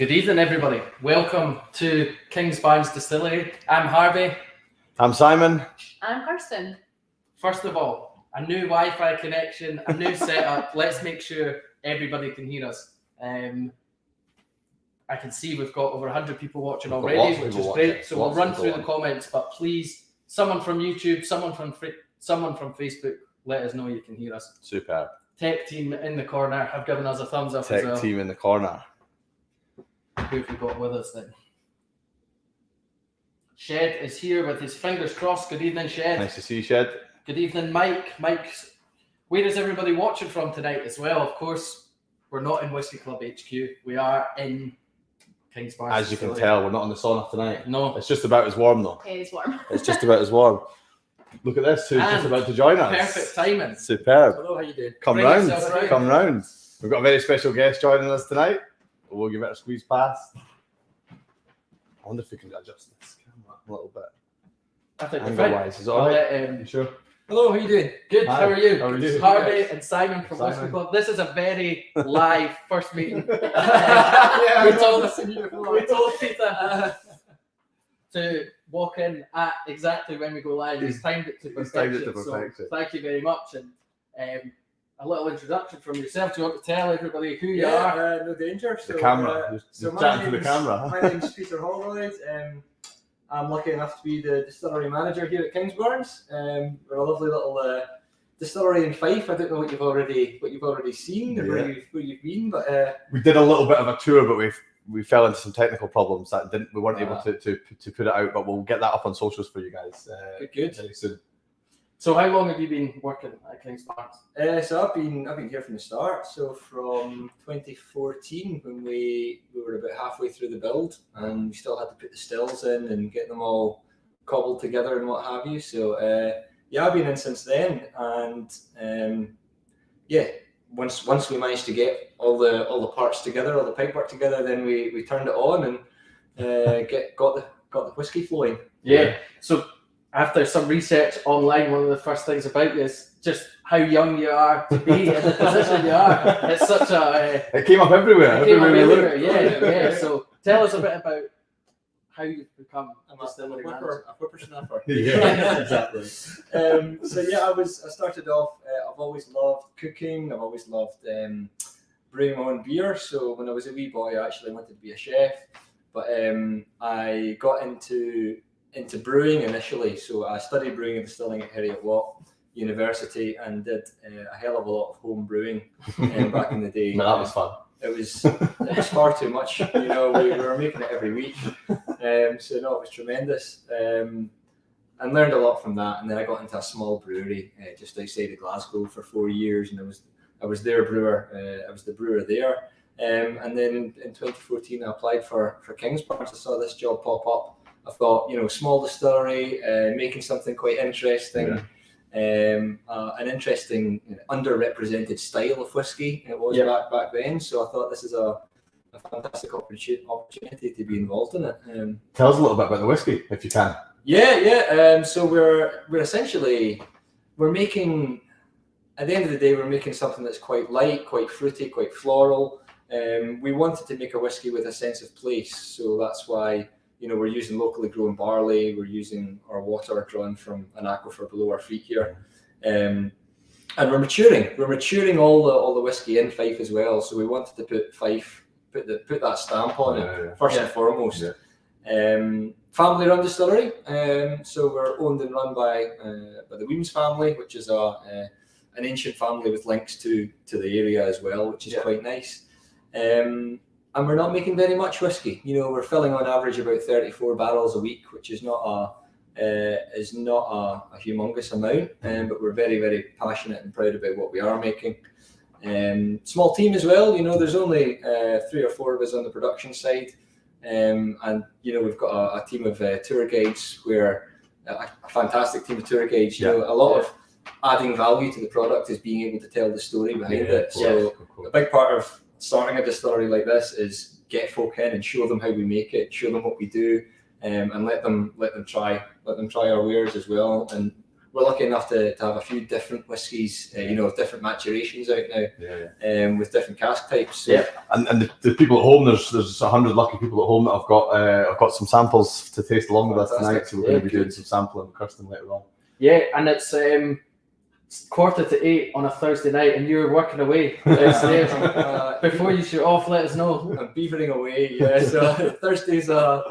Good evening, everybody. Welcome to Kingsbarns Distillery. I'm Harvey. I'm Simon. I'm Kirsten. First of all, a new Wi-Fi connection, a new setup. Let's make sure everybody can hear us. I can see we've got over 100 people watching already, which is great. So we'll run through the comments, but please, someone from YouTube, someone from Facebook, let us know you can hear us. Superb. Tech team in the corner have given us a thumbs up as well. Tech team in the corner. Who have we got with us then? Shed is here with his fingers crossed. Good evening, Shed. Nice to see you, Shed. Good evening, Mike. Mike's. Where is everybody watching from tonight as well? Of course, we're not in Whiskey Club HQ. We are in Kingsbarns. As you can tell, we're not in the sauna tonight. No. It's just about as warm, though. It is warm. It's just about as warm. Look at this, who's just about to join us. Perfect timing. Superb. Hello, how you doing? Come Bring round. yourself round. Come round. We've got a very special guest joining us tonight. We'll give it a squeeze past. I wonder if we can adjust this camera a little bit. I think we're Angle-wise, fine. is it all right? You Sure. Hello, how you doing? Good. Hi. How are you? How are you? Harvey and Simon from Simon. Whiskey Club. This is a very live first meeting. Yeah, we I told know, us. We told Peter to walk in at exactly when we go live. He's timed it to He's timed it perfection. to perfection. So thank you very much. And a little introduction from yourself. Do you want to tell everybody who you are? no danger. The camera. Just chatting to the camera. My name's Peter Holroyd. I'm lucky enough to be the distillery manager here at Kingsbarns. We're a lovely little distillery in Fife. I don't know what you've already seen or where you've been, but We did a little bit of a tour, but we fell into some technical problems that we weren't able to put it out. But we'll get that up on socials for you guys Good. very soon. So how long have you been working at Kingsbarns? So I've been here from the start. So from 2014, when we were about halfway through the build, and we still had to put the stills in and get them all cobbled together and what have you. So I've been in since then, and once we managed to get all the parts together, all the pipework together, then we turned it on and got the whiskey flowing. Yeah. So after some research online, one of the first things about you is just how young you are to be in the position you are. It's such a It came up everywhere. it came up we looked. everywhere. Yeah. So tell us a bit about how you've become a I'm distillery manager. a whippersnapper. Yeah, exactly. I started off. I've always loved cooking. I've always loved brewing my own beer. So when I was a wee boy, I actually wanted to be a chef. But I got into brewing initially. So I studied brewing and distilling at Heriot Watt University and did a hell of a lot of home brewing back in the day. No, that was fun. It was far too much. We were making it every week. It was tremendous. And learned a lot from that. And then I got into a small brewery just outside of Glasgow for 4 years, and I was their brewer. I was the brewer there. And then in 2014, I applied for Kingsbarns. I saw this job pop up. I thought, small distillery, making something quite interesting. Yeah. An interesting underrepresented style of whiskey it was back then. So I thought this is a fantastic opportunity to be involved in it. Tell us a little bit about the whiskey, if you can. So we're essentially making, at the end of the day, we're making something that's quite light, quite fruity, quite floral. We wanted to make a whiskey with a sense of place, so that's why we're using locally grown barley. We're using our water drawn from an aquifer below our feet here, and we're maturing all the whiskey in Fife as well. So we wanted to put Fife, put that stamp on it first and foremost. Family run distillery, so we're owned and run by the Weems family, which is an ancient family with links to the area as well, which is quite nice. And we're not making very much whiskey. We're filling on average about 34 barrels a week, which is not a humongous amount, but we're very, very passionate and proud about what we are making. Small team as well. There's only 3 or 4 of us on the production side, and we've got a team of tour guides, a fantastic team of tour guides. A lot of adding value to the product is being able to tell the story behind it. So a big part of starting a distillery like this is get folk in and show them how we make it, show them what we do, and let them try our wares as well. And we're lucky enough to have a few different whiskies, you know, with different maturations out now, with different cask types. So. And the people at home, there's 100 lucky people at home that I've got some samples to taste along with us tonight. So we're going to be doing some sampling with Kirsten later on. Yeah, and it's 7:45 on a Thursday night, and you're working away downstairs. Before you shoot off, let us know. I'm beavering away. Yeah, so Thursday's a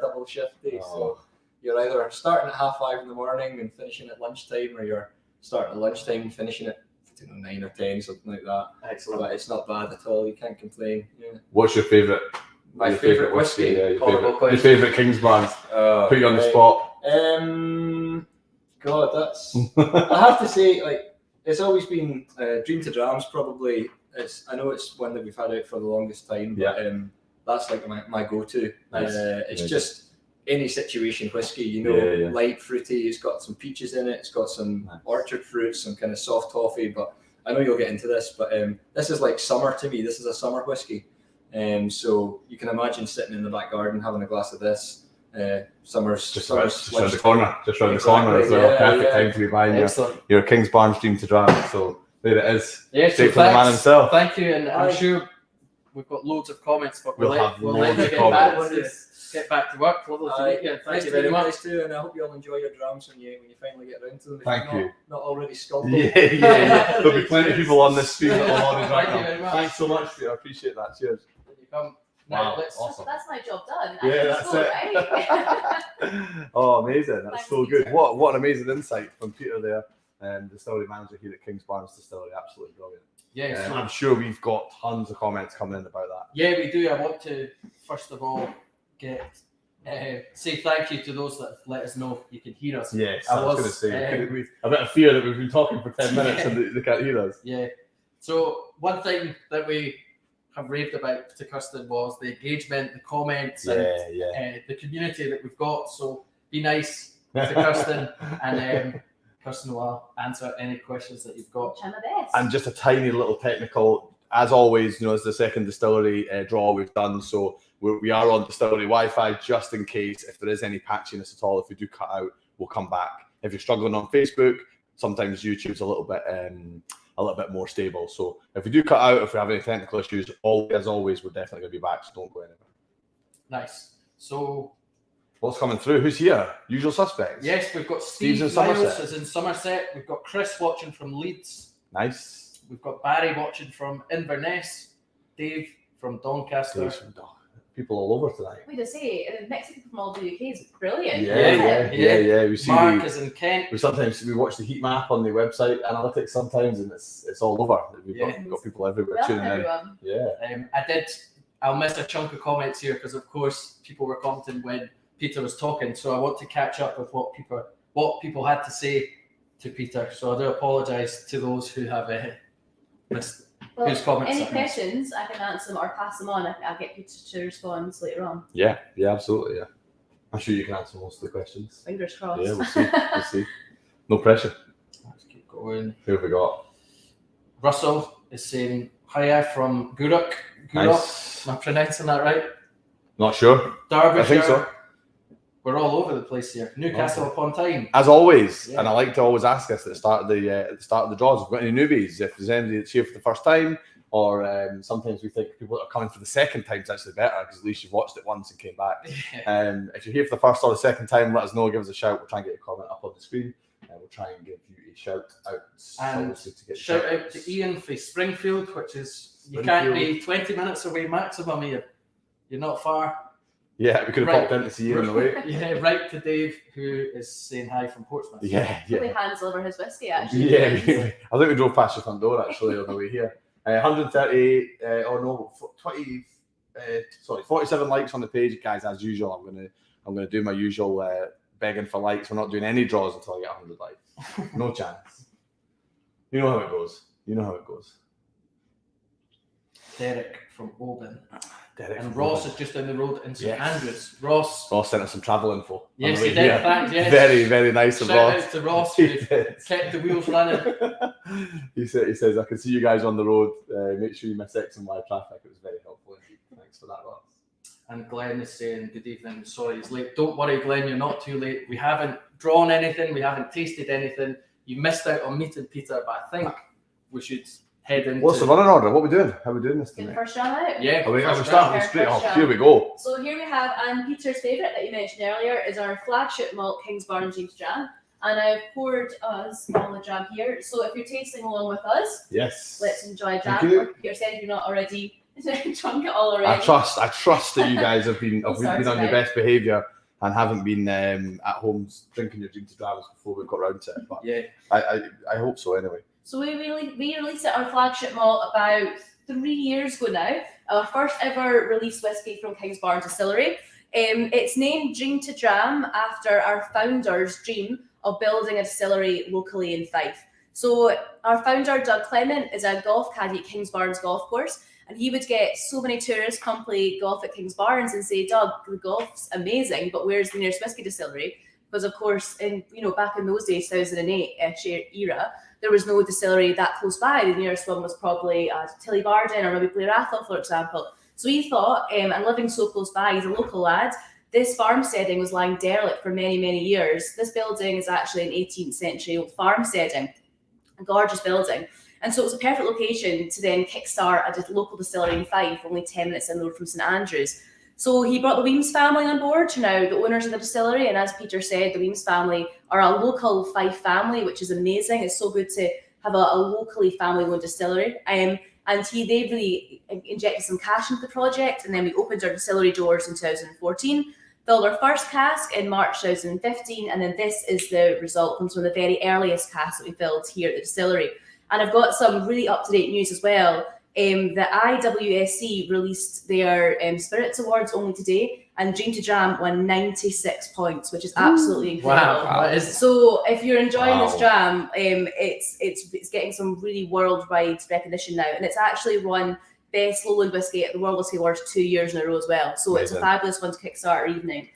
double shift day. So you're either starting at 5:30 in the morning and finishing at lunchtime, or you're starting at lunchtime and finishing at 9 or 10, something like that. Excellent. But it's not bad at all. You can't complain. Yeah. What's your favourite? My favourite whiskey. Yeah, your favourite Kingsbarns. Put you on the spot. God, that's. I have to say, like, it's always been Dream to Drams. Probably, I know it's one that we've had out for the longest time, but that's like my go-to. Nice. It's just any situation whiskey, you know, light, fruity. It's got some peaches in it. It's got some orchard fruits, some kind of soft toffee. But I know you'll get into this, but this is like summer to me. This is a summer whiskey. So you can imagine sitting in the back garden having a glass of this. Summer's just around the corner. Just around the corner as well. Perfect time to be buying your Kingsbarns Dream to Drams. So there it is. Yeah, straight from the man himself. Thank you, and I'm sure we've got loads of comments, but we'll let you get back to work. Thank you very much too, and I hope you all enjoy your drams when you finally get around to them. Thank you. Not already scalded. Yeah. There'll be plenty of people on this stream that will already drink them. Thanks so much, Peter. I appreciate that. Cheers. Wow, awesome. That's my job done. Yeah, that's it. Right? Oh, amazing. That's Thanks, so good. Peter. What an amazing insight from Peter there, distillery manager here at Kingsbarns Distillery. Absolutely brilliant. Yeah, I'm sure we've got tons of comments coming in about that. Yeah, we do. I want to, first of all, say thank you to those that have let us know you can hear us. Yes, I was going to say, a bit of fear that we've been talking for 10 minutes and they can't hear us. Yeah. So one thing that we have raved about to Kirsten was the engagement, the comments, and the community that we've got. So be nice to Kirsten, and Kirsten will answer any questions that you've got. Try my best. And just a tiny little technical, as always, you know, it's the second distillery draw we've done. So we are on distillery Wi-Fi just in case if there is any patchiness at all. If we do cut out, we'll come back. If you're struggling on Facebook, sometimes YouTube's a little bit more stable. So if we do cut out, if we have any technical issues, as always, we're definitely going to be back. So don't go anywhere. Nice. So what's coming through? Who's here? Usual suspects. Yes, we've got Steve Miles is in Somerset. We've got Chris watching from Leeds. Nice. We've got Barry watching from Inverness. Dave from Doncaster. People all over tonight. Wait to say, mixing people from all the UK is brilliant. Yeah. We see Mark is in Kent. We watch the heat map on the website analytics sometimes, and it's all over. We've got people everywhere tuning in. Yeah. I'll miss a chunk of comments here because, of course, people were commenting when Peter was talking. So I want to catch up with what people had to say to Peter. So I do apologise to those who have missed. Well, any questions, I can answer them or pass them on. I'll get Peter to respond later on. Yeah, absolutely, yeah. I'm sure you can answer most of the questions. Fingers crossed. Yeah, we'll see. No pressure. Let's keep going. Who have we got? Russell is saying, hiya from Gourock. Nice. Am I pronouncing that right? Not sure. Derbyshire. I think so. We're all over the place here. Newcastle upon Tyne. As always, and I like to always ask us at the start of the draws, if we've got any newbies, if there's anybody that's here for the first time, or sometimes we think people that are coming for the second time is actually better because at least you've watched it once and came back. If you're here for the first or the second time, let us know, give us a shout. We'll try and get a comment up on the screen, and we'll try and give you a shout out. And shout out to Ian for Springfield, which is, you can't be 20 minutes away maximum here. You're not far. Yeah, we could have popped in to see you on the way. Yeah, right to Dave, who is saying hi from Portsmouth. Yeah. Probably hands over his whiskey, actually. Yeah, I think we drove past your front door, actually, on the way here. 47 likes on the page, guys. As usual, I'm gonna do my usual begging for likes. We're not doing any draws until I get 100 likes. No chance. You know how it goes. Derek from Oban. And Ross is just down the road in St Andrews. Ross sent us some travel info. Yes, he did. Thanks. Yes. Very, very nice of Ross. Shout out to Ross who kept the wheels running. He says, I can see you guys on the road. Make sure you miss X and Y traffic. It was very helpful indeed. Thanks for that, Ross. And Glenn is saying, good evening, sorry he's late. Don't worry, Glenn, you're not too late. We haven't drawn anything, we haven't tasted anything. You missed out on meeting Peter, but I think we should head into... What's the running order? What are we doing? How are we doing this Get the tonight? first round out. Yeah, We're first starting round. straight First off. Here we go. So here we have, and Peter's favourite that you mentioned earlier is our flagship malt Kingsbarn James Jam. And I've poured us all the jam here. So if you're tasting along with us, Yes. let's enjoy Thank jam. you. Or Peter said you're not already drunk it all already. I trust that you guys have been Oh, sorry, been on your sorry. best behaviour and haven't been at home drinking your Dream to Drams before we've got round to it. But Yeah. I hope so anyway. So we released our flagship malt about 3 years ago now. Our first ever released whiskey from Kingsbarn Distillery. It's named Dream to Dram after our founder's dream of building a distillery locally in Fife. So our founder, Doug Clement, is a golf caddy at Kingsbarns Golf Course, and he would get so many tourists come play golf at Kingsbarns and say, Doug, the golf's amazing, but where's the nearest whiskey distillery? Because of course, back in those days, 2008 era, there was no distillery that close by. The nearest one was probably Tillybarden or maybe Blair Athol, for example. So he thought, and living so close by, he's a local lad, this farmsteading was lying derelict for many, many years. This building is actually an 18th century old farmsteading, a gorgeous building. And so it was a perfect location to then kickstart a local distillery in Fife, only 10 minutes in the road from St Andrews. So he brought the Weems family on board, now the owners of the distillery. And as Peter said, the Weems family are a local Fife family, which is amazing. It's so good to have a locally family-owned distillery. And they really injected some cash into the project. And then we opened our distillery doors in 2014, filled our first cask in March 2015. And then this is the result from some of the very earliest casks that we filled here at the distillery. And I've got some really up-to-date news as well. The IWSC released their Spirits Awards only today, and Dream to Dram won 96 points, which is absolutely incredible. Wow, that is... So if you're enjoying Wow. this jam, it's getting some really worldwide recognition now, and it's actually won Best Lowland Whiskey at the World Whiskey Awards 2 years in a row as well. So it's a Amazing. fabulous one to kickstart our evening.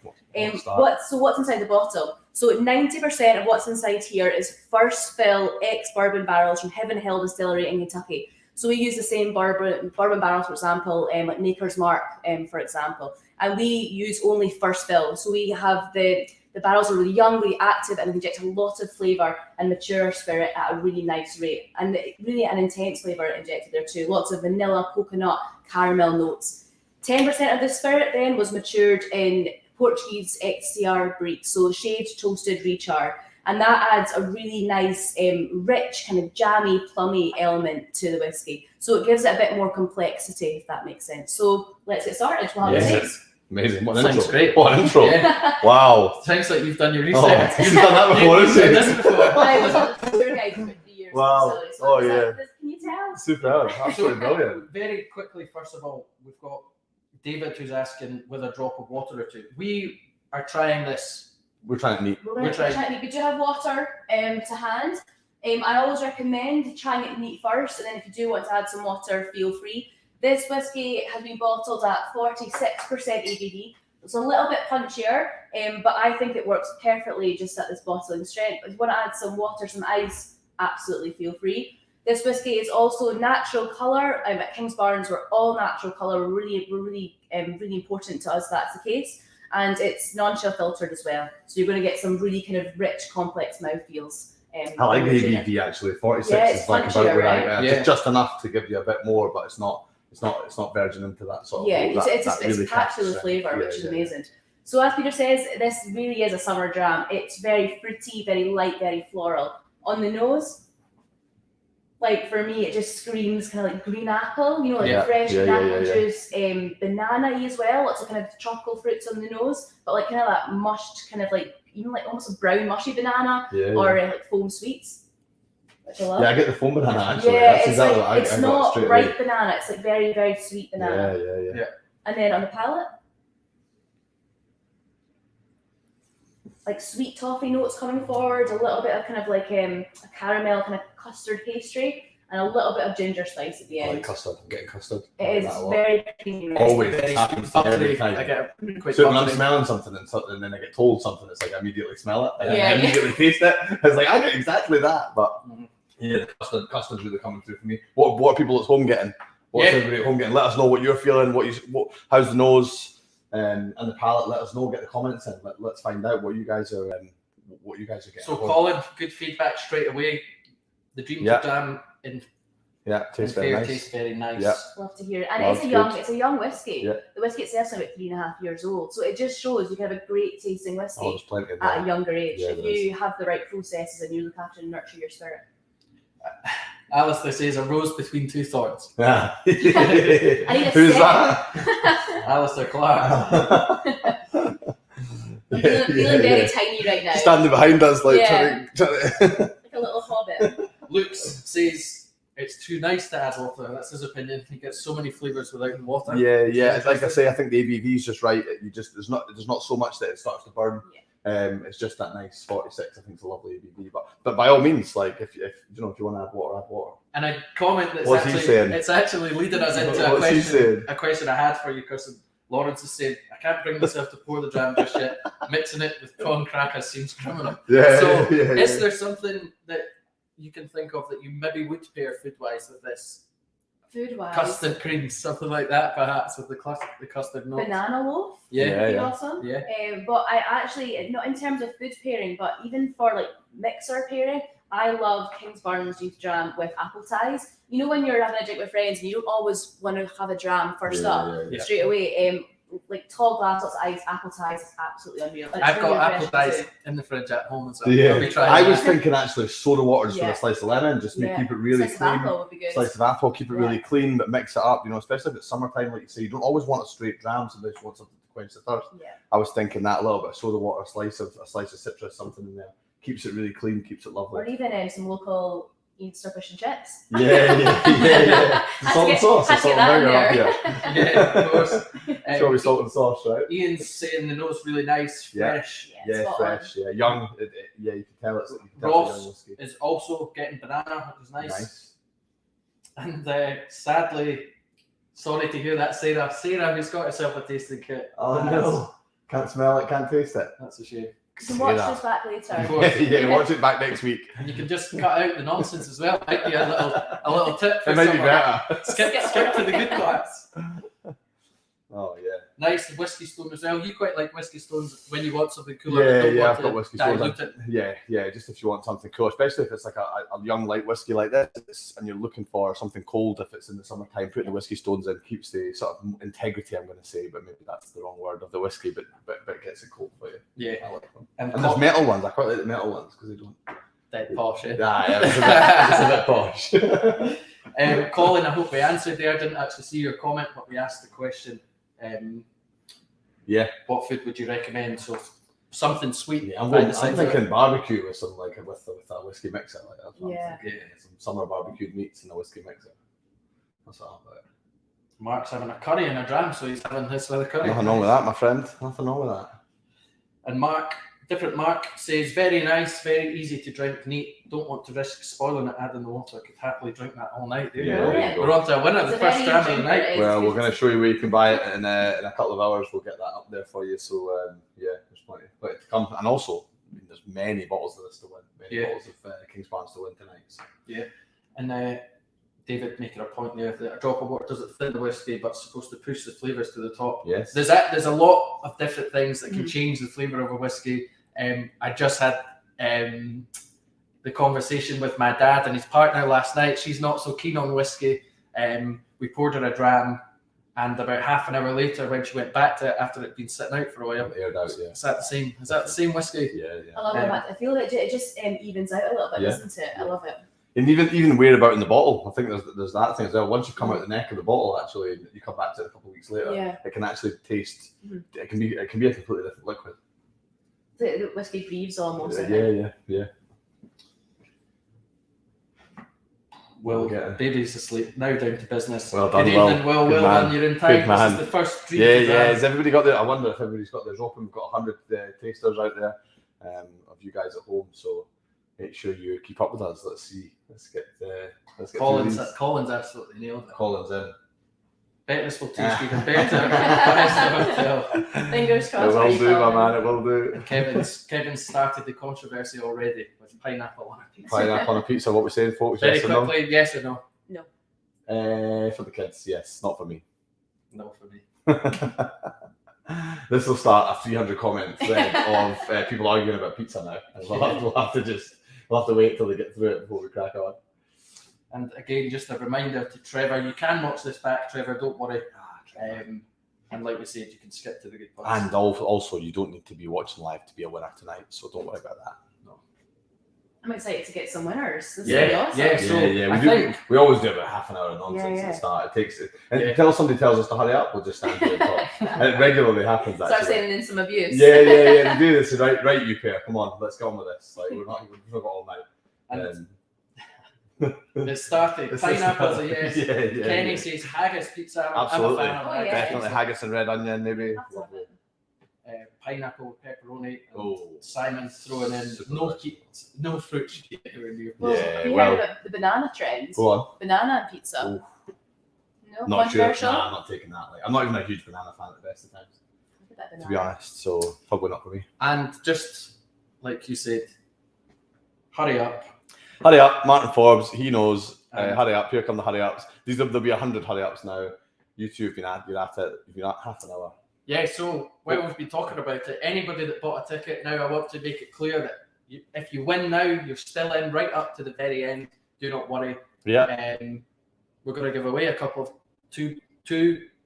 Start. What's inside the bottle? So 90% of what's inside here is first fill ex-bourbon barrels from Heaven Hill Distillery in Kentucky. So we use the same bourbon barrels, for example, like Maker's Mark, for example. And we use only first fill. So we have the barrels are really young, really active, and we inject a lot of flavour and mature spirit at a really nice rate. And really an intense flavour injected there too. Lots of vanilla, coconut, caramel notes. 10% of the spirit then was matured in Portuguese XCR Brick, so shaved, toasted, rechar. And that adds a really nice, rich, kind of jammy, plummy element to the whiskey. So it gives it a bit more complexity, if that makes sense. So let's get started. We'll have a Yes. taste. Amazing. What an Sounds intro. great. What an intro. Yeah. Wow. Sounds like you've done your Oh, research. you've done that before, You've isn't done it? this before. I was a tour guide for 3 years. Wow. So Oh, it's like, yeah. Can you tell? Super. Absolutely brilliant. Very quickly, first of all, we've got David who's asking with a drop of water or two. We are trying this. We're trying to meet. We're trying. We do have water to hand. I always recommend trying it neat first, and then if you do want to add some water, feel free. This whiskey has been bottled at 46% ABV. It's a little bit punchier, but I think it works perfectly just at this bottling strength. If you want to add some water, some ice, absolutely feel free. This whiskey is also natural colour. At Kingsbarns, we're all natural colour. We're really important to us that's the case. And it's non-chill filtered as well. So you're going to get some really kind of rich, complex mouthfeels. I like the ABV actually. 46 Yeah, it's is like punchier, about where right? I Yeah. just enough to give you a bit more, but it's not verging into that sort of. Yeah, that it's really packed full of catches flavour, it. which is Yeah. amazing. So as Peter says, this really is a summer jam. It's very fruity, very light, very floral. On the nose, like for me, it just screams kind of like green apple, like Yeah, fresh yeah, apple yeah. juice, banana-y as well, lots of kind of tropical fruits on the nose, but like kind of that mushed, kind of like, even like almost a brown mushy banana, Yeah. or like foam sweets, which I love. Yeah, I get the foam banana actually. Yeah, That's it's exactly like, what it's I got not straight ripe away. banana, it's like very, very sweet banana. Yeah. And then on the palate, like sweet toffee notes coming forward, a little bit of kind of like a caramel kind of custard pastry, and a little bit of ginger spice at the I end. like custard. I'm getting custard. I It like is that a lot. very creamy. Always. Very happens buttery. every time. I get a quick So when I'm buttery. smelling something and then I get told something, it's like I immediately smell it and then Yeah, I yeah. immediately taste it. It's like I get exactly that, but Mhm. yeah, the custard's really coming through for me. What are people at home getting? What's Yeah. everybody at home getting? Let us know what you're feeling. How's the nose? and the palate. Let us know. Get the comments in. Let's find out what you guys are getting. So Colin, good feedback straight away. The Dream to Jam in tastes very nice. Tastes very nice. Yeah. Love to hear it. And Love, it's a young whiskey. Yeah. The whiskey itself's about 3.5 years old. So it just shows you can have a great tasting whiskey There's plenty of at a younger age Yeah, if you have the right processes and you look after and nurture your spirit. Alistair says a rose between two thorns. Yeah. I need a Who's sip. that? Alistair Clark. I'm feeling very tiny right now. Standing behind us, like Yeah. trying to Like a little hobbit. Luke's says it's too nice to add water. That's his opinion. He gets so many flavours without water. Yeah. Like I say, I think the ABV is just right. There's not so much that it starts to burn. It's just that nice 46. I think it's a lovely ABV. But by all means, like if you want to add water. And a comment that's What's he saying? it's actually leading us into What's he saying? a question I had for you, Kirsten. Lawrence is saying, I can't bring myself to pour the jam just yet. Mixing it with prawn crackers seems criminal. Is there something that you can think of that you maybe would pair food-wise with this? Food-wise. Custard cream, something like that, perhaps, with the custard notes. Banana loaf. Yeah. Would be awesome. Yeah. But I actually, not in terms of food pairing, but even for like mixer pairing, I love Kingsbarn's Dream to Jam with apple ties. You know when you're having a drink with friends and you don't always want to have a jam first up straight away. Like tall glass of ice, apple ties is absolutely unreal. It's I've really got apple refreshing ties in the fridge at home as well. Yeah. I'll be trying I that. was thinking actually soda water just with Yeah. a slice of lemon, just keep it really Slice of clean. apple would be good. Slice of apple, keep it Yeah. really clean, but mix it up. Especially if it's summertime, like you say, you don't always want a straight dram. Sometimes you want something to quench the thirst. Yeah. I was thinking that a little bit of soda water, a slice of citrus, something in there, keeps it really clean, keeps it Or lovely. even some local Easter fish and chips. Yeah. Salt and sauce. Had to Salt get and that in vinegar, there. Yeah, of course. It's always salt and sauce, right? Ian's saying the nose really nice, Yeah. fresh. Yeah, spot fresh. Yeah, young. Yeah, you can tell it's young Ross whiskey. is also getting banana, which is nice. Nice. And sadly, sorry to hear that, Sarah. Sarah, who's got herself a tasting kit. Oh no! Can't smell it, can't taste it. That's a shame. You can watch this back later. Of course. Yeah, watch it back next week. And you can just cut out the nonsense as well. Might be a little tip for It might be someone. better. Skip to the good parts. Oh yeah. Nice whiskey stone as well. You quite like whiskey stones when you want something cooler. but don't Yeah, want I've got to whiskey stones. dilute it. Yeah, just if you want something cool, especially if it's like a young light whiskey like this, and you're looking for something cold. If it's in the summertime, putting the whiskey stones in keeps the sort of integrity. I'm going to say, but maybe that's the wrong word of the whiskey, but it gets it cold for you. Yeah. I like them. And And there's metal ones. I quite like the metal ones because they don't. dead posh, eh? Yeah, it's a bit posh. Colin, I hope we answered there. I didn't actually see your comment, but we asked the question. Yeah. What food would you recommend? So something sweet. Yeah, I'm by the side of it. thinking barbecue with some with a whiskey mixer. Like that's what Yeah. I'm thinking. Some summer barbecued meats and a whiskey mixer. That's what I'm about. Mark's having a curry and a dram, so he's having this with a curry. Nothing wrong with that, my friend. Nothing wrong with that. And Mark, different Mark, says very nice, very easy to drink, neat. Don't want to risk spoiling it, adding the water. Could happily drink that all night. There you go. there you We're go. on to a winner, It's the a first very dram of the easy night. drink. Well, we're going to show you where you can buy it in a couple of hours. We'll get that up there for you. So yeah, there's plenty to come. And also, I mean, there's many bottles of this to win. Many bottles of Kingsbarns to win tonight. So. And David making a point there that a drop of water doesn't thin the whiskey, but it's supposed to push the flavours to the top. Yes. There's a lot of different things that can change the flavour of a whiskey. I just had the conversation with my dad and his partner last night. She's not so keen on whiskey. We poured her a dram, and about half an hour later, when she went back to it after it'd been sitting out for a while, Aired out, yeah. is that the same whiskey? Yeah. I love it. I feel like it just evens out a little bit, Yeah. doesn't it? I love it. And even weird about in the bottle. I think there's that thing as well. Once you come out the neck of the bottle, actually, you come back to it a couple of weeks later. Yeah. It can actually taste. Mhm. It can be a completely different liquid. The whiskey breathes almost. Yeah. Will, Get it. baby's asleep. Now down to business. Well done, Good Will. evening, Will. Good Well man. done. You're in time. Good man. This is the first dream. Yeah. Has everybody got their? I wonder if everybody's got theirs open. We've got 100 tasters out there of you guys at home. So make sure you keep up with us. Let's see. Let's get through these. Colin's absolutely nailed it. Colin's in. Bet this will taste even better. Best hotel. Fingers It crossed. for will you, do, my Colin. man. It will do. Kevin's started the controversy already with pineapple on a pizza. Pineapple on a pizza. What we saying, folks? Very Yes or no? quickly, yes or no? For the kids, yes. Not for me. No for me. This will start a 300 comment thread of people arguing about pizza now. And we'll have to wait till they get through it before we crack on. And again, just a reminder to Trevor, you can watch this back, Trevor, don't worry. And like we said, you can skip to the good parts. And also, you don't need to be watching live to be a winner tonight, so don't worry about that. No. I'm excited to get some winners. This Yeah, will be awesome. yeah. So I think we always do about half an hour of nonsense Yeah. at the start. It takes it. And Yeah. until somebody tells us to hurry up, we'll just stand here and talk. And it regularly happens, Start actually. sending in some abuse. Yeah. They do this. Right, you pair. Come on, let's get on with this. Like we've not got all night. and it started. This is- Pineapple's a yes. Yeah. Kenny says haggis pizza. Absolutely. I'm a fan of Oh, haggis yeah. Definitely pizza. haggis and red onion, maybe. That's lovely. Pineapple, pepperoni. And Oh. Simon throwing in Super no fruit should be anywhere near. Well, Yeah, have you well- heard about the banana trend? Go on. Banana and pizza. Oh. No, Not sure. controversial. Nah, I'm not taking that. Like, I'm not even a huge banana fan at the best of times, Look at that to be banana. honest. So probably not for me. And just like you said, hurry up. Hurry up, Martin Forbes. He knows. Um, Hurry up. Here come the hurry ups. There'll be 100 hurry ups now. You two have been at it. You've been at half an hour. Yeah, so while we've been talking about it, anybody that bought a ticket now, I want to make it clear that if you win now, you're still in right up to the very end. Do not worry. Yeah. We're going to give away a couple of two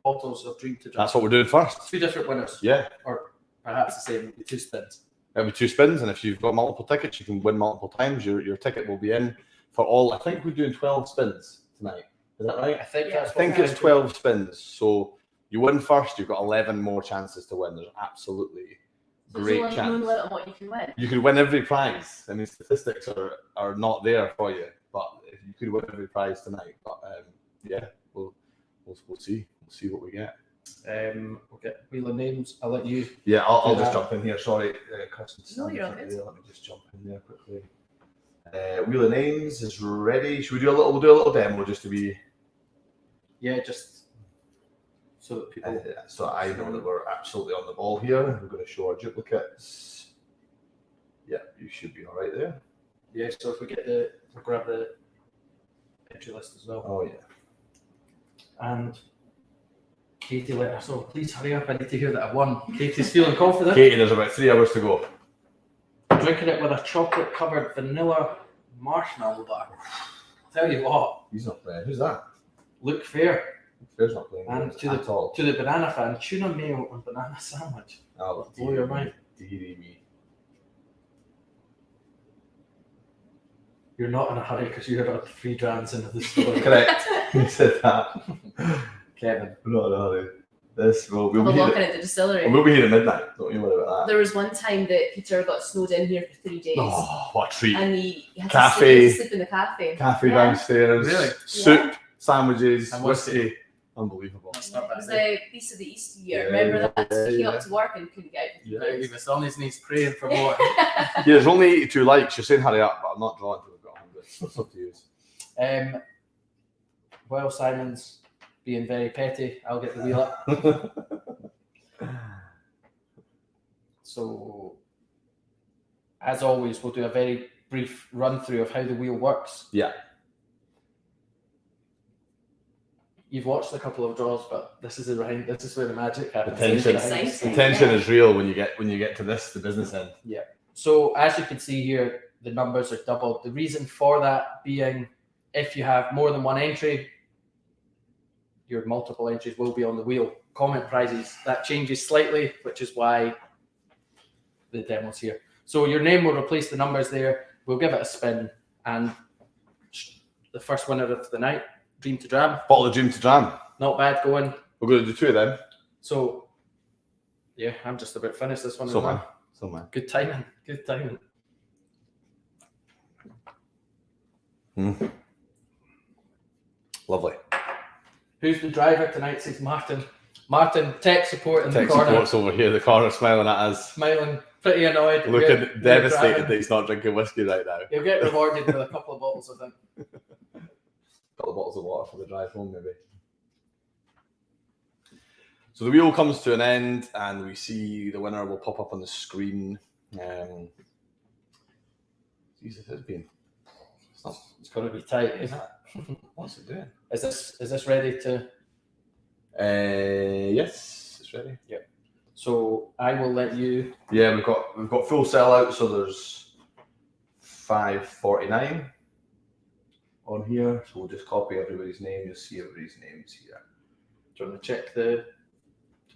bottles of Dream to Drink. That's what we're doing first. Two different winners, Yeah. or perhaps the same, two spins. It'll be 2 spins, and if you've got multiple tickets, you can win multiple times. Your ticket will be in for all. I think we're doing 12 spins tonight. Is that right? I think Yeah. that's. I think what it's 12 spins. So you win first, you've got 11 more chances to win. There's absolutely So there's great no chance. limit on what you can win. You could win every prize. I mean, statistics are not there for you, but you could win every prize tonight. But yeah, we'll see. We'll see what we get. We'll get wheel of names. I'll let you. Yeah, I'll Do just that. jump in here. Sorry, Kirsten. No, stand you're all in front good. there. Let me just jump in there quickly. Wheel of names is ready. Should we do a little? We'll do a little demo just to be. Yeah, just so that people. So I know that we're absolutely on the ball here. We're going to show our duplicates. Yeah, you should be all right there. Yeah, so if we get we'll grab the entry list as well. Oh yeah. And Katie let us know, please hurry up, I need to hear that I won. Katie's feeling confident. Katie, there's about 3 hours to go. Drinking it with a chocolate covered vanilla marshmallow bar. Tell you what, He's not playing. Who's that? look fair. Fair's not playing And games at all. To the banana fan, tuna mayo and banana sandwich. Oh, blow your mind. dearie me. You're not in a hurry because you're about 3 drams into the store. Correct. You said that. Kevin. We're not in a hurry. We'll We're be walking here. at the distillery. We'll be here at midnight. Don't you worry about that. There was one time that Peter got snowed in here for 3 days. Oh, what a treat. And he had Cafe. to sleep in the cafe. Cafe Yeah. downstairs. Really? Soup, sandwiches, And whiskey. Unbelievable. That's not It was bad. the Beast of the East year. Yeah, Remember that? yeah, He came yeah. up to work and couldn't get out. Yeah. He was on his knees praying for more. Yeah, there's only 82 likes. You're saying hurry up, but I'm not drawing until we've got 100. It's up to you. Well, Simon's being very petty. I'll get the wheel up. So, as always, we'll do a very brief run through of how the wheel works. Yeah. You've watched a couple of draws, but this is where the magic happens. The tension. Exciting. The tension is real when you get to this, the business end. So as you can see here, the numbers are doubled. The reason for that being, if you have more than one entry, your multiple entries will be on the wheel. Comment prizes, that changes slightly, which is why the demo's here. So your name will replace the numbers there. We'll give it a spin, and the first winner of the night, Dream to Dram. Bottle of Dream to Dram. Not bad going. We're going to do 2 of them. So yeah, I'm just about finished this one. So as well. man. So man. Good timing. Good timing. Lovely. Who's the driver tonight? Says Martin. Martin, tech support in Tech the corner, support's over here, the corner, smiling at us, smiling, pretty annoyed. looking We're devastated driving. that he's not drinking whiskey right now. He'll get rewarded with a couple of bottles, I think. Couple of bottles of water for the drive home, maybe. So the wheel comes to an end, and we see the winner will pop up on the screen. Jesus, it's been. It's going to be tight, isn't it? What's it doing? Is this ready to? Yes, it's ready. Yep. So I will let you. Yeah, we've got full sellout, so there's 549 on here. So we'll just copy everybody's name. You'll see everybody's names here. Do you want to check do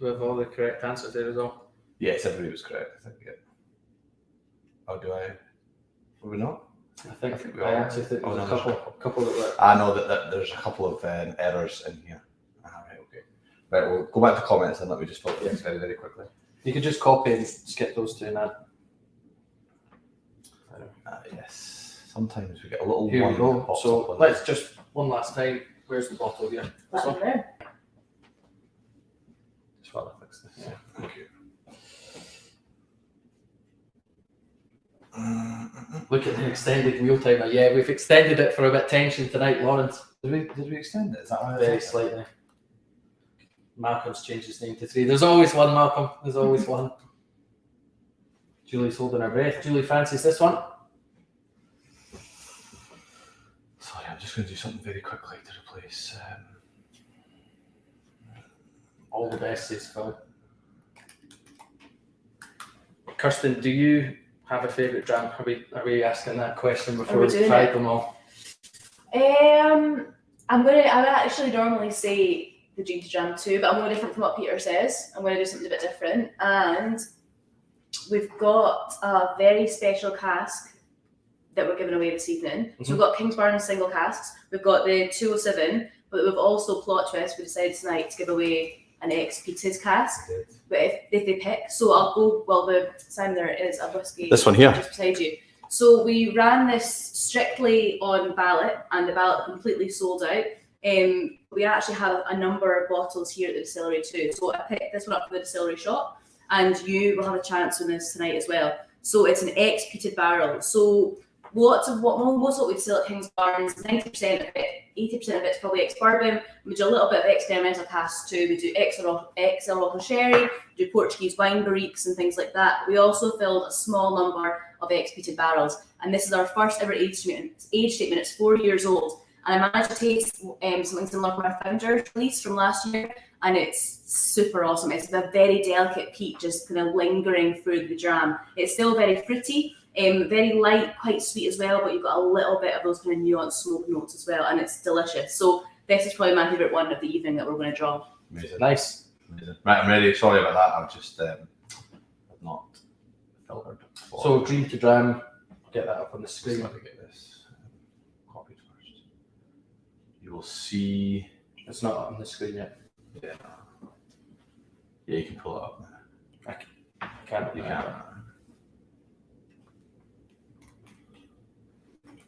we have all the correct answers there as well? Yes, everybody was correct. I think. Yeah. Or do I? Were we not? I think we I are. actually think Oh, there's no, a there's couple that were. I know that there's a couple of errors in here. Right, okay. Right, we'll go back to comments and let me just filter this very, very quickly. You could just copy and skip those two and add. Yes. Sometimes we get a little Here one we go. that pops So up on let's just one last time. Where's the bottle here? That's So, there. Just while I fix this. Yeah. Thank you. look at the extended wheel timer. Yeah, we've extended it for a bit tension tonight, Lawrence. Did we extend it? Is that why? Very slightly. Malcolm's changed his name to 3. There's always one, Malcolm. There's always one. Julie's holding her breath. Julie fancies this one. Sorry, I'm just going to do something very quickly to replace. All the best, says Phil. Kirsten, do you have a favourite dram? Are we asking that question before we've tried them all? I would actually normally say the Dream to Jam 2, but I'm going different from what Peter says. I'm going to do something a bit different. And we've got a very special cask that we're giving away this evening. So we've got Kingsbarn single casks. We've got the 207, but we've also, plot twist, we decided tonight to give away an ex-Pete's cask. But if they pick, so I'll go, well, Simon, there is a whiskey. This one here. Just beside you. So we ran this strictly on ballot, and the ballot completely sold out. We actually have a number of bottles here at the distillery too. So I picked this one up for the distillery shop, and you will have a chance on this tonight as well. So it's an ex-peated barrel. So most of what we sell at Kingsbarn, 90% of it, 80% of it's probably ex-bourbon. We do a little bit of experimental casks too. We do XL Rocky Sherry, we do Portuguese wine barriques and things like that. We also filled a small number of ex-peated barrels, and this is our first ever age statement. It's 4 years old, and I managed to taste something similar from our Founders release from last year, and it's super awesome. It's a very delicate peat, just kind of lingering through the dram. It's still very fruity, very light, quite sweet as well, but you've got a little bit of those kind of nuanced smoke notes as well, and it's delicious. So this is probably my favourite one of the evening that we're going to draw. Amazing. Nice. Amazing. Right, I'm ready. Sorry about that. I've just not filtered. So Dream to Dram, get that up on the screen. Let me get this copied first. You will see. It's not on the screen yet. Yeah. Yeah, you can pull it up now. You can't.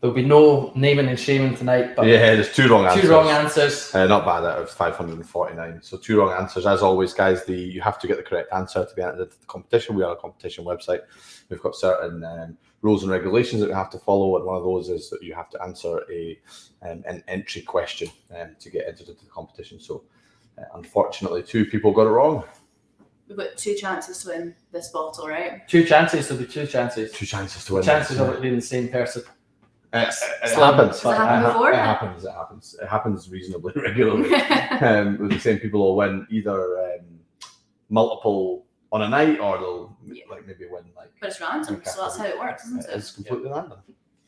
There'll be no naming and shaming tonight, but Yeah, there's two wrong answers. two wrong answers. Not bad out of 549. So 2 wrong answers. As always, guys, you have to get the correct answer to be entered into the competition. We are a competition website. We've got certain rules and regulations that we have to follow, and one of those is that you have to answer an entry question to get entered into the competition. So unfortunately, 2 people got it wrong. We've got 2 chances to win this bottle, right? 2 chances, there'll be 2 chances. 2 chances to win. Chances of it being the same person. It Slim. happens. Has it happened before? It happens. It happens reasonably regularly. With the same people will win either multiple on a night, or they'll maybe win like. But it's random, so that's how it works, isn't it? It's completely random.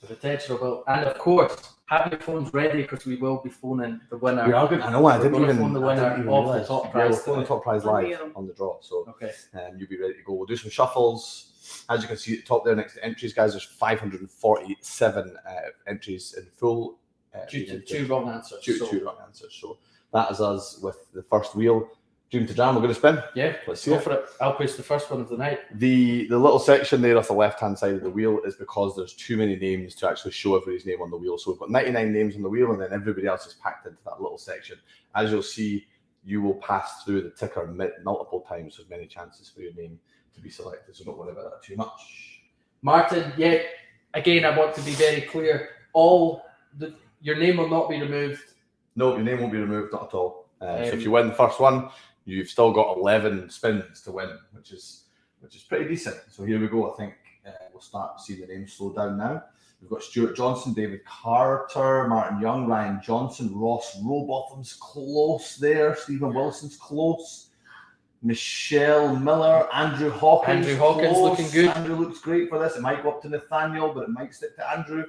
The potential will, and of course, have your phones ready because we will be phoning the winner. We are good. I know. I didn't gonna even phone the I didn't winner even of the realise. top Yeah, prize we'll phone the tonight. top prize live Unreal. on the draw. So Okay. you'll be ready to go. We'll do some shuffles. As you can see at the top there next to entries, guys, there's 547 entries in full. Due to 2 wrong answers. Two So, wrong answers. So that is us with the first wheel. Dream to Jam, we're going to spin. yeah, Let's see go it. for it. I'll push the first one of the night. The little section there off the left-hand side of the wheel is because there's too many names to actually show everybody's name on the wheel. So we've got 99 names on the wheel, and then everybody else is packed into that little section. As you'll see, you will pass through the ticker multiple times, so many chances for your name to be selected. So don't worry about that too much. Martin, again, I want to be very clear. Your name will not be removed. No, your name won't be removed, not at all. So if you win the first one, you've still got 11 spins to win, which is pretty decent. So here we go. I think we'll start to see the names slow down now. We've got Stuart Johnson, David Carter, Martin Young, Ryan Johnson, Ross Rowbotham's close there, Stephen Wilson's close. Michelle Miller, Andrew Hawkins. Andrew Hawkins close. looking good. Andrew looks great for this. It might go up to Nathaniel, but it might stick to Andrew.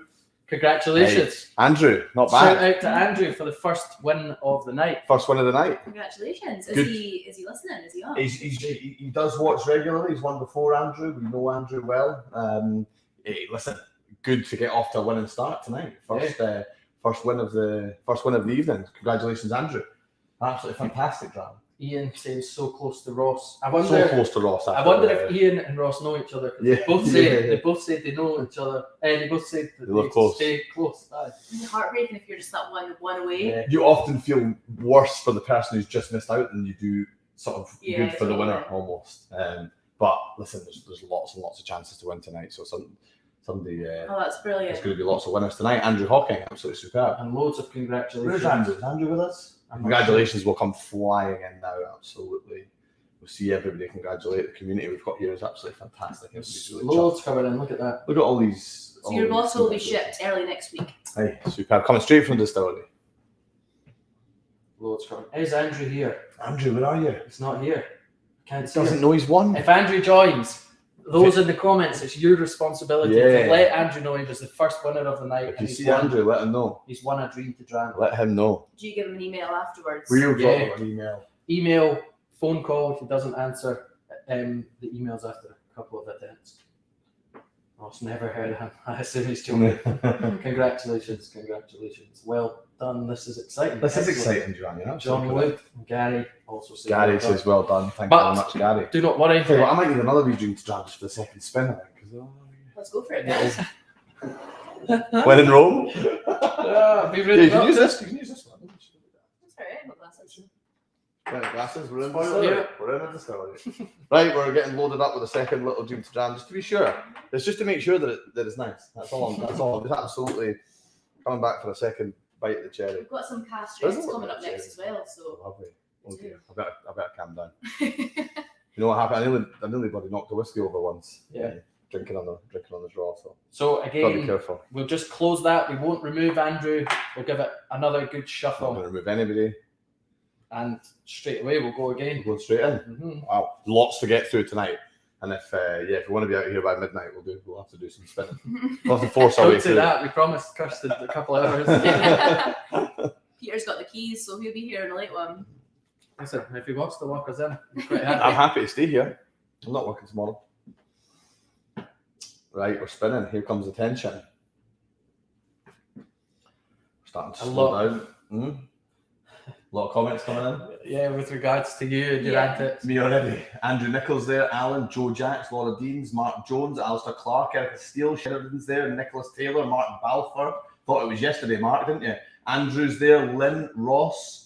Congratulations. Andrew, not Shout bad. out to Andrew for the first win of the night. First win of the night. Congratulations. Good. Is he listening? Is he on? He does watch regularly. He's won before Andrew. We know Andrew well. Hey, listen, good to get off to a winning start tonight. First win of the evening. Congratulations, Andrew. Absolutely fantastic, Dram. Ian saying so close to Ross. So close to Ross. I wonder if Ian and Ross know each other. Yeah. They both say they know each other, and they both say that They live they close. stay close. Aye. It's heartbreaking if you're just that one away. Yeah. You often feel worse for the person who's just missed out than you do sort of Yeah, good for the totally. winner almost. But listen, there's lots and lots of chances to win tonight. So somebody Oh, that's brilliant. there's going to be lots of winners tonight. Andrew Hawking, absolutely superb. And loads of congratulations. Where's Andrew? Is Andrew with us? Congratulations will come flying in now, absolutely. We'll see everybody congratulate. The community we've got here is absolutely fantastic. Everybody's really Loads coming in. Look at that. chuffed. Look at all these. So your bottle will be shipped early next week. Hey, superb. Coming straight from the distillery. Loads coming. Is Andrew here? Andrew, where are you? He's not here. Can't see Doesn't him. know he's won. If Andrew joins, those in the comments, it's your responsibility Yeah. to let Andrew know he was the first winner of the night. If you and he's see won- Andrew, let him know. He's won a dream to drown. Let him know. Do you give him an email afterwards? We'll drop Yeah. him an email. Email, phone call if he doesn't answer. The email's after a couple of attempts. Ross never heard of him. I assume he's joining. Congratulations. Well done. This is exciting. This is Excellent. exciting, Joanne. You're John absolutely Wood and Gary also say Gary well done. says well done. Thank But- you very much, Gary. Do not worry. Tell you what, I might need another wee drink to drown just for the second spin. I think. 'Cause, Let's go for it, guys. when in Rome. Be Yeah, really you can use this. You can use this one. That's all right. I've got glasses. Right, glasses. We're in the Spoiler distillery. alert. We're in the distillery. Right, we're getting loaded up with a second little drink to jam, just to be sure. It's just to make sure that it's nice. That's all. That's all. I'm just absolutely coming back for a second bite of the cherry. We've got some cast There's a races little coming bit up of next as well. So Lovely. Oh Me too. dear. I better calm down. You know what happened? I nearly bloody knocked a whiskey over once. Yeah. Drinking on the draw. So So gotta be again, careful. we'll just close that. We won't remove Andrew. We'll give it another good Not shuffle, going to remove anybody. and straight away we'll go again. We're going straight in. Mhm. Wow, lots to get through tonight. And if we want to be out here by midnight, we'll have to do some spinning. We'll have to force our way Don't say through. that. We promised Kirsten a couple of hours. Peter's got the keys, so he'll be here in a late one. Listen, if he wants to walk us in, I'm quite happy. I'm happy to stay here. I'm not working tomorrow. Right, we're spinning. Here comes the tension. We're starting to A slow lot. down. A lot of comments coming in. Yeah, with regards to you and your Yeah. antics. Me already. Andrew Nichols there, Alan, Joe Jacks, Laura Deans, Mark Jones, Alistair Clark, Erica Steele, Sheridan's there, Nicholas Taylor, Mark Balfour. Thought it was yesterday, Mark, didn't you? Andrew's there, Lynn Ross,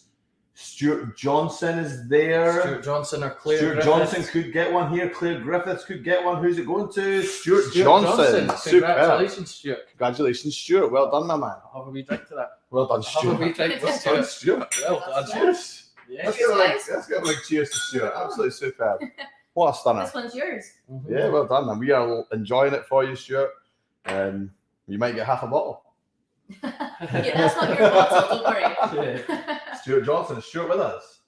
Stuart Johnson is there. Stuart Johnson or Claire Stuart Griffiths. Johnson could get one here. Claire Griffiths could get one. Who's it going to? Stuart Stuart Johnson. Superb. Congratulations, Stuart. Congratulations, Stuart. Well done, my man. I'll have a wee drink to that. Well done, I'll have a Stuart. wee drink to Well done, Stuart. Stuart. Well done. Cheers. Yes. Let's give a big cheers to Stuart. Absolutely superb. What a stunner. This one's yours. Mhm. Yeah, well done, man. We are enjoying it for you, Stuart. You might get half a bottle. Yeah, that's not your bottle. Don't worry. Yeah. Stuart Johnson, is Stuart with us?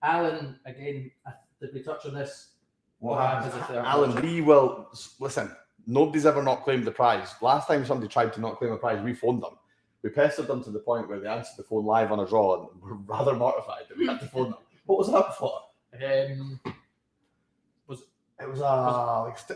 Alan, again, did we touch on this? What happens if they're Alan, watching? we will listen. Nobody's ever not claimed the prize. Last time somebody tried to not claim a prize, we phoned them. We pestered them to the point where they answered the phone live on a draw, and we're rather mortified that we had to phone them. What was that for? It was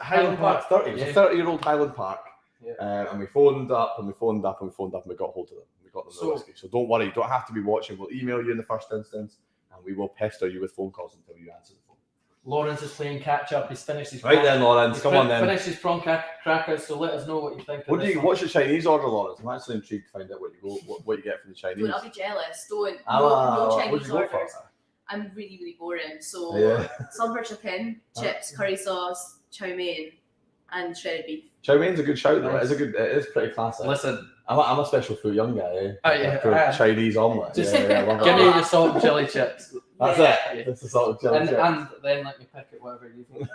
Highland Park 30. It was a 30-year-old Highland Park. Yeah. And we phoned up and we phoned up and we phoned up and we got hold of them. We got them the So- whiskey. So don't worry, you don't have to be watching. We'll email you in the first instance and we will pester you with phone calls until you answer the phone. Lawrence is playing catch up. He's finished his Right then, Lawrence, he's come on then. Finished his prawn crackers. So let us know what you think. What's your Chinese order, Lawrence? I'm actually intrigued to find out what you get from the Chinese. Don't, I'll be jealous. Don't. Ah, No what'd Chinese you go for? orders. I'm really, really boring. So Yeah. silver chicken, chips, curry sauce, chow mein, and shredded beef. Chow mein's a good shout though. Nice. It is pretty classic. Listen, I'm a special food young guy. Eh? Oh, yeah, For Chinese omelette. Just I love give it. me the salt and chili chips, That's Yeah. it. It's the salt of chili and chips. then let me pick it whatever you think.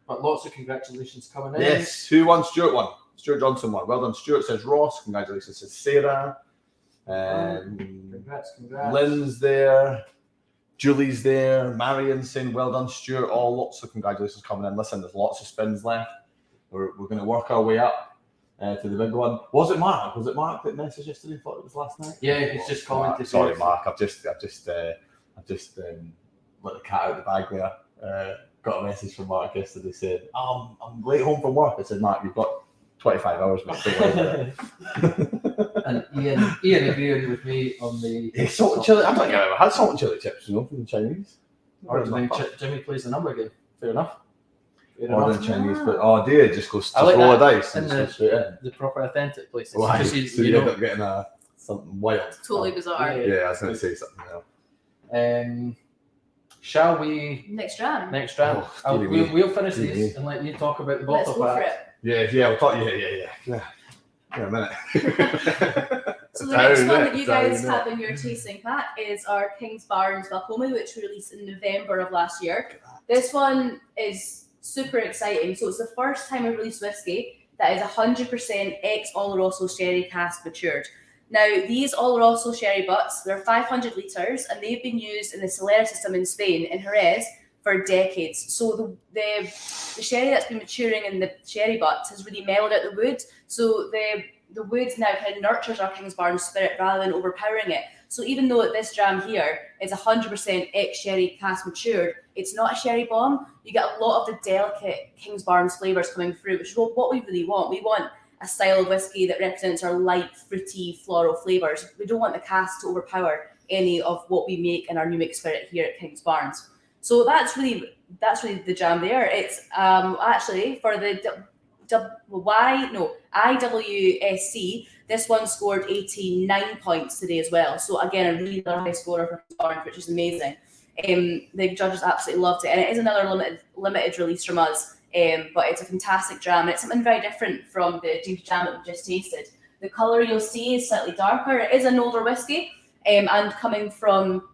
But lots of congratulations coming in. Yes. Who won? Stuart won. Stuart Johnson won. Well done. Stuart says Ross. Congratulations says Sarah. Congrats. Lynn's there. Julie's there, Marion saying well done, Stuart, all lots of congratulations coming in. Listen, there's lots of spins left. We're going to work our way up to the big one. Was it Mark that messaged yesterday? Thought it was last night. Yeah, he's just commented. Sorry, Mark. I've just let the cat out of the bag there. Got a message from Mark yesterday saying, I'm late home from work. I said, Mark, you've got 25 hours, mate. Don't worry about it. And Ian agreed with me on the salt and chili. I don't think I've ever had salt and chili chips, from the Chinese. Jimmy plays the number game. Fair enough. Or the Chinese, but dear, just goes to like roll a that. dice and just go straight in. The proper authentic places. Why? Just So you end up getting something wild. Totally bizarre. Yeah, I was going to say something else. Shall we? Next round. Next round. Oh, We'll finish these and let you talk about the Let's bottle go for pack. it. Yeah, we'll talk. Yeah, a minute. So the next one that you guys Down have in your tasting pack is our Kingsbarns Balcomie, which we released in November of last year. This one is super exciting. So it's the first time we've released whiskey that is 100% ex-Oloroso sherry cask matured. Now, these Oloroso sherry butts, they're 500 litres and they've been used in the Solera system in Spain, in Jerez, for decades. So the sherry that's been maturing in the sherry butts has really mellowed out the wood. So the wood now kind of nurtures our Kingsbarn spirit rather than overpowering it. So even though this dram here is 100% ex-sherry cask matured, it's not a sherry bomb. You get a lot of the delicate Kingsbarn's flavours coming through, which is what we really want. We want a style of whiskey that represents our light, fruity, floral flavours. We don't want the cask to overpower any of what we make in our new make spirit here at Kingsbarns. So that's really the jam there. It's actually for the IWSC, this one scored 89 points today as well. So again, a really high scorer for Kingsbarns, which is amazing. The judges absolutely loved it, and it is another limited release from us. But it's a fantastic jam, and it's something very different from the Dream to Jam that we just tasted. The colour you'll see is slightly darker. It is an older whiskey, and coming from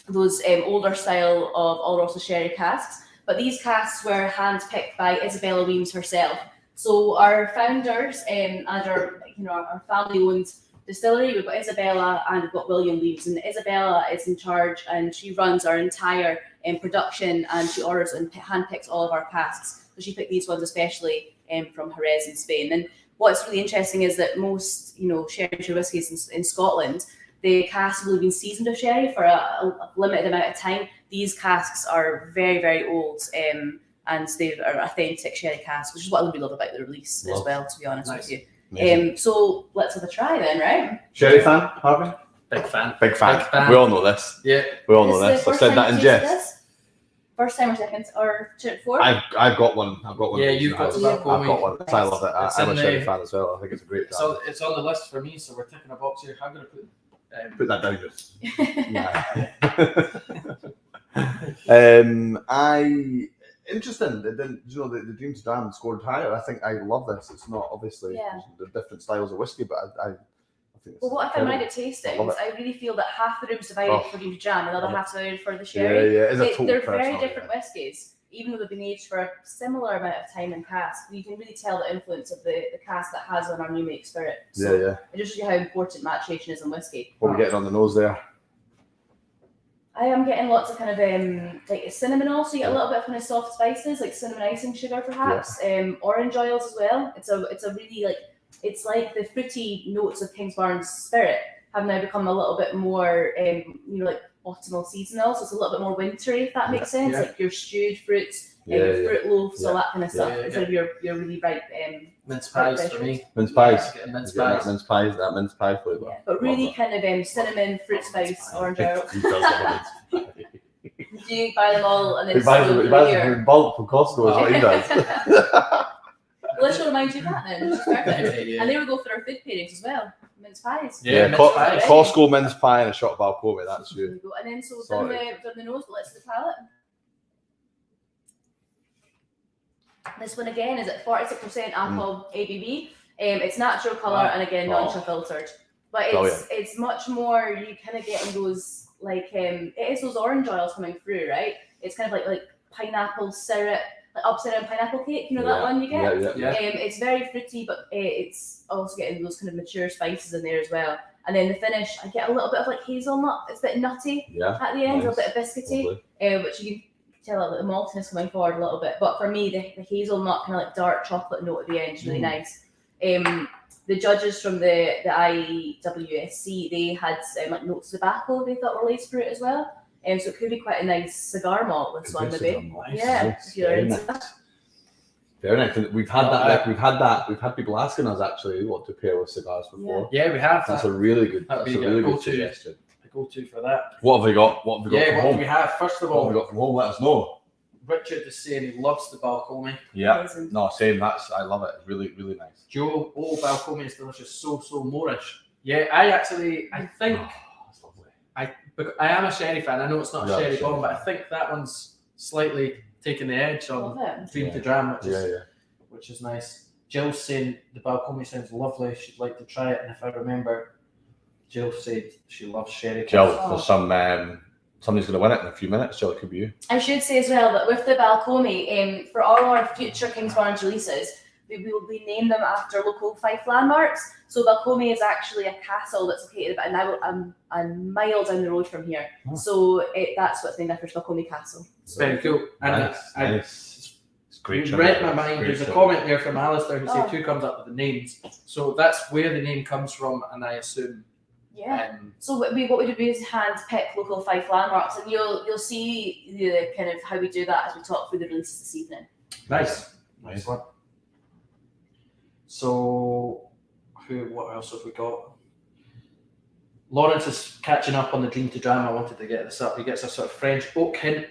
those older style of Oloroso sherry casks. But these casks were hand-picked by Isabella Weems herself. So our founders and our family-owned distillery, we've got Isabella and we've got William Weems. And Isabella is in charge, and she runs our entire production, and she orders and handpicks all of our casks. So she picked these ones especially from Jerez in Spain. And what's really interesting is that most sherry whiskies in Scotland, the casks have only been seasoned with sherry for a limited amount of time. These casks are very, very old, and they are authentic sherry casks, which is what I really love about the release as well, to be honest with you. So let's have a try then, right? Sherry fan, Harvey? Big fan. Big fan. We all know this. Yeah. We all know this. I said that in jest. First time or second or fourth? I've got one. Yeah, you've got I've got one. Nice. I love it. I'm a sherry fan as well. I think it's a great jam. So it's on the list for me, so we're ticking a box here. I'm going to put that down. Interesting. The Dreams Jam scored higher. I think I love this. It's not obviously the different styles of whiskey, but I think it's what I found when I did tastings, I really feel that half the room's divided for Dream to Jam, and the other half's divided for the sherry. They're very different whiskies, even though they've been aged for a similar amount of time in cask. You can really tell the influence of the cask that has on our new make spirit. So it just shows you how important maturation is in whiskey. What are we getting on the nose there? I am getting lots of kind of like cinnamon also. You get a little bit of kind of soft spices like cinnamon icing sugar perhaps. Orange oils as well. It's a really it's like the fruity notes of Kingsbarn's spirit have now become a little bit more like autumnal seasonal. So it's a little bit more wintry, if that makes sense. Like your stewed fruits, fruit loaves, all that kind of stuff. Instead of your really ripe mince pies for me. Mince pies. Mince pies. That mince pie flavour. Yeah, but really kind of cinnamon, fruit spice, orange oil. He does love mince pie. Do you buy them all and then He buys them in bulk from Costco is what he does. Let's remind you of that then. Which is perfect. And there we go for our food pairings as well. Mince pies. Mince pies. Costco mince pie and a shot of Balcomie. That's you. And then so we've done the nose, but let's do the palate. This one again is at 46% alcohol ABV. It's natural colour and again non-sugar filtered. But it's much more, you kind of get in those it is those orange oils coming through, right? It's kind of like pineapple syrup, like upside down pineapple cake. You know Yeah. that one you get. Yeah. It's very fruity, but it's also getting those kind of mature spices in there as well. And then the finish, I get a little bit of like hazelnut. It's a bit nutty Yeah. at the end, Nice. a bit of biscuity, Lovely. which you can tell that the maltiness coming forward a little bit. But for me, the hazelnut kind of like dark chocolate note at the end is really nice. The judges from the IWSC, they had like notes of tobacco they thought were laced through it as well. So it could be quite a nice cigar malt, this one maybe. Yeah, Nice. if you're Very into nice. that. Very nice. And we've had that. We've had people asking us actually what to pair with cigars before. Yeah, we have. That's a really good. That'd That's a be really a good go-to. suggestion. The go-to for that. What have we got? What have we got from What home? do we have? First of What have we all, got from home? Let us know. Richard is saying he loves the Balcomie. Yeah. Amazing. No, same. I love it. Really, really nice. Joe, Balcomie is delicious. So Moorish. Yeah, I think That's lovely. I am a sherry fan. I know it's not a Yeah, sherry sherry bomb, but I fan. think that one's slightly taking the edge Love on it. Dream Yeah. to Dram, Yeah. which is nice. Jill's saying the Balcomie sounds lovely. She'd like to try it, and if I remember, Jill said she loves sherry. Jill, Oh. there's somebody's going to win it in a few minutes. Jill, it could be you. I should say as well that with the Balcomie, for all our future Kingsbarns releases, we will be named them after local Fife landmarks. So Balcomie is actually a castle that's located about a mile down the road from here. Oh. So that's what's named after Balcomie Castle. It's very cool. And Nice. It's great. you trivia. read my mind. Great There's a trivia. comment there from Alistair who said Oh. who comes up with the names. So that's where the name comes from, and I assume. Yeah. So what we do is hand pick local Fife landmarks, and you'll see the kind of how we do that as we talk through the releases this evening. Nice one. So, what else have we got? Lawrence is catching up on the Dream to Dram. I wanted to get this up. He gets a sort of French oak hint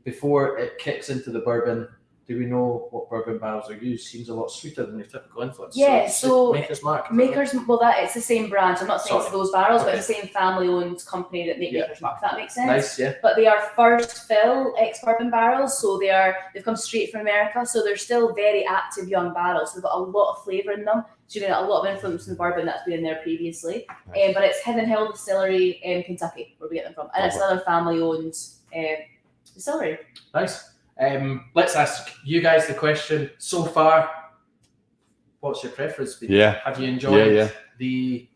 before it kicks into the bourbon. Do we know what bourbon barrels are used? Seems a lot sweeter than your typical influence. Yeah, so Maker's Mark. Makers, it's the same brand. So I'm not saying it's Sorry. those barrels, but Okay. it's the same family-owned company that make Yeah. Maker's Mark. If that makes sense. Nice, yeah. But they are first fill ex-bourbon barrels, so they've come straight from America, so they're still very active young barrels. So they've got a lot of flavour in them. So you're getting a lot of influence from the bourbon that's been in there previously. Nice. But it's Hidden Hill Distillery in Kentucky, where we get them from, and it's Lovely. another family-owned distillery. Nice. Let's ask you guys the question. So far, what's your preference been? Yeah. Have you enjoyed Yeah. the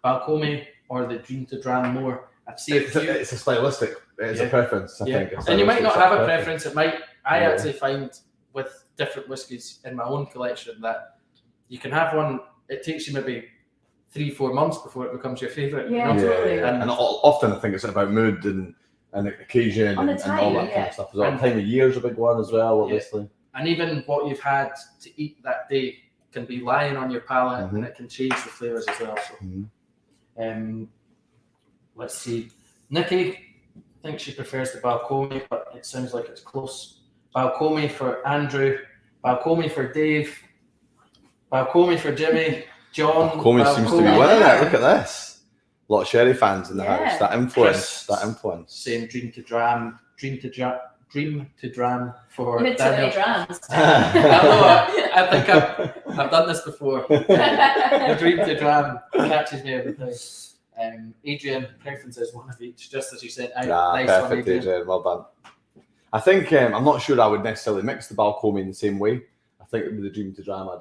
Balcomie or the Dream to Dram more? I've seen a It's a, few. it's a stylistic. It's a Yeah. preference. I think. It's And you might not stylistic have a preference. preference. It might. I Yeah. actually find with different whiskies in my own collection that you can have one. It takes you maybe 3-4 months before it becomes your favourite. Yeah. You know? Totally. And often I think it's about mood and occasion On the and all time, that kind yeah. of stuff as well. And- Time of year is a big one as well, obviously. And even what you've had to eat that day can be lying on your palate, Mhm. and it can change the flavours as well. So, Mhm. let's see. Nikki thinks she prefers the Balcomie, but it sounds like it's close. Balcomie for Andrew, Balcomie for Dave, Balcomie for Jimmy, John. Comey seems to be Balcomie. winning it. Look at this. A lot of sherry fans in the Yeah. house. That influence. Chris. That influence. Saying Dream to Dram for You had too Daniel. many drams. I think I've done this before. The Dream to Dram catches me every time. Adrian, preferences one of each, just as you said. Nice one, Perfect, Adrian. Adrian. Well done. I think I'm not sure I would necessarily mix the Balcomie in the same way. I think with the Dream to Dram, I'd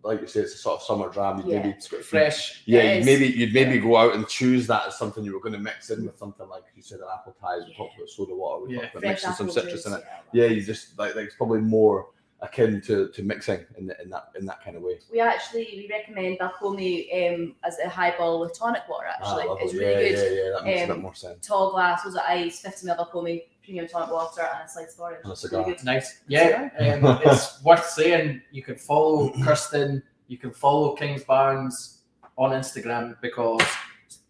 like you say, it's a sort of summer dram. You'd Yeah. maybe It's got fresh. Yeah, It you'd maybe go out and choose that as something you were going to mix in with something like you said, an apple ties. We talked about soda water. We Yeah. talked about Fresh mixing some apple citrus juice, in it. Yeah, you just like it's probably more akin to mixing in that kind of way. We recommend Balcomie as a highball with tonic water. Actually, lovely. it's really good. Yeah, that makes a bit Um, more sense. Tall glass, was it ice, 50ml Balcomie, premium tonic water, and a slice of orange. And a It's cigar. really good. Nice. Yeah, it's worth saying you can follow Kirsten, you can follow Kings Barnes on Instagram, because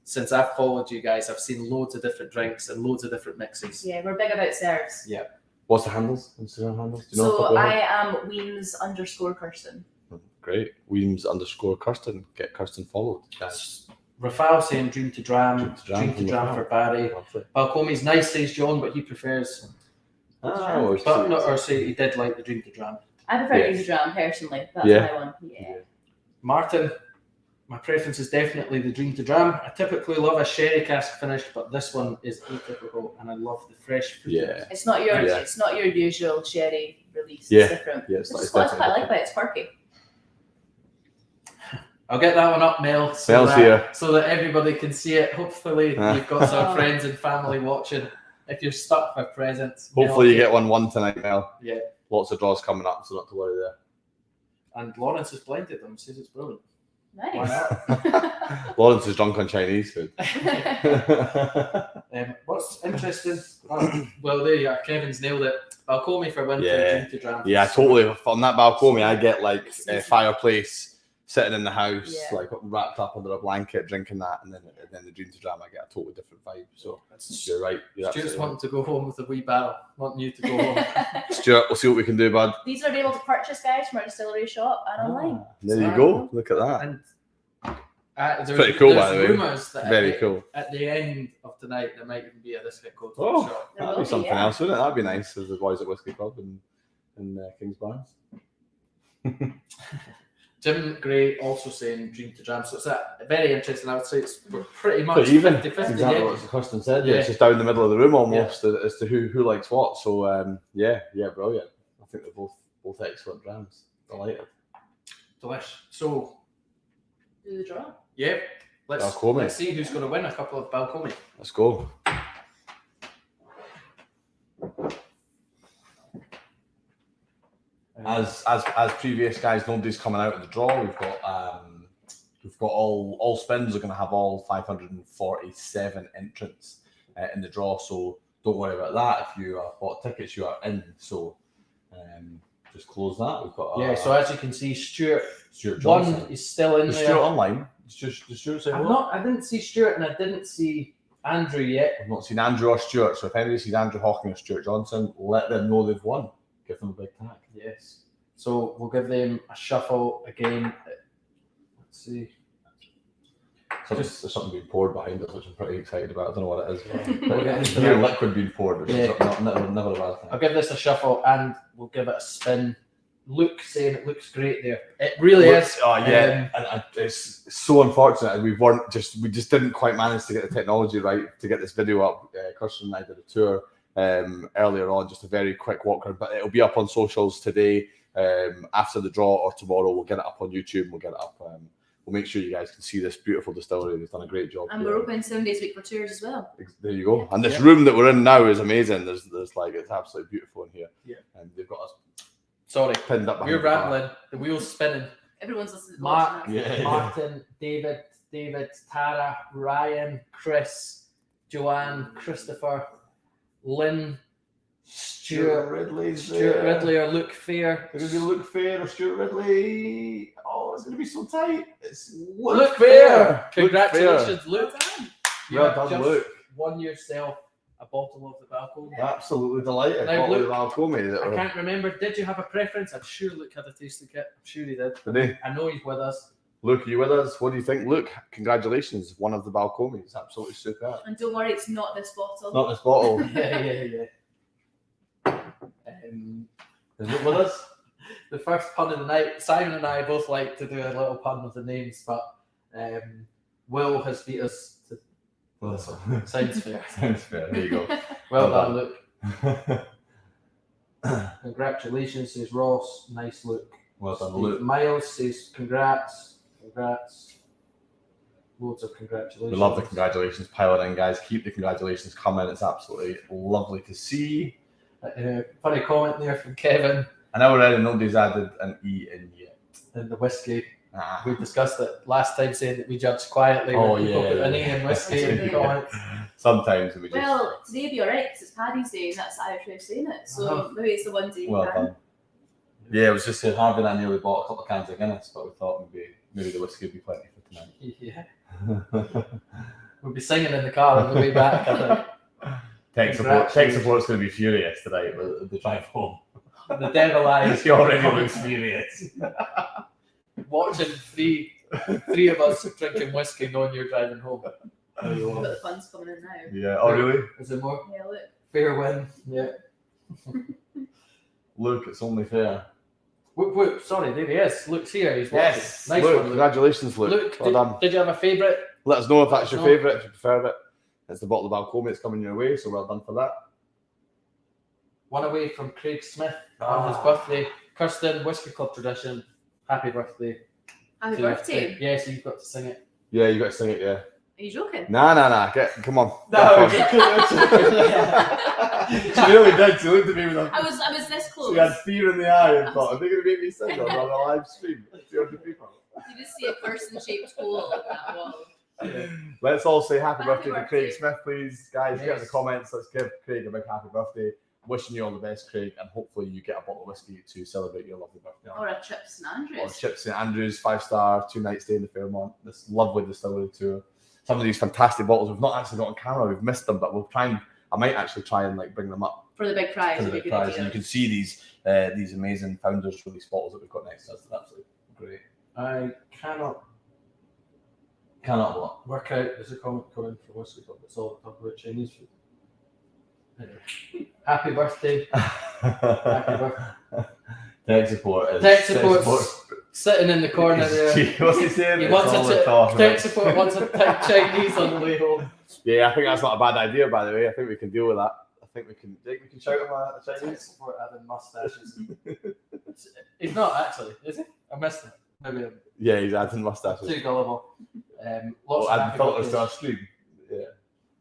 since I've followed you guys, I've seen loads of different drinks and loads of different mixes. Yeah, we're big about serves. Yeah. What's the handles? Instagram handles? Do you know off the So top of your I head? am Weems_Kirsten. Great. Weems_Kirsten. Get Kirsten followed, guys. Rafael saying Dream to Dram Dream to Dram for Barry. Lovely. Balcomie's nice, says John, but he prefers. Say he did like the Dream to Dram. I prefer Yes. Dream to Dram personally. That's Yeah. my one. Yeah. Martin my preference is definitely the Dream to Dram. I typically love a sherry cask finish, but this one is atypical, and I love the fresh fruit. Yeah. It's not your Yeah. it's not your usual sherry release. Yeah. It's different. Yeah, Which is what I quite like about it. It's quirky. I'll get that one up, Mel, Mel's here. so that everybody can see it. Hopefully, you've got some friends and family watching. If you're stuck with presents, Hopefully you get one tonight, Mel. Yeah. Lots of draws coming up, so not to worry there. And Lawrence has blended them. Says it's brilliant. Why Nice. not? Lawrence is drunk on Chinese food. What's interesting? Well, there you are. Kevin's nailed it. Balcony for winter. Yeah. Dream to Dram. Yeah, totally. On that balcony, I get like a fireplace, sitting in the house, Yeah. like wrapped up under a blanket, drinking that, and then the Dream to Dram, I get a totally different vibe. So you're right. You're Stuart's absolutely wanting to go home with a wee barrel. Wanting you to go home. right. Stuart, we'll see what we can do, bud. These are able to purchase, guys, from our distillery shop and online. There you go. Look at that. And there's, pretty cool, by the way. Rumours that Very cool. at the end of tonight there might even be a This Get Cold Oh. shop. There That'd will be be, something yeah. else, wouldn't it? That'd be nice as the boys at Whiskey Club in Kings Barnes. Jim Gray also saying Dream to Dram. So it's very interesting. I would say we're pretty much So even 50-50. exactly yeah. what Kirsten said. Yeah. It's just down the middle of the room almost as to who likes what. So yeah, brilliant. I think they're both excellent drams. Delighted. Delish. So Do the draw. yeah, Balcony. let's see who's going to win a couple of Balcony. Let's go. As previous guys, nobody's coming out of the draw. We've got all spins are going to have all 547 entrants in the draw. So don't worry about that. If you bought tickets, you are in. So just close that. We've got So as you can see, Stuart Johnson. one is still in Is there. Stuart online? Does Stuart say hello? I didn't see Stuart and I didn't see Andrew yet. I've not seen Andrew or Stuart. So if anybody sees Andrew Hawking or Stuart Johnson, let them know they've won. Give them a big tag. Yes. So we'll give them a shuffle again. Let's see. There's something being poured behind us, which I'm pretty excited about. I don't know what it is. We'll get into Your that. liquid being poured, which Yeah. is never a bad thing. I'll give this a shuffle and we'll give it a spin. Luke saying it looks great there. It really is. Oh yeah, and it's so unfortunate. We just didn't quite manage to get the technology right to get this video up. Kirsten and I did a tour earlier on, just a very quick walk around, but it'll be up on socials today. After the draw or tomorrow, we'll get it up on YouTube. We'll get it up. We'll make sure you guys can see this beautiful distillery. They've done a great job. And we're open 7 days a week for tours as well. There you go. And this room that we're in now is amazing. There's like it's absolutely beautiful in here. Yeah. And they've got us Sorry. pinned up behind We're the bar. rambling. The wheel's spinning. Everyone's listening to Mark, watching us. Yeah. Martin, David, Tara, Ryan, Chris, Joanne, Christopher, Lynn, Stuart Ridley or Luke Fair. It's going to be Luke Fair or Stuart Ridley. Oh, it's going to be so tight. It's Luke Fair. Congratulations, Luke. Well done. You Well have done, just Luke. won yourself a bottle of the Balcony. Absolutely delighted. Now, Bottle of Luke, Balcony that I were- can't remember. Did you have a preference? I'm sure Luke had a tasting kit. I'm sure he did. Did he? I know he's with us. Luke, are you with us? What do you think? Luke, congratulations. One of the Balcony. It's absolutely superb. And don't worry, it's not this bottle. Not this bottle. yeah. Is Luke with us? The first pun of the night. Simon and I both like to do a little pun with the names, but Will has beat us to sounds fair. Sounds fair. There you go. Well Well done, Luke. Congratulations, says Ross. Nice look. Well done, Steve Luke. Miles says congrats. Loads of congratulations. We love the congratulations piling in, guys. Keep the congratulations coming. It's absolutely lovely to see. Funny comment there from Kevin And already nobody's added an E in yet. in the whiskey. Ah. We discussed it last time, saying that we judge quietly Oh, when people yeah. put an E in whiskey in the comments. Sometimes we just Well, today will be alright because it's Paddy's Day and that's the Irish way of saying it. So Uh-huh. maybe it's the one day well we can. done. Yeah, it was just saying Harvey and I nearly bought a couple of cans of Guinness, but we thought maybe the whiskey would be plenty for tonight. Yeah. We'll be singing in the car on the way back, I Tech support's going to be furious tonight with the drive home. think. The devil eyes. He already looks furious. Watching three of us drinking whiskey knowing you're driving home. There you But go. the fun's coming in now. Yeah. Oh, really? Is there more? Yeah, look. Fair win. Yeah. Look, it's only fair. Whoop, whoop. Sorry, there he is. Luke's here. He's watching. Yes, Nice Luke, one, Luke. congratulations, Luke. Luke, Well done. did you have a favourite? Let us know if that's your No. favourite, if you preferred it. It's the bottle of Balcomie that's coming your way, so well done for that. One away from Craig Smith on his birthday. Kirsten, Whiskey Club tradition. Happy birthday. Happy to- birthday. Yes, you've got to sing it. Yeah, you got to sing it, yeah. Are you joking? Nah. Come on. No, She really did. She looked at me with a... I was this close. She had fear in the eye and thought, are they going to make me sing on a live stream? 200 people. You just see a person-shaped hole at that wall. Let's all say happy Happy birthday to Craig birthday. Smith, please. Guys, get in the Yes. comments. Let's give Craig a big happy birthday. Wishing you all the best, Craig, and hopefully you get a bottle of whiskey to celebrate your lovely birthday. Or a Chips St Or Andrews. Chips St Andrews, 5-star, 2-night stay in the Fairmont. This lovely distillery tour. Some of these fantastic bottles we've not actually got on camera. We've missed them, but we'll try and I might actually try and like bring them up For the big prize. for the would big be a good prize. And you idea. can see these amazing founders release bottles that we've got next to us. They're absolutely great. I cannot Cannot what? work out. There's a comment coming from Whiskey Club. It's all talk about Chinese food. Anyway. Happy birthday. Happy birthday. Tech support is Tech support's sitting in the corner there. What's he saying? He It's wants all it the to, talk, tech right? support wants to type Chinese on the way home. Yeah, I think that's not a bad idea, by the way. I think we can deal with that. I think we can shout him out the Tech Chinese. support having mustaches. He's not actually, is he? I missed him. Maybe I'm Yeah, he's adding mustaches. too gullible. Lots Oh, of and happy filters to birthdays. our stream. Yeah.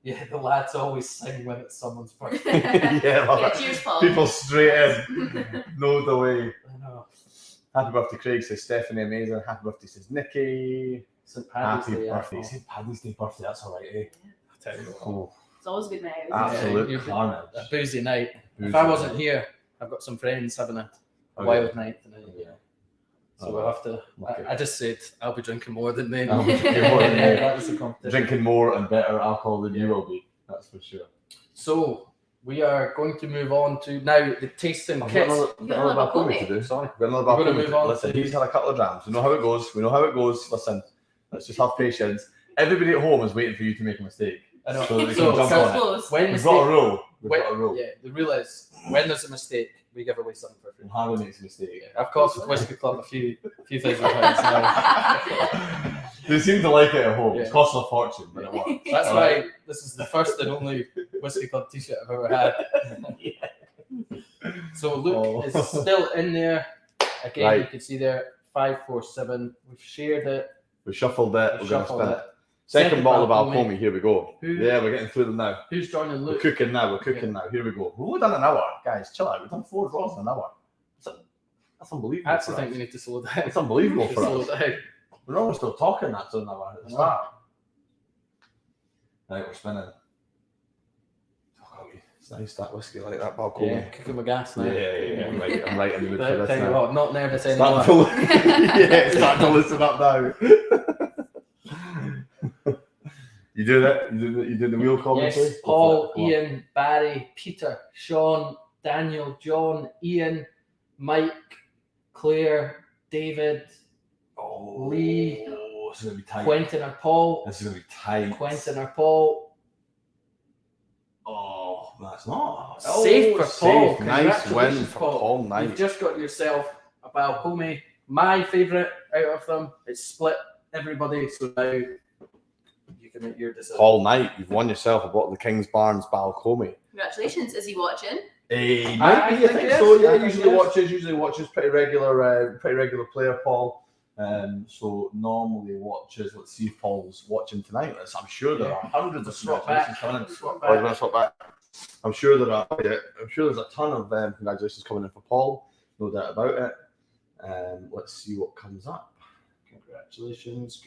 Yeah, the lads always sing when it's someone's birthday. Yeah, love Yeah, it. cheers, Paul. People straight in. No delay. I know. Happy birthday, Craig, says Stephanie. Amazing. Happy birthday, says Nikki. St. Paddy's Happy Day. birthday. St. Paddy's Day birthday. That's all right, eh? I tell you what. Oh, It's always a good night out. absolute you've been- carnage. A boozy night. Boozy If I wasn't night. here, I've got some friends having a Oh, wild night tonight. Yeah. So we'll have to. Okay. I just said I'll be drinking more than them. I'll be drinking more than Yeah, them. that was the competition. Drinking more and better alcohol than you will be. That's for sure. So we are going to move on to now the tasting I've got kits. another, You got another balcony balcony? to do. Sorry. We've got another We're gonna balcony move to on do. Listen, to- he's had a couple of drams. We know how it goes. We know how it goes. Listen, let's just have patience. Everybody at home is waiting for you to make a mistake. I know. So that we So- can jump So on it. close. When We've mistake, got a rule. We've when- got a rule. yeah, the rule is when there's a mistake, we give away something for free. When Harry makes a mistake. Yeah, I've caused with Whiskey Club a few thousand pounds now. They seem to like it at home. It's Yeah. costing a fortune, but it works. That's why this is the first and only Whiskey Club t-shirt I've ever had. So Luke Oh. is still in there. Again, Right. you can see there 547. We've shared it. We shuffled it. We've We're going to shuffled spin it. it. Second bottle of Balcomie. Balcomie. Here we go. Who- Yeah, we're getting through them now. Who's joining We're Luke? cooking now. We're cooking now. Here we go. We've only done an hour, guys. Chill out. We've done 4 draws in an hour. That's unbelievable. I actually for think us. we need to slow down. It's unbelievable To for slow us. down. We're almost still talking that to an hour at the start. Right, we're spinning. Oh, it's nice that whiskey like that Balcomie. Yeah, cooking my gas now. Yeah. I'm right in the mood for Tell this you now. what, not nervous anymore. Starting to, yeah, starting to listen up now. You do that? You do the wheel commentary? Yes, Paul, Come on. Ian, Barry, Peter, Sean, Daniel, John, Ian, Mike, Claire, David, Oh, Lee, this is gonna be tight. Quentin or Paul, This is gonna be tight. Quentin or Paul. Oh, that's not. Safe for Paul. Safe. Nice win Congratulations, for Paul. Paul. You've Nice. just got yourself a Balcomie. My favourite out of them. It's split everybody, so now you can make your decision. Paul Knight, you've won yourself a bottle of the King's Barnes Balcomie. Congratulations. Is he watching? Hey, I might be, I think think yes. so. Yeah, I think usually watches pretty regular player, Paul. So normally watches. Let's see if Paul's watching tonight. I'm sure there are hundreds of Swap congratulations back. coming in. Swap Oh, you back. want to swap back? I'm sure there are. Yeah, I'm sure there's a ton of congratulations coming in for Paul. No doubt about it. Let's see what comes up. Congratulations.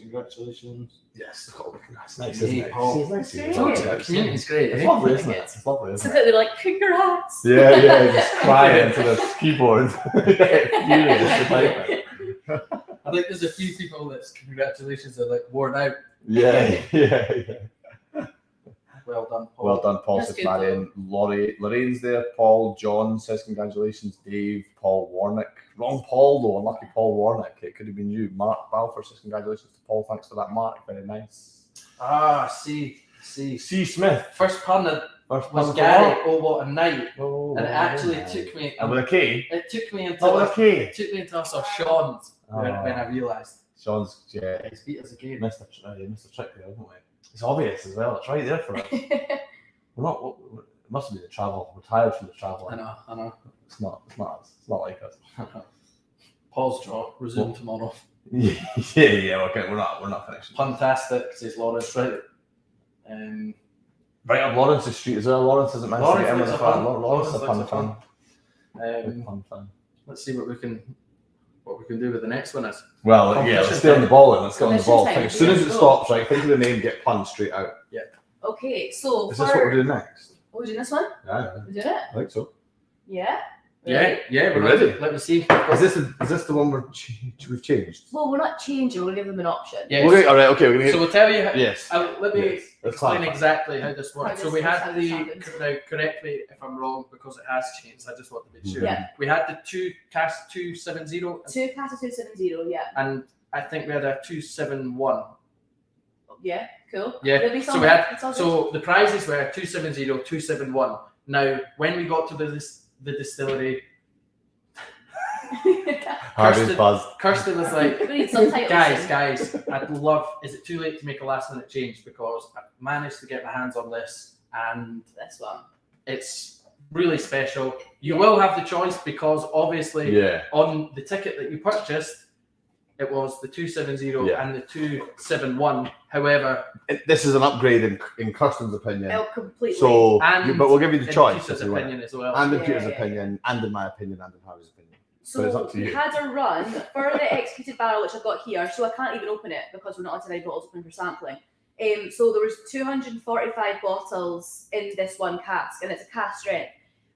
Yes, the call. That's nice, Hey, isn't it? Paul. It's nice. Great. It's Told lovely, you, the actually. community's great. It's eh? lovely, isn't it? It's lovely, So isn't that it? they're like, congrats. Yeah, just crying into the keyboard. Furious about it. I think there's a few people that's congratulations are like worn out. Yeah. Well done, Paul. Well done, Paul. That's Says good, Marion. Lorraine's there. Paul. John says congratulations. Dave. Paul Warnick. Wrong Paul though. Unlucky Paul Warnick. It could have been you. Mark Balfour says congratulations to Paul. Thanks for that, Mark. Very nice. Ah, C. C. Smith. First pun First was pun for Gary what? Oh What a Night, Oh, and it actually night. took me. And with a K? It took me Oh, with until a K. it took me until I saw Sean's when I realised Sean's, yeah. he's beat us again. Missed a trick there, haven't we? It's obvious as well. It's right there for us. We're not. It must be the travel. We're tired from the travel. I know. It's not us. It's not like us. Pause draw. Resume tomorrow. yeah. Okay, we're not finishing. Fantastic, says Lawrence. Right. Right up Lawrence's street as well. Lawrence isn't managed to get in with the fan. Lawrence is a fun fan. Big fun fan. Let's see what we can do with the next one is. Well, yeah, let's stay on the ball then. Let's get on the ball. Competition As soon as it time. stops, right, think of the name, get punned straight out. Okay, so Is this what we're doing next? we're doing this one. Yeah, We're doing it. I think so. Yeah. Yeah, we're We're ready. ready. Let me see. Is this the one we've changed? Well, we're not changing. We're gonna give them an option. Yes. Okay, all right. Okay, we're gonna So we'll tell you. yes. Let me Yes. Let's explain clarify. exactly how this How works. So this- we how had this the happened. now correct me if I'm wrong because it has changed. I just want to make sure. Yeah. We had the cast 270 Two Kata 270. Yeah. and I think we had a 271. Yeah. Cool. Yeah. It'll be So fun. we had It's all so the prizes were 270, 271. Now when we got to the distillery, good. Harvey's Kirsten- buzzed. Kirsten was like, We need subtitles. guys, I'd love. Is it too late to make a last minute change? Because I've managed to get my hands on this, and This one. it's really special. You Yeah. will have the choice because obviously Yeah. on the ticket that you purchased, it was the 270 Yeah. and the 271. However, This is an upgrade in Kirsten's opinion. Oh, completely. So, And but we'll give you the in choice Peter's if you want. opinion as well. And in Yeah, Peter's yeah, opinion, and in my opinion, and in Harry's opinion. So it's up to we you. had a run for the executed barrel, which I've got here. So I can't even open it because we're not allowed to have bottles open for sampling. So there was 245 bottles in this one cask, and it's a cask strength.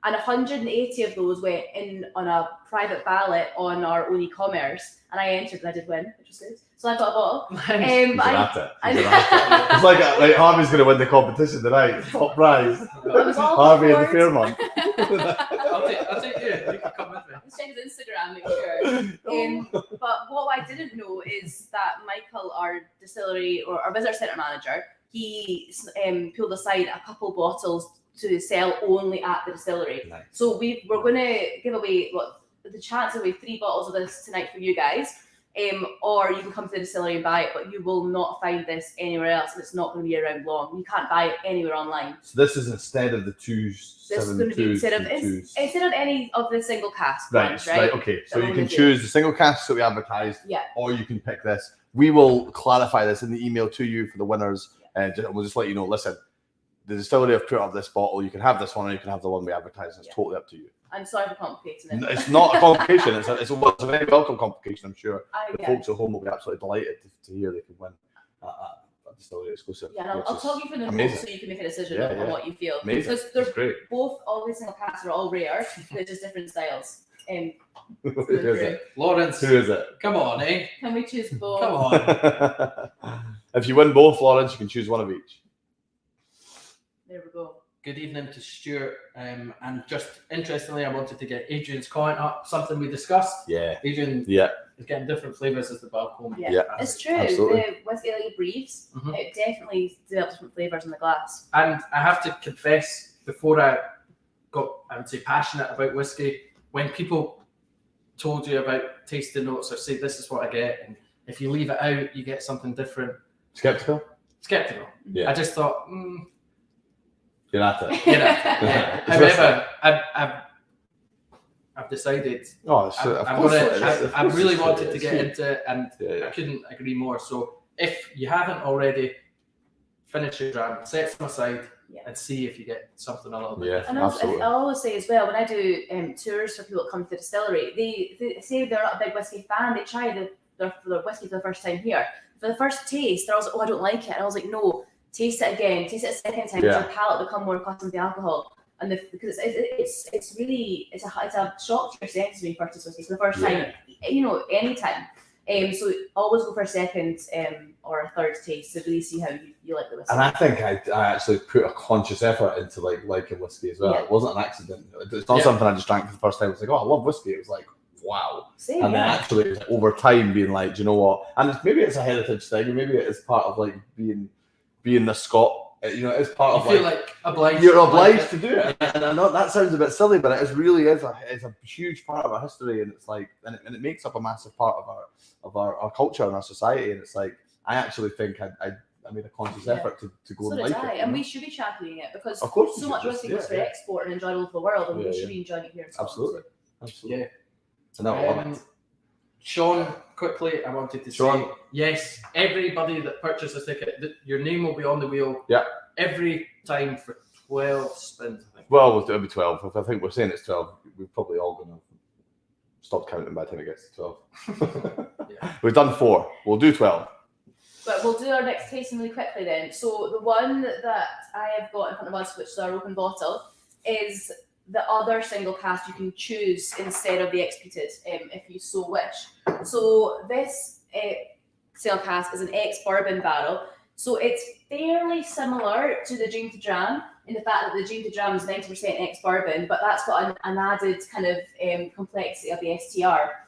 And 180 of those went in on a private ballot on our own e-commerce, and I entered and I did win, which was good. So I got a bottle. He's but an I, at it. He's an at it. It's like Harvey's going to win the competition tonight. Top prize. I was all Harvey and the forward. Fairmont. I'll take you. You can come with me. Let's check his Instagram, make sure. But what I didn't know is that Michael, our distillery or our visitor centre manager, he pulled aside a couple bottles to sell only at the distillery. Nice. So we're going to give away the chance to give away 3 bottles of this tonight for you guys. Or you can come to the distillery and buy it, but you will not find this anywhere else, and it's not going to be around long. You can't buy it anywhere online. So this is instead of the This is going to be instead of any of the single cask ones, right? Okay. So That you we're can gonna do. choose the single casks that we advertised, Yeah. or you can pick this. We will clarify this in the email to you for the winners, and we'll just let you know. Listen, the distillery have put up this bottle. You can have this one, or you can have the one we advertised. It's totally up to you. I'm sorry for complicating it. It's not a complication. It's a very welcome complication. I'm sure the Yeah. folks at home will be absolutely delighted to hear they can win a distillery exclusive. Yeah, and I'll which talk is you through the amazing. notes so you can make a decision Yeah, on yeah. what you feel. Amazing. Because they're It's great. both, all these single casks are all rare. They're just different styles. Who is it? Lawrence, Who is it? come on, eh? Can we choose both? Come on. If you win both, Lawrence, you can choose one of each. There we go. Good evening to Stuart. And just interestingly, I wanted to get Adrian's comment up. Something we discussed. Yeah. Adrian Yeah. is getting different flavours as the balcony. Yeah, Yeah, it's true. absolutely. The whiskey that you breathes, Mhm. it definitely develops different flavours in the glass. And I have to confess, before I got, I would say, passionate about whiskey, when people told you about tasting notes or say this is what I get, and if you leave it out, you get something different. Skeptical? Skeptical. Yeah. I just thought, You're at it. you know. However, I've decided Oh, it's, of I'm course gonna. it is. Of I course really it's wanted good. to It's get good. into it, and Yeah, I couldn't agree more. So if you haven't already, finish your dram, set some aside, Yeah. and see if you get something a little bit. Yeah, And absolutely. I'll always say as well, when I do tours for people that come to the distillery, they say they're not a big whiskey fan. They try their whiskey for the first time here. For the first taste, they're always like, "Oh, I don't like it," and I was like, "No, taste it again. Taste it a second time. Yeah. Your palate become more accustomed to the alcohol." And because it's really it's a shock to your senses when you first taste whiskey for the first time. You know, any time. So always go for a second or a third taste to really see how you like the whiskey. And I think I actually put a conscious effort into liking whiskey as well. Yeah. It wasn't an accident. It's not Yeah. something I just drank for the first time. It's like, oh, I love whiskey. It was like, wow. Same, And then yeah. actually, it was over time, being like, do you know what? And maybe it's a heritage thing. Maybe it is part of like being the Scot it's part You of feel like like obliged. you're to like obliged to do it. And I know that sounds a bit silly, but it really is. It's a huge part of our history, and it's like, and it makes up a massive part of our culture and our society. And it's like, I actually think I made a conscious effort to go So and did like I, it. and we should be championing it because Of course, so much whiskey goes for export and enjoyed all over the world, and we should be enjoying it here in Scotland. Absolutely. Yeah. And I love it. Sean, quickly, I wanted to say, yes, everybody that purchased a ticket, your name will be on the wheel. Yeah. Every time for 12 spins, I think. Well, it'll be 12. If I think we're saying it's 12, we're probably all going to stop counting by the time it gets to 12. Yeah. We've done 4. We'll do 12. But we'll do our next tasting really quickly then. So the one that I have got in front of us, which is our open bottle, is the other single cask you can choose instead of the executed, if you so wish. So this sail cask is an ex-bourbon barrel. So it's fairly similar to the Dream to Dram in the fact that the Dream to Dram is 90% ex-bourbon, but that's got an added kind of complexity of the STR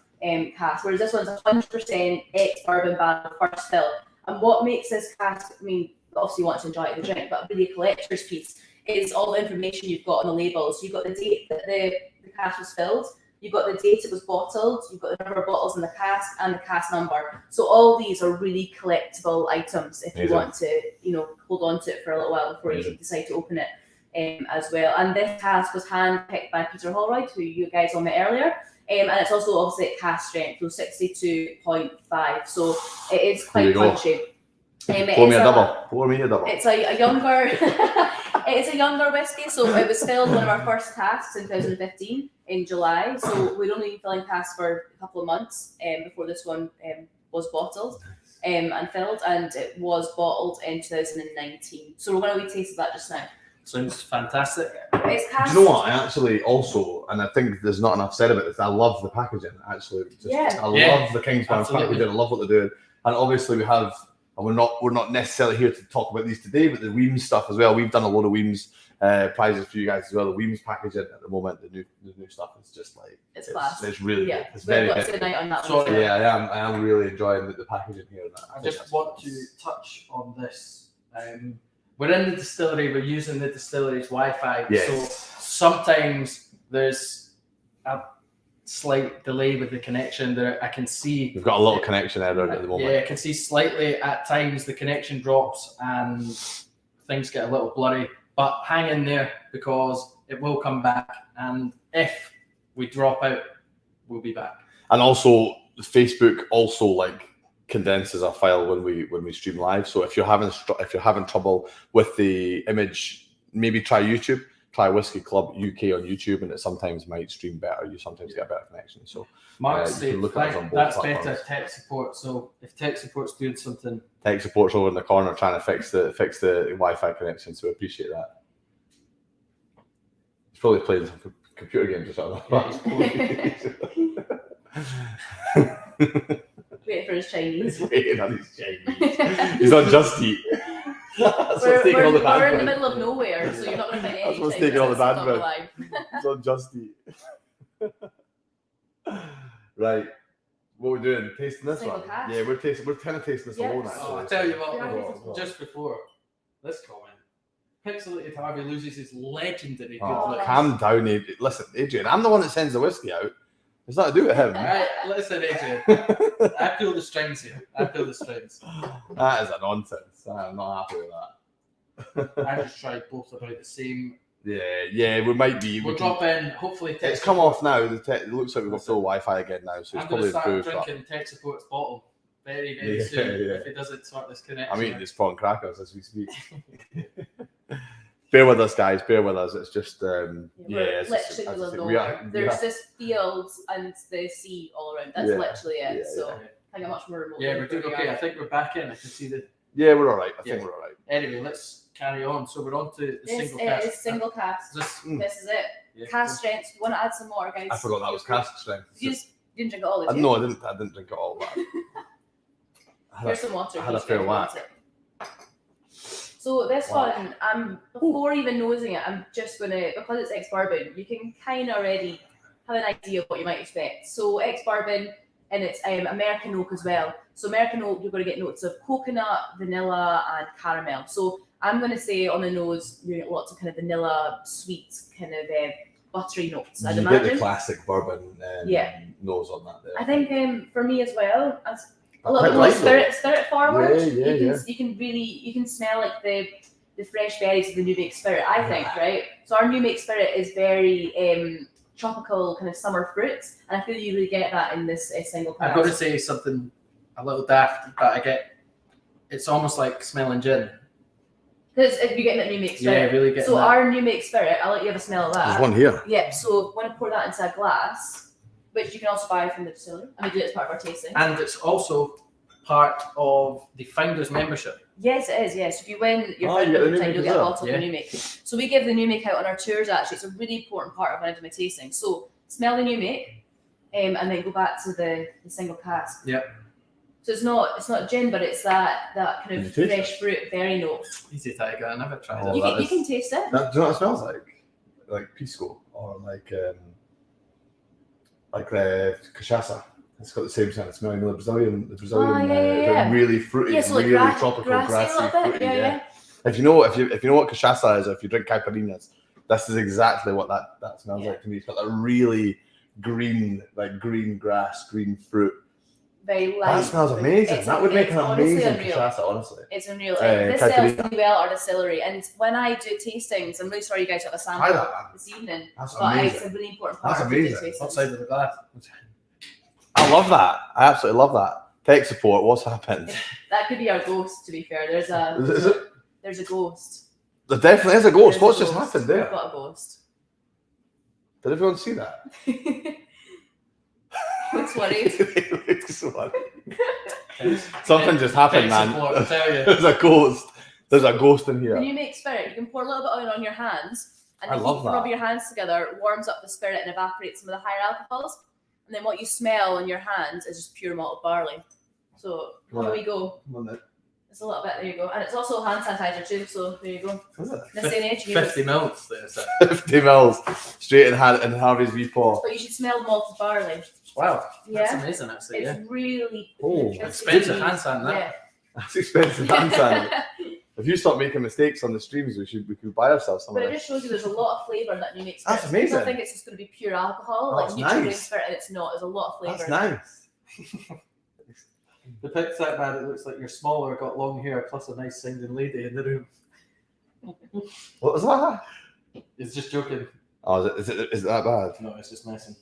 cask, whereas this one's 100% ex-bourbon barrel first fill. And what makes this cask, I mean, obviously you want to enjoy it as a drink, but really a collector's piece is all the information you've got on the labels. You've got the date that the cask was filled, you've got the date it was bottled, you've got the number of bottles in the cask and the cask number. So all these are really collectible items if you want to, hold on to it for a little while before you decide to open it as well. And this cask was hand-picked by Peter Holroyd, who you guys all met earlier. And it's also obviously at cask strength, so 62.5. So it is quite punchy. Pour me a double. It's a younger, it's a younger whiskey. So it was filled one of our first casks in 2015 in July. So we'd only been filling casks for a couple of months before this one was bottled and filled, and it was bottled in 2019. So we're going to taste that just now. Sounds fantastic. It's cast. Do you know what? I actually also, and I think there's not enough said about this, I love the packaging. Actually, I love the Kingsbarns packaging. I love what they're doing, and obviously we have. And we're not necessarily here to talk about these today, but the Weems stuff as well. We've done a lot of Weems prizes for you guys as well. The Weems packaging at the moment, the new stuff is just like it's class. It's really good. It's very good. Night on that so one. Yeah, I am really enjoying the packaging here. I just want to touch on this. We're in the distillery. We're using the distillery's Wi-Fi. Yes. So sometimes there's a slight delay with the connection there. I can see we've got a little connection error at the moment. Yeah, I can see slightly at times the connection drops and things get a little blurry, but hang in there because it will come back, and if we drop out, we'll be back. And also Facebook also like condenses our file when we stream live, so if you're having trouble with the image, maybe try YouTube. Try Whiskey Club UK on YouTube, and it sometimes might stream better. You sometimes get a better connection. So, Mark said that's platforms. Better tech support. So, if tech support's doing something, tech support's over in the corner trying to fix the Wi-Fi connection. So, I appreciate that. He's probably playing some computer games or something. Waiting for his Chinese. Waiting on his Chinese. He's on Just Eat. We're in the middle of nowhere, so you're not going to find anything. That's what's taking all the bandwidth. It's on Just Eat. Right. What are we doing? Tasting this one? Yeah, we're kind of tasting this alone, actually. Oh, I tell you what, just before this comment, Pixelated Harvey loses his legendary good looks. Calm down, Adrian. Listen, Adrian, I'm the one that sends the whiskey out. It's not to do with him. Right, listen, Adrian. I pull the strings here. That is a nonsense. I'm not happy with that. I just tried both about the same. Yeah, we might be. We'll drop in, hopefully. It's come off now. It looks like we've got full Wi-Fi again now, so it's probably improved. I'm going to start drinking tech support's bottle very, very soon if it doesn't sort this connection. I'm eating these prawn crackers as we speak. Bear with us, guys. Bear with us. It's just, literally middle of nowhere. There's this fields and the sea all around. That's literally it. I think much more remote. Yeah, we're doing okay. I think we're back in. I can see the. Yeah, we're all right. I think we're all right. Anyway, let's carry on. So we're on to the single cast. This is single cast. This is it. Yeah, cast strength. You want to add some more, guys? I forgot that was cast strength. You just didn't drink it all, did you? No, I didn't drink it all. Here's some water. I had a fair whack. So this one, before even nosing it, I'm just gonna, because it's ex-bourbon, you can kind of already have an idea of what you might expect. So ex-bourbon, and it's American oak as well. So American oak, you're going to get notes of coconut, vanilla, and caramel. So I'm going to say on the nose, you get lots of kind of vanilla, sweet, kind of buttery notes. I'd You imagine. get the classic bourbon nose on that there. I think for me as well, as a I little quite bit more like spirit forward. Yeah. You can smell like the fresh berries of the New Make Spirit. I think, right? So our New Make Spirit is very tropical, kind of summer fruits, and I feel you really get that in this single I've cask. got to say something a little daft, but I get. It's almost like smelling gin. Because if you're getting that New Make Yeah, Spirit. really getting So that. our New Make Spirit, I'll let you have a smell of that. There's one here. Yeah, so when I pour that into a glass, which you can also buy from the distillery, and we do it as part of our tasting. And it's also part of the founders membership. Yes, it is. Yes, if you win your Oh, you friend get the of the New time, Make you'll as get a well. bottle Yeah. of the New Make. So we give the New Make out on our tours. Actually, it's a really important part of when I do my tasting. So smell the New Make, and then go back to the single cask. Yep. So it's not gin, but it's that kind Can of you taste fresh fruit berry note. Easy tiger. I never tried Oh, it. You that can is- taste it. Do you know what it smells like? Like pisco or like cachaça. It's got the same kind of smell. You know, the Brazilian, yeah. really fruity, Yeah, so like really tropical, grassy grassy, a little bit. fruity. Yeah. If you know what cachaça is, or if you drink caipirinhas, this is exactly what that smells Yeah. like to me. It's got that really green, like green grass, green fruit. Very light. That smells amazing. That would make an honestly amazing unreal. cachaça, honestly. It's unreal. caipirinha. This sells really well at our distillery, and when I do tastings, I'm really sorry you guys got a Try sample that. this evening. That's But it's a amazing. really important part That's of doing amazing. What tastings. side of the glass? I love that. I absolutely love that. Tech support. What's happened? That could be our ghost. To be fair, Is it? there's a ghost. There definitely is a ghost. There's What's a just ghost. happened We've there? got a ghost. Did everyone see that? Looks worried. It looks like- Something just happened, Tech man. support, I tell you. There's a ghost. There's a ghost in When here. you make spirit, you can pour a little bit of oil on your hands, and I the love heat from rubbing that. your hands together warms up the spirit and evaporates some of the higher alcohols. And then what you smell in your hands is just pure malted barley. So here Right. we go. It's a little bit. There you go. And it's also hand sanitizer too. So there you go. Is it? In this day and age, you can 50 mils. There's 50 mils straight in Harvey's wee paw. but you should smell the malted barley. wow. That's Yeah, amazing, actually. it's Yeah. really Oh, it's Expensive really- hand sand, that. That's expensive hand sand. Yeah. If you stop making mistakes on the streams, we could buy ourselves some But of it this. just shows you there's a lot of flavour in that New Make That's spirit. People amazing. think it's just going to be pure alcohol, Oh, like that's neutral grain nice. spirit, and it's not. There's a lot of flavour. That's nice. The pic's that bad, it looks like you're smaller, got long hair, plus a nice singing lady in the room. What was that? It's just joking. Oh, is it that bad? No, it's just messing.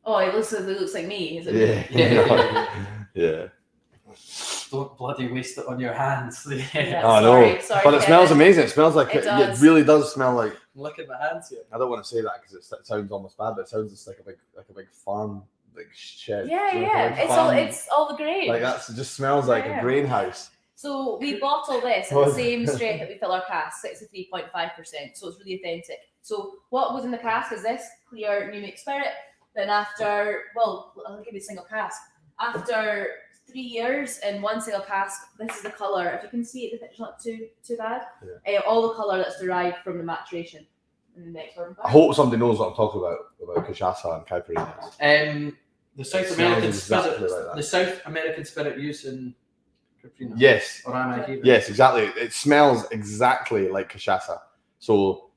Oh, it looks like me. Is it? Yeah. Yeah. Don't bloody waste it on your hands. Yeah. Oh, Sorry, no. sorry, But it Kevin. smells amazing. It smells like It it does. really does smell like. Look at my hands here. I don't want to say that because it sounds almost bad, but it sounds just like a big farm, like shed. Yeah, you know, yeah. like It's farm. all the grain. Like that. It just smells like Yeah. a grain house. So we bottle this in Oh. the same strength that we fill our cask, 63.5%. So it's really authentic. So what goes in the cask is this clear New Make Spirit. Then after, well, I'll give you a single cask. After 3 years in one single cask, this is the colour. If you can see it, the picture's not too bad. All the colour that's derived from the maturation. in the next bourbon I barrel. hope somebody knows what I'm talking about cachaça and caipirinhas. The South It American smells spirit, exactly like that. the South American spirit use in Caipirinha. Yes, Or am I here? yes, exactly. It smells exactly like cachaça. So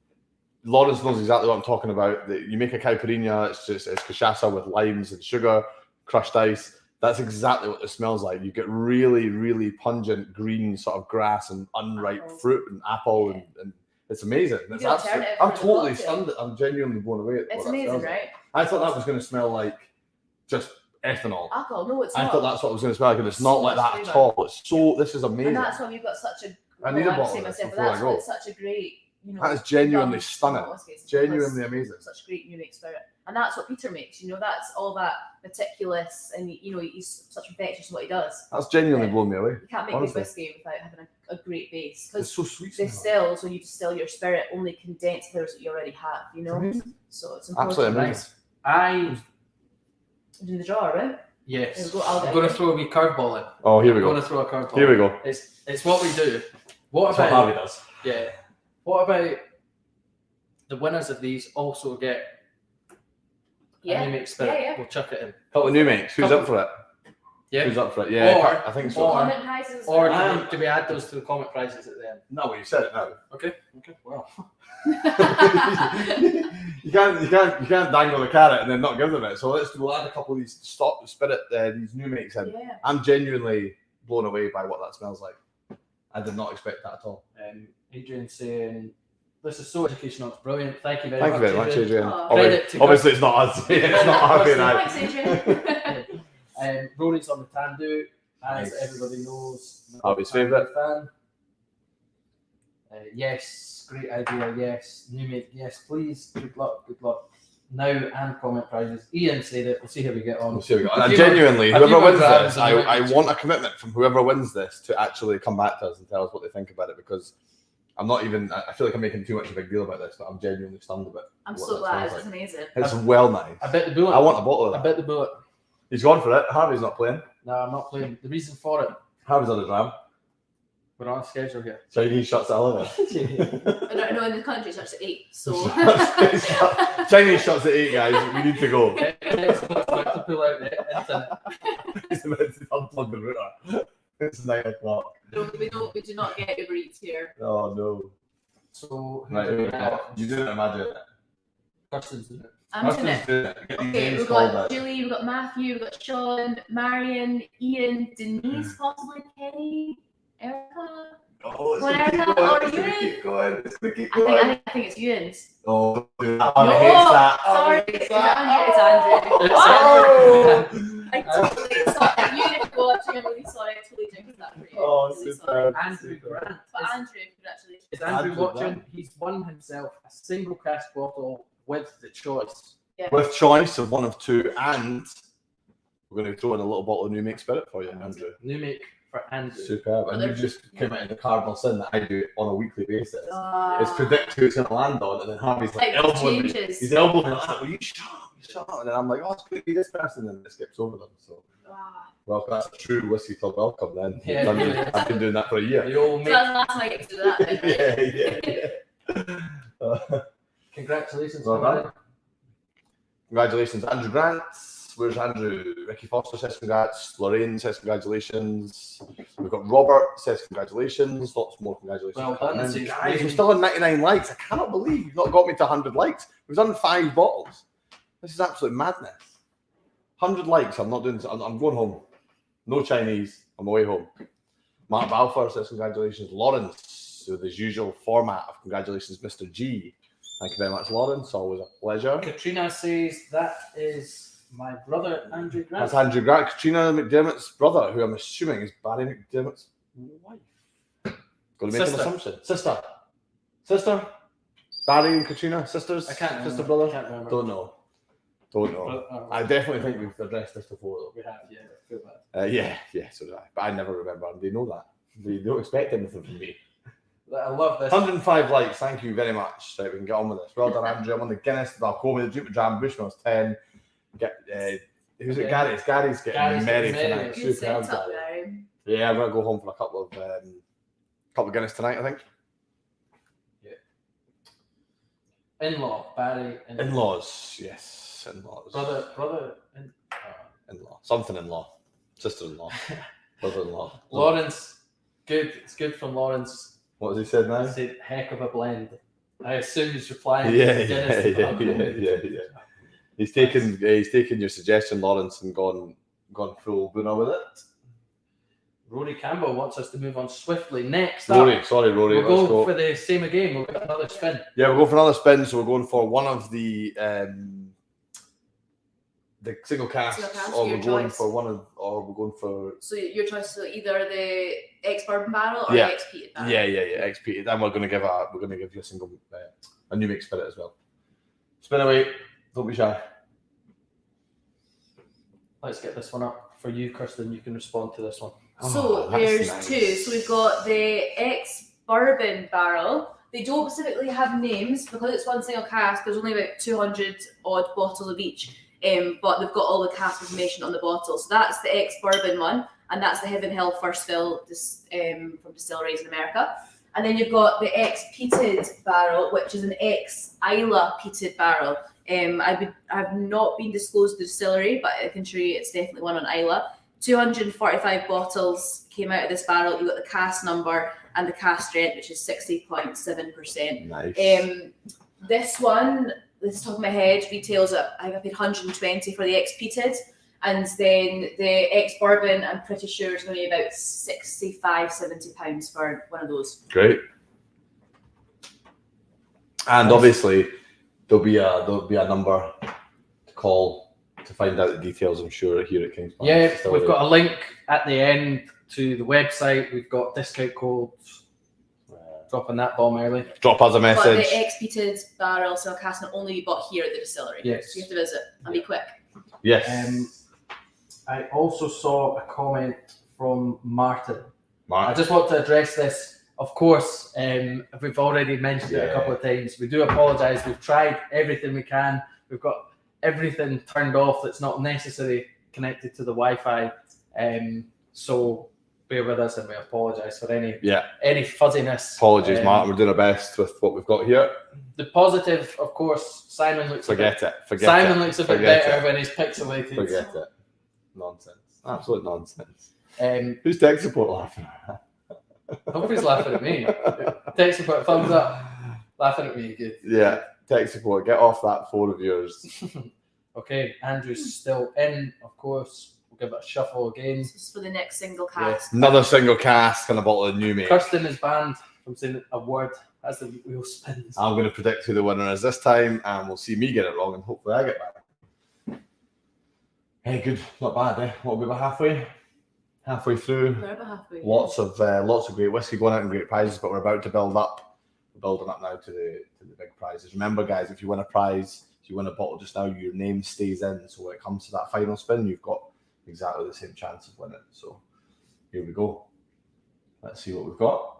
Lawrence knows exactly what I'm talking about. You make a caipirinha, it's cachaça with limes and sugar, crushed ice. That's exactly what it smells like. You get really, really pungent green sort of grass and unripe Apple. fruit and apple, Yeah. and it's amazing. It's do alternative I'm for the totally cocktail. stunned. I'm genuinely blown away at It's what that amazing, smells like. right? I thought that was going to smell like just ethanol. Alcohol. No, it's I not. thought that's what it was going to smell like, and it's It's not so like much that at flavour. all. It's so. This is amazing. And that's why we've got such a. I need a well, bottle say of this myself, but before I that's why go. it's such a great. That is genuinely young stunning. small whiskies. Genuinely amazing. Such great New Make spirit, and that's what Peter makes. That's all that meticulous, and he's such infectious in what he does. That's genuinely Yeah. blown me away. You can't make Honestly. good whiskey without having a great base, It's because so sweet. distills, when you distill your spirit, only condense flavors that you already have. So it's important. Absolutely amazing. Nice. I It's in the jar, right? yes. There we go, I'll I'm get going it. to throw a wee curveball in. Oh, here we I'm go. going to throw a curveball. Here we go. It's what we do. What That's what about Harvey does. yeah? What about the winners of these also get Yeah. New Make Spirit. Yeah. We'll chuck it in. Couple of new makes. Who's up for it? Yeah. Who's up for it? Yeah, Or- I think so. Comment prizes. Or Um, do we add those to the comment prizes at the end? No, you said it now. Okay. Well. you can't dangle the carrot and then not give them it. So we'll add a couple of these these new makes in. Yeah. I'm genuinely blown away by what that smells like. I did not expect that at all. Adrian saying, "This is so educational. It's brilliant. Thank you very Thank much." you very much, Adrian. Aw. Credit to Obviously, it's not us. It's not Harvey and I. Thanks, Adrian. Rory's on the Tandu, as Nice. everybody knows. Harvey's I'm a favourite. fan. Yes, great idea. Yes, new make. Yes, please. Good luck. Good luck. Now and comment prizes. Ian said it. We'll see how we get on. We'll see how we go. And A I few genuinely, more- a few whoever more wins grabs this, and I then- want a commitment from whoever wins this to actually come back to us and tell us what they think about it, because I'm not even, I feel like I'm making too much of a big deal about this, but I'm genuinely stunned about it. I'm What so that glad. smells It's amazing. It's well nice. I bet the bullet. I want a bottle of I that. bet the bullet. He's gone for it. Harvey's not playing. No, I'm not playing. The reason for it, Harvey's on the dram. we're on a schedule here. Chinese shots at 11. I don't know, in the country it's actually 8, so. Chinese shots at 8, guys. We need to go. It's about to pull out the internet. It's about to unplug the router. It's 9 o'clock. We do not get Uber Eats here. Oh no. So, Right, you didn't imagine it. Kirsten's doing it. I'm doing it. doing it. Get these Okay, names we've called got out. Julie, we've got Matthew, we've got Sean, Marion, Ian, Denise, possibly Kenny, Erica. Oh, it's Whatever, gonna keep going. or It's gonna you. keep going. It's gonna keep I think, going. I think it's Ewan's. Oh, dude, that No, one hates that. sorry, Oh, it's Andrew. It's Oh! I totally sorry. Ewan, if you're watching, I'm really sorry. I totally jinxed that for you. Oh, really super. sorry. Andrew Grant. But Andrew, congratulations. Is Andrew Andrew watching? Grant. He's won himself a single cask bottle with the choice. With choice of one of two, and we're going to throw in a little bottle of New Make Spirit for you, Andrew. New make for Andrew. Superb. And you just came out in the cardinal sin that I do on a weekly basis. Ah. It's predict who it's going to land on, and then Harvey's like, Like, elbowing me. changes. He's elbowing me. I'm like, well, you shut up. And then I'm like, oh, it's going to be this person, and it skips over them. So, Ah. well, that's a true whiskey club welcome then. Yeah, I've been- I've been doing that for a year. The old So make. that's the last time I get to do that. Then, right? yeah. Congratulations. Well Commander. done. Congratulations, Andrew Grant. Where's Andrew? Ricky Foster says congrats. Lorraine says congratulations. We've got Robert says congratulations. Lots more congratulations. Well coming done, in. Susan. Guys, we're still on 99 likes. I cannot believe you've not got me to 100 likes. We've done 5 bottles. This is absolute madness. 100 likes. I'm not doing. I'm going home. No Chinese. I'm away home. Mark Balfour says congratulations. Lawrence, with his usual format of congratulations, Mr. G. Thank you very much, Lawrence. Always a pleasure. Katrina says that is my brother Andrew Grant. That's Andrew Grant, Katrina McDermott's brother, who I'm assuming is Barry McDermott's wife. Got to make Sister. an assumption. Sister? Barry and Katrina, sisters? I can't remember. Sister, brother? Can't remember. Don't know. I definitely think we've addressed this before, We have, yeah. I feel bad. though. Yeah, so do I. But I never remember, and they know that. They don't expect anything from me. I love this. 105 likes, thank you very much. Right, we can get on with this. Well done, Andrew. I'm on the Guinness, the Balcoma, the Duke of Jam, Bushmills 10. Who's it? Okay. Gary's getting Gary's merry getting merry. tonight. Good Superb, setup, Gary. Gary. Yeah, I'm gonna go home for a couple of Guinness tonight, I think. In-law, Barry. In-laws, yes, in-laws. Brother. In-law, something in-law, sister-in-law, brother-in-law. Lawrence. Good. It's good from Lawrence. What has he said I now? said, heck of a blend. I assume he's replying. Yeah. to Guinness. He's taken your suggestion, Lawrence, and gone full Boona with it. Rory Campbell wants us to move on swiftly. Next Rory, up, sorry, Rory. we'll Let's go go. for the same again. We'll get another spin. Yeah, we'll go for another spin. So we're going for one of the single casks, Single cask, or your we're going choice. for we're going for So your choice is either the ex-bourbon barrel or Yeah. the ex-peated barrel. yeah, ex-peated, and we're going to give you a single a New Make Spirit as well. Spin away. Don't be shy. Let's get this one up for you, Kirsten. You can respond to this one. So Oh, that's there's nice. 2. So we've got the ex-bourbon barrel. They don't specifically have names because it's one single cask. There's only about 200 odd bottles of each, but they've got all the cask information on the bottle. So that's the ex-bourbon one, and that's the Heaven Hill First Fill from distilleries in America. And then you've got the ex-peated barrel, which is an ex-Isla peated barrel. I've not been disclosed the distillery, but I can show you it's definitely one on Islay. 245 bottles came out of this barrel. You've got the cask number and the cask strength, which is 60.7%. Nice. This one, this top of my head, retails at, I paid 120 for the ex-peated, and then the ex-bourbon, I'm pretty sure it's going to be about 65, 70 pounds for one of those. Great. And obviously, there'll be a number to call to find out the details, I'm sure, here at Kings Barnes. Yeah, we've got a link at the end to the website. We've got discount codes. Dropping that bomb early. Drop us a But message. the ex-peated barrel still cask can only be bought here at the distillery. Yes. So you have to visit and be quick. Yes. I also saw a comment from Martin. I Mark. just want to address this. Of course, we've already mentioned it a couple of times. We do apologise. We've tried everything we can. We've got everything turned off that's not necessarily connected to the Wi-Fi. So bear with us, and we apologise for any fuzziness. Apologies, Mark. We're doing our best with what we've got here. The positive, of course, Simon looks Forget it. Simon looks a bit better when he's pixelated. Forget it. Nonsense. Absolute nonsense. Um, Who's tech support laughing? Nobody's laughing at me. Tech support, thumbs up. Laughing at me, good. Yeah, tech support. Get off that phone of yours. Okay, Andrew's still in, of course. We'll give it a shuffle again. This is for the next single cask. Another single cask and a bottle of new mate. Kirsten is banned from saying a word as the wheel spins. I'm going to predict who the winner is this time, and we'll see me get it wrong, and hopefully I get back. Hey, good. Not bad, eh? What, we're about halfway through. We're about halfway. Lots of great whiskey going out and great prizes, but we're about to build up. We're building up now to the big prizes. Remember, guys, if you win a prize, if you win a bottle just now, your name stays in. So when it comes to that final spin, you've got exactly the same chance of winning. So here we go. Let's see what we've got.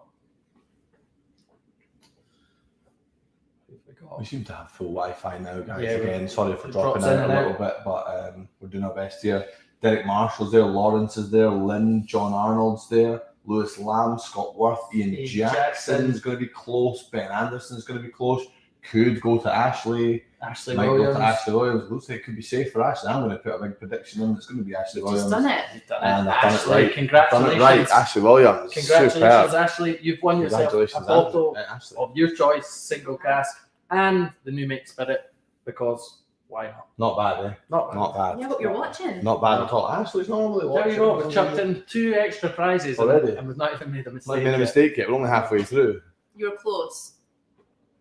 We seem to have full Wi-Fi now, guys. Yeah, again, sorry for it dropping drops in out a and little bit, but we're doing our best here. Derek Marshall's there, Lawrence is there, Lynn, John Arnold's there, Lewis Lamb, Scott Worth, Ian Jackson's going to be close, Ben Anderson's going to be close, could go to Ashley, might Williams. go to Ashley Williams. Looks like it could be safe for Ashley. I'm going to put a big prediction in. It's going to be Ashley You've Williams. just done it. You've done And it. I've done it Ashley, right. congratulations. Done it right, Ashley Williams. Congratulations, Superb. Ashley. You've won yourself a Congratulations, bottle Ashley. of your choice, single cask, and the new Mate Spirit, because why not? Not bad, eh? Not bad. Not bad. Yeah, but you're watching. Not bad at all. Ashley's normally There watching. you go. We've chucked in 2 extra prizes Already? and we've not even made a Not mistake. made a mistake yet. We're only halfway through. You were close.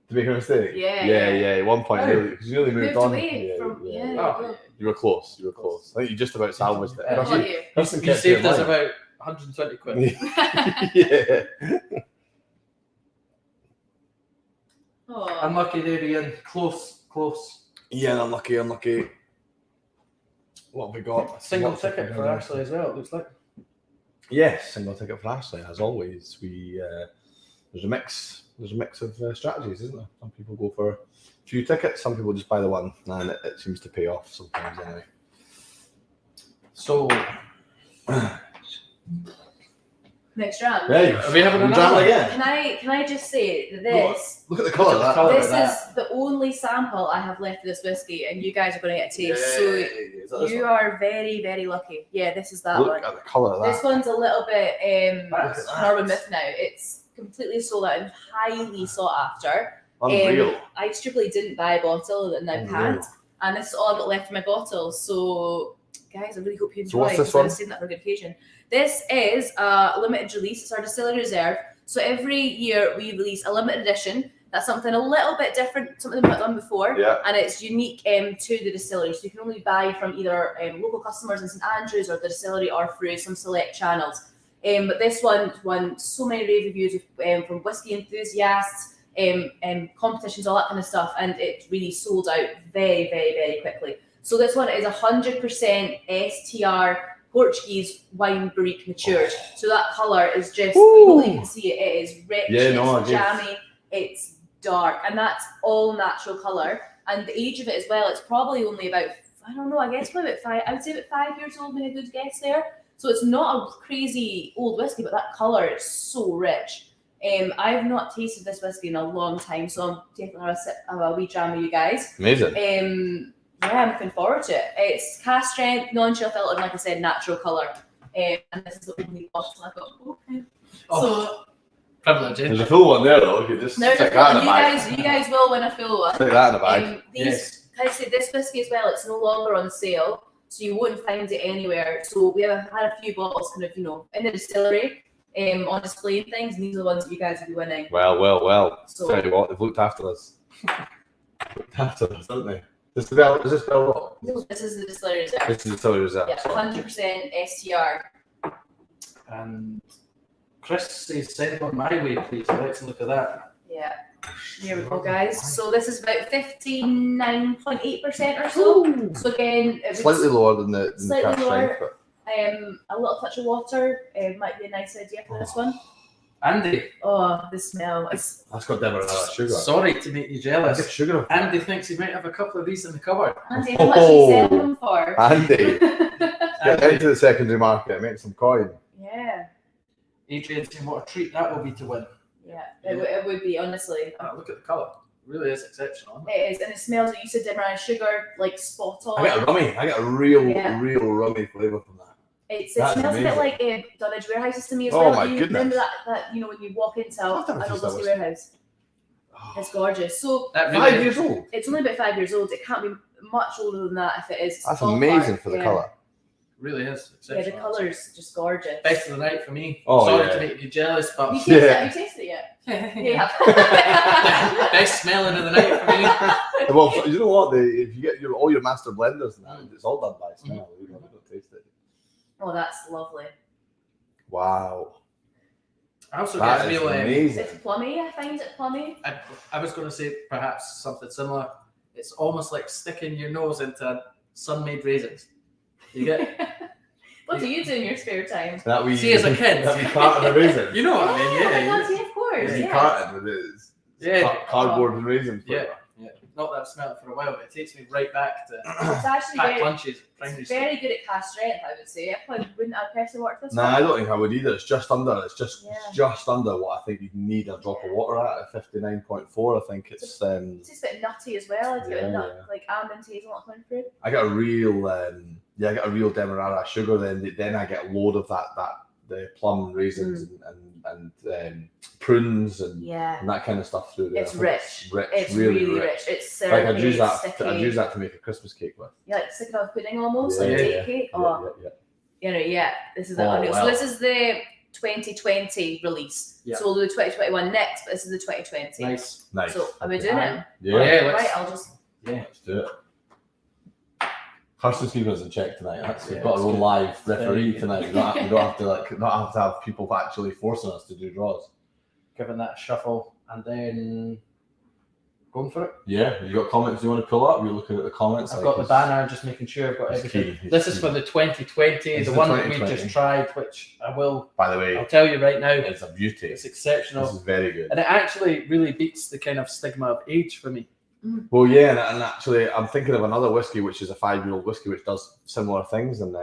To make a mistake? Yeah, Yeah, yeah. 1 point. Oh. Because you really Moved moved on. away from Oh. You were close. You were close. I think you just about salvaged it. Yeah. What about you? Kirsten You kept saved you in us line. about 120 quid. Yeah. Oh. Unlucky there, Ian. Close. Yeah, unlucky. What have we got? Single Lots ticket of- for Ashley as well, it looks like. Yes, single ticket for Ashley. As always, there's a mix. There's a mix of strategies, isn't there? Some people go for a few tickets. Some people just buy the one, and it seems to pay off sometimes anyway. So, Next round. Hey, are we having we another done one? it again. Can I just say that this Look at the colour of that. Colour. this of that. is the only sample I have left of this whiskey, and you guys are going to get a taste. Is that So this you one? are very, very lucky. Yeah, this is that Look one. at the colour of This that. one's a little bit That's- Norman Myth now. It's completely sold out and highly sought after. Unreal. I stupidly didn't buy a bottle and now Unreal. can't, and this is all I've got left in my bottle. So, guys, I really hope you enjoy. So what's this because I one? was saving that for a good occasion. This is a limited release. It's our Distillery Reserve. So every year we release a limited edition. That's something a little bit different, something we've not done before, Yeah. and it's unique to the distillery. So you can only buy from either local customers in St Andrews or the distillery, or through some select channels. But this one won so many rave reviews from whiskey enthusiasts, competitions, all that kind of stuff, and it really sold out very, very, very quickly. So this one is 100% STR Portuguese wine barrique matured. So that colour is just, Ooh. you can see it, it is rich, Yeah, no, it's I get it. jammy, it's dark, and that's all natural colour. And the age of it as well, it's probably only about, I don't know, I guess probably about 5, I would say about 5 years old, maybe a good guess there. So it's not a crazy old whiskey, but that colour is so rich. I've not tasted this whiskey in a long time, so I'm taking a sip of a wee dram with you guys. Amazing. Yeah, I'm looking forward to it. It's cask strength, non-chill filtered, like I said, natural colour. And this is the only bottle I've got. Okay. Oh, privilege. There's a full one there though. You could just There's stick a that in full, a bag. you guys will win a full one. Stick that in a bag. These, can I say this whiskey as well? It's no longer on sale, so you won't find it anywhere. So we have had a few bottles, kind of, in the distillery, on display and things. And these are the ones that you guys will be winning. Well. So Tell you what, they've looked after us. Looked after us, haven't they? Is this Bell? this is the distillery reserve. This is the Distillery Reserve. Yeah, 100% STR. And Chris says, send one my way, please. Let's look at that. Yeah. Here we go, guys. So this is about 59.8% or so. So again, it Slightly lower than the Slightly cask lower. strength, but a little touch of water might be a nice idea for this one. Andy, Oh, the smell. It's that's got demerara sugar. sorry to make you Get jealous. sugar. Andy thinks he might have a couple of these in the cupboard. Andy, how much are you selling them for? Andy, get into the secondary market, make some coin. Yeah. Adrian saying what a treat that will be to win. Yeah, it would be, honestly. Oh, look at the colour. It really is exceptional. Isn't it? It is, and it smells like you said, demerara sugar, like spot on. I get a rummy. I get a real Yeah. rummy flavour from that. It That's smells amazing. a bit like Dunnage warehouses to me as Oh well. my You goodness. remember that when you walk into I've an never tasted Old that warehouse? It's gorgeous. So That 5 really years old. it's only about 5 years old. It can't be much older than that if it is. That's ballpark. amazing for the Yeah. colour. really is Yeah, exceptional. the colour's just gorgeous. Best of the night for me. Oh, Sorry yeah. to make you jealous, but You tasted Yeah. it? You tasted it yet? yeah. Yeah. Best smelling of the night for me. Well, you know what? If you get all your master blenders and that, it's all done by smell. You don't taste it. Oh, that's lovely. Wow. I also That get is real. amazing. It's plummy. I find it plummy. I was going to say perhaps something similar. It's almost like sticking your nose into sun-made raisins. You get What do you do in your spare time? That we See, as a kid. that we carton of raisins. you know what I mean? Oh my Yeah. God, yeah, of course. You Yeah. carton with it. Yeah. Cardboard and raisins. Yeah. Not that I've smelled it for a while, but it takes me right back to It's actually packed very, lunches. Primary it's school. very good at cast strength, I would say. I probably wouldn't have personally worked this Nah, one. I don't think I would either. It's just under. It's just Yeah. just under what I think you need a drop of water at 59.4. I think it's. It's just a bit nutty as well. I'd give it Yeah, a nut, yeah. like almond hazelnut coming through. I get a real. I get a real demerara sugar. Then I get a load of the plum raisins and prunes and Yeah. that kind of stuff through there. It's I think rich. It's rich. It's really rich. It's Like syrupy, I'd use that. sticky. I'd use that to make a Christmas cake with. Yeah, like stick it on pudding almost, Yeah, like yeah, date cake. Oh, yeah. This is the Oh, unreal. wow. So this is the 2020 release. Yeah. So we'll do 2021 next, but this is the 2020. Nice. Nice. So are we doing it? Yeah. Yeah, Right, let's, I'll just. Let's do it. Kirsten's keeping us in check tonight. We've Yeah, got our that's own good. live Very referee good. tonight. We don't have to have people actually forcing us to do draws. giving that a shuffle and then going for it. Yeah, you got comments you want to pull up? You're looking at the comments. I've got the banner, just making sure I've got It's everything. key, This it's is key. for the 2020, It's the the one that we 2020. just tried, which I will. By the way, I'll tell you right now, it's a beauty. it's This exceptional, is very good. and it actually really beats the kind of stigma of age for me. Well, yeah, and actually, I'm thinking of another whiskey, which is a 5-year-old whiskey, which does similar things, and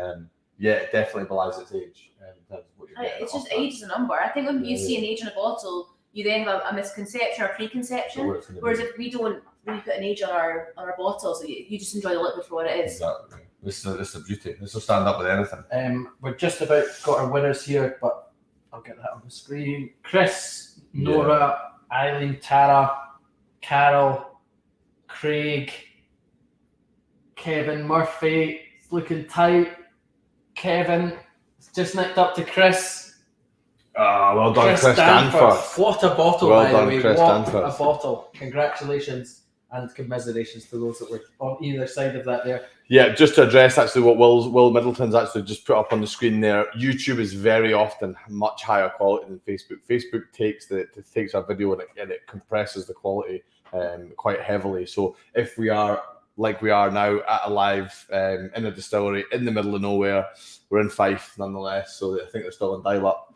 yeah, it definitely belies its age. In terms of what you're getting It's off just that. age is a number. I think when you Yeah. see an age in a bottle, you then have a misconception or preconception. Where it's gonna Whereas be. if we don't really put an age on our bottles, you just enjoy the liquid for what it is. Exactly. This is a beauty. This will stand up with anything. We're just about got our winners here, but I'll get that on the screen. Chris, Nora, Eileen, Tara, Carol, Craig, Kevin Murphy. It's looking tight. Kevin, it's just nicked up to Chris. Well done, Chris Danforth. What a bottle, Well by done, the way. Chris What Danforth. a bottle. Congratulations and commiserations to those that were on either side of that there. Yeah, just to address actually what Will Middleton's actually just put up on the screen there. YouTube is very often much higher quality than Facebook. Facebook takes our video and it compresses the quality quite heavily. So if we are like we are now at a live in a distillery in the middle of nowhere, we're in Fife nonetheless. So I think they're still on dial-up.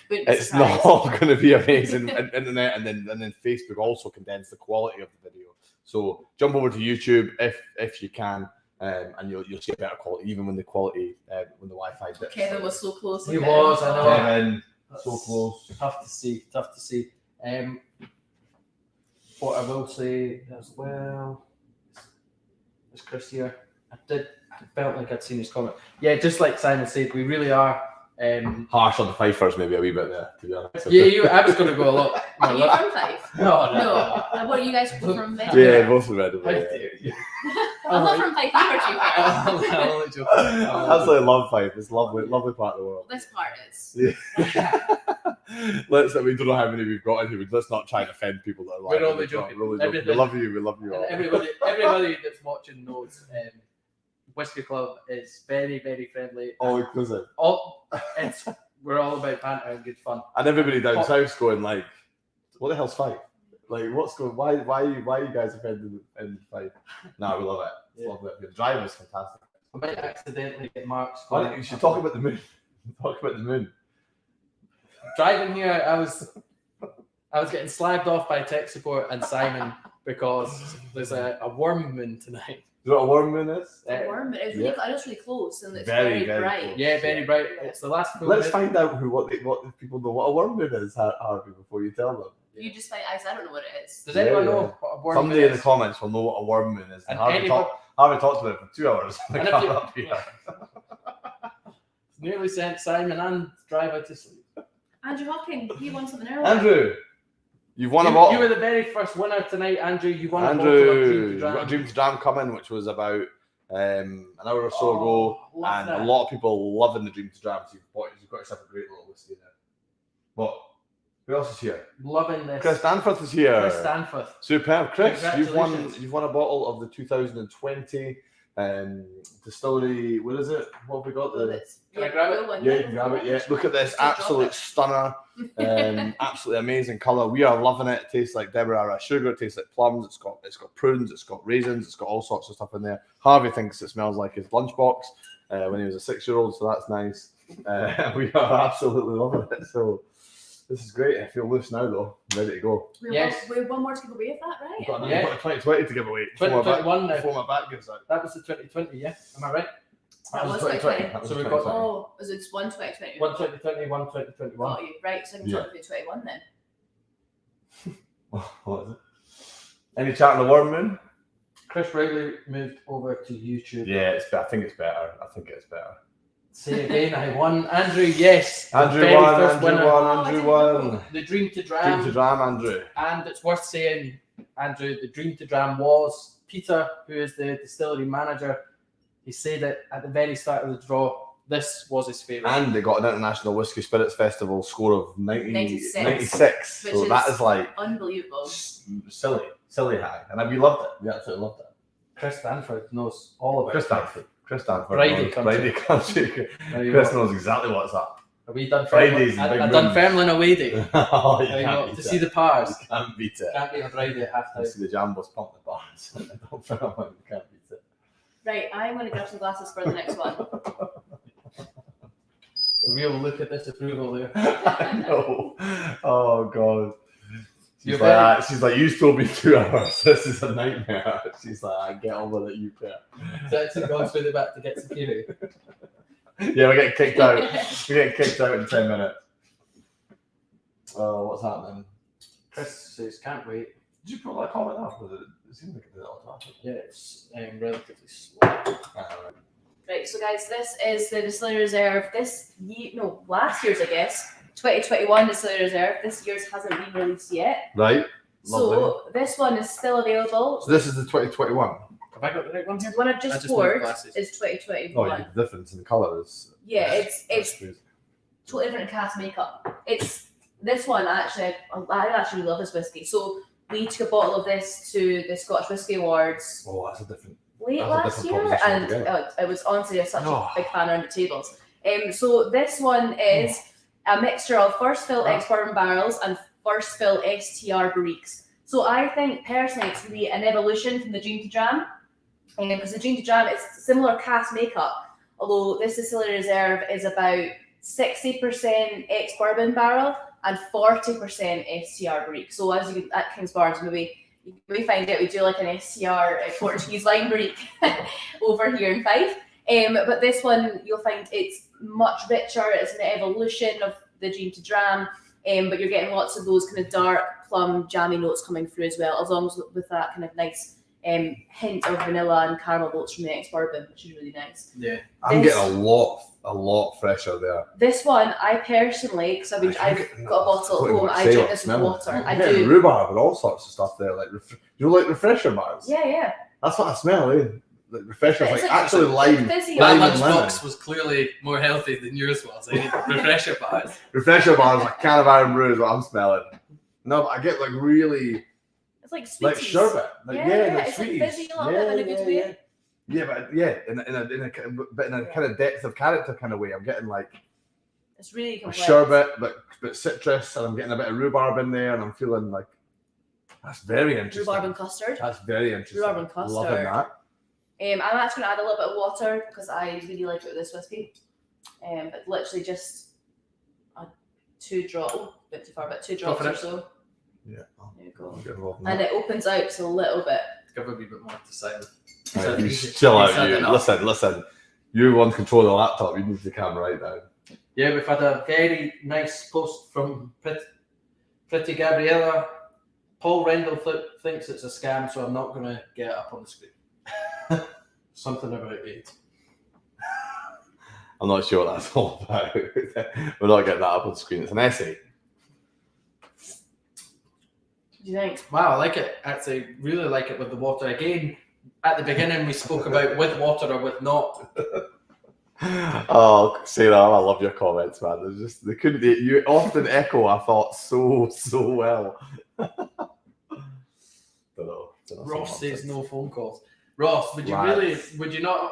It's not going to be amazing internet, and then Facebook also condensed the quality of the video. So jump over to YouTube if you can, and you'll see a better quality, even when the quality when the Wi-Fi dips. Kevin was so close. He again. was, I know. Kevin, So close. Tough to see. What I will say as well is Chris here. I felt like I'd seen his comment. Yeah, just like Simon said, we really are. Harsh on the Fifers, maybe a wee bit there, to be honest. Yeah, I was going to go a lot. Are you from Fife? No. What are you guys from? Yeah, both of them. How dare you? I'm not from Fife either, to be fair. I'm only joking. Absolutely love Fife. It's a lovely part of the world. This part is. We don't know how many we've got in here. Let's not try and offend people that are like. We're only joking. We love you. We love you all. Everybody that's watching knows Whiskey Club is very, very friendly. All inclusive. We're all about banter and good fun. And everybody down south's going like, "What the hell's Fife? Like, what's going? Why are you guys offended in Fife?" Nah, we love it. Yeah. Love it. The drive is fantastic. I might accidentally get marks. You should talk about the moon. Talk about the moon. Driving here, I was getting slagged off by tech support and Simon because there's a worm moon tonight. You know what a worm moon is? A worm, but it's really, really close and it's Very, very very bright. close. Yeah, very bright. It's the last full Let's moon. find out what people know what a worm moon is, Harvey, before you tell them. You just find I don't know what it is. Does anyone Yeah, know what a worm Somebody moon in the is? comments will know what a worm moon is. And Harvey talked about it for 2 hours. And if you- Up here. Nearly sent Simon and driver to sleep. Andrew Hawking, you won something earlier. Andrew, you've won a You bottle. were the very first winner tonight, Andrew. You won a bottle of Andrew, Dream to you've got a Dram. Dream to Dram coming, which was about an hour or so ago, love and that. a lot of people loving the Dream to Dram. So you've got yourself a great little whiskey there. What? Who else is here? Loving this. Chris Danforth is here. Chris Danforth. Superb, Chris. Congratulations. You've won a bottle of the 2020 distillery. What is it? What have we got? Well, The it's- Can I grab it? go on, Yeah, you can grab it. Yeah, look at this Just drop absolute it. stunner. Absolutely amazing color. We are loving it. It tastes like Demerara sugar. It tastes like plums. It's got prunes. It's got raisins. It's got all sorts of stuff in there. Harvey thinks it smells like his lunchbox when he was a 6-year-old, so that's nice. We are absolutely loving it. So this is great. I feel loose now, though. I'm ready to go. We have one more to give away of that, We've right? got Yeah. 2020 to give away. Before my 2021 now. before my back gives out. That was the 2020, yeah? Am I right? That was 2020. 2020. That was So we've got- 2020. Oh, was it one 2020? One 2020, one 2021. Got you. Right, so I can Yeah. talk about 21 then. What is it? Any chat on the worm moon? Chris Riley moved over to YouTube. Yeah, I think it's better. I think it's better. Say again, I won. Andrew, yes. the Andrew very won, first Andrew winner. won, Oh, I Andrew didn't won. know. The Dream to Dream Dram. to Dram, Andrew. And it's worth saying, Andrew, the Dream to Dram was Peter, who is the distillery manager. He said it at the very start of the draw. This was his favourite. And they got an International Whiskey Spirits Festival score of 96. 96, So which that is is like Unbelievable. silly high. And we loved it. We absolutely loved it. Chris Stanford knows all about Chris it. Stanford. Friday knows- country. Friday country. There you Chris go. knows exactly what's up. Are we done Fridays and big I done moons. Fairmlin away day. Oh, you There you can't go. beat To it. see the pars. You can't beat it. Can't beat a Friday at half You time. see the Jambos pump the bars. Don't feel like you can't beat it. Right, I'm going to grab some glasses for the next one. A real look at disapproval there. I know. Oh god. You're She's like, you told me 2 hours. This is a nightmare. She's like, I get over it, you pair. So it's gone through the back to get security. Yeah, we're getting kicked out. We're getting kicked out in 10 minutes. Oh, what's happening? Chris says, can't wait. Did you put that comment up? It seems like it did it automatically. Yeah, it's relatively slow. Right, so guys, this is the Distillery Reserve. Last year's, I guess, 2021 Distillery Reserve. This year's hasn't been released yet. Right. Lovely. So this one is still available. So this is the 2021. Have I got the right one here? The one I've I just just poured moved glasses. is Oh, 2021. yeah, the difference in the colour is. Yeah, it's good. totally different cast makeup. It's this one actually. I actually love this whiskey. So we took a bottle of this to the Scottish Whisky Awards Oh, that's a different. late That's a last different year, proposition and altogether. it was honestly such Oh. a big fan around the tables. So this one is a mixture of first fill ex-bourbon barrels and first fill STR barriques. So I think personally it's really an evolution from the Dream to Dram, because the Dream to Dram is similar cast makeup, although this Distillery Reserve is about 60% ex-bourbon barrel and 40% STR barrique. So as you at King's Barnes, maybe we find out we do like an STR Portuguese wine barrique over here in Fife. But this one you'll find it's much richer. It's an evolution of the Dream to Dram, but you're getting lots of those kind of dark plum jammy notes coming through as well, as long as with that kind of nice hint of vanilla and caramel notes from the ex-bourbon, which is really nice. Yeah, I'm getting a lot fresher there. This one, I personally, because I've got a bottle at home, I drink this with water. I I'm getting do. rhubarb and all sorts of stuff there, like like refresher bars. Yeah. That's what I smell. Like refreshers, It's like like- actually lime. Fizzy. my Lime and lunchbox was clearly more healthy than yours was. Refresher bars. Refresher bars, like can of Iron Brew is what I'm smelling. No, but I get like really It's like sweeties. like sherbet. Like, Yeah, like it's like sweeties. fizzy a little bit in a good way. Yeah, but in a kind of depth of character kind of way. I'm getting like It's really a complex. sherbet, but citrus, and I'm getting a bit of rhubarb in there, and I'm feeling like that's very interesting. Rhubarb and custard. That's very interesting. Rhubarb and custard. Loving that. I'm actually going to add a little bit of water because I really like it with this whiskey. But literally just a 2 drops, oh, a bit too far, but 2 drops for or it. so. Yeah. There you go. I'm getting involved in And that. it opens out just a little bit. Give a wee bit more to Simon. Right, you chill out, you. Listen. You want control of the laptop. You move the camera right down. Yeah, we've had a very nice post from Pretty Gabriella. Paul Rendell thinks it's a scam, so I'm not going to get it up on the screen. Something about AIDS. I'm not sure what that's all about. We're not getting that up on the screen. It's an essay. What do you think? Wow, I like it. Actually, really like it with the water. Again, at the beginning, we spoke about with water or with not. Oh, Sarah, I love your comments, man. They couldn't. You often echo. I thought so well. Don't know. Ross says no phone calls. Ross, would you not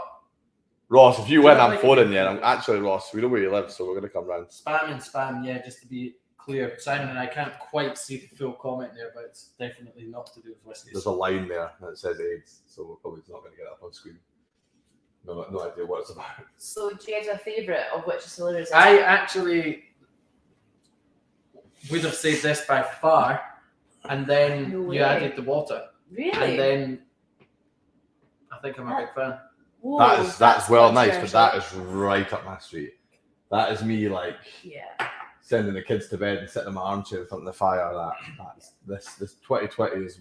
Ross, if you win, I'm like- phoning you. I'm actually Ross. We know where you live, so we're gonna come round. spam, yeah, just to be clear. Simon and I can't quite see the full comment there, but it's definitely not to do with whiskey. There's a line there that says AIDS, so we're probably not gonna get it up on screen. No idea what it's about. So, do you guys have a favourite of which distillery is it? I actually would have said this by far, and then No way. you added the water, Really? and then I think I'm a big fan. Whoa, That's well nice, but controversial. that is right up my street. That is me like Yeah. sending the kids to bed and sitting in my armchair in front of the fire. This 2020 is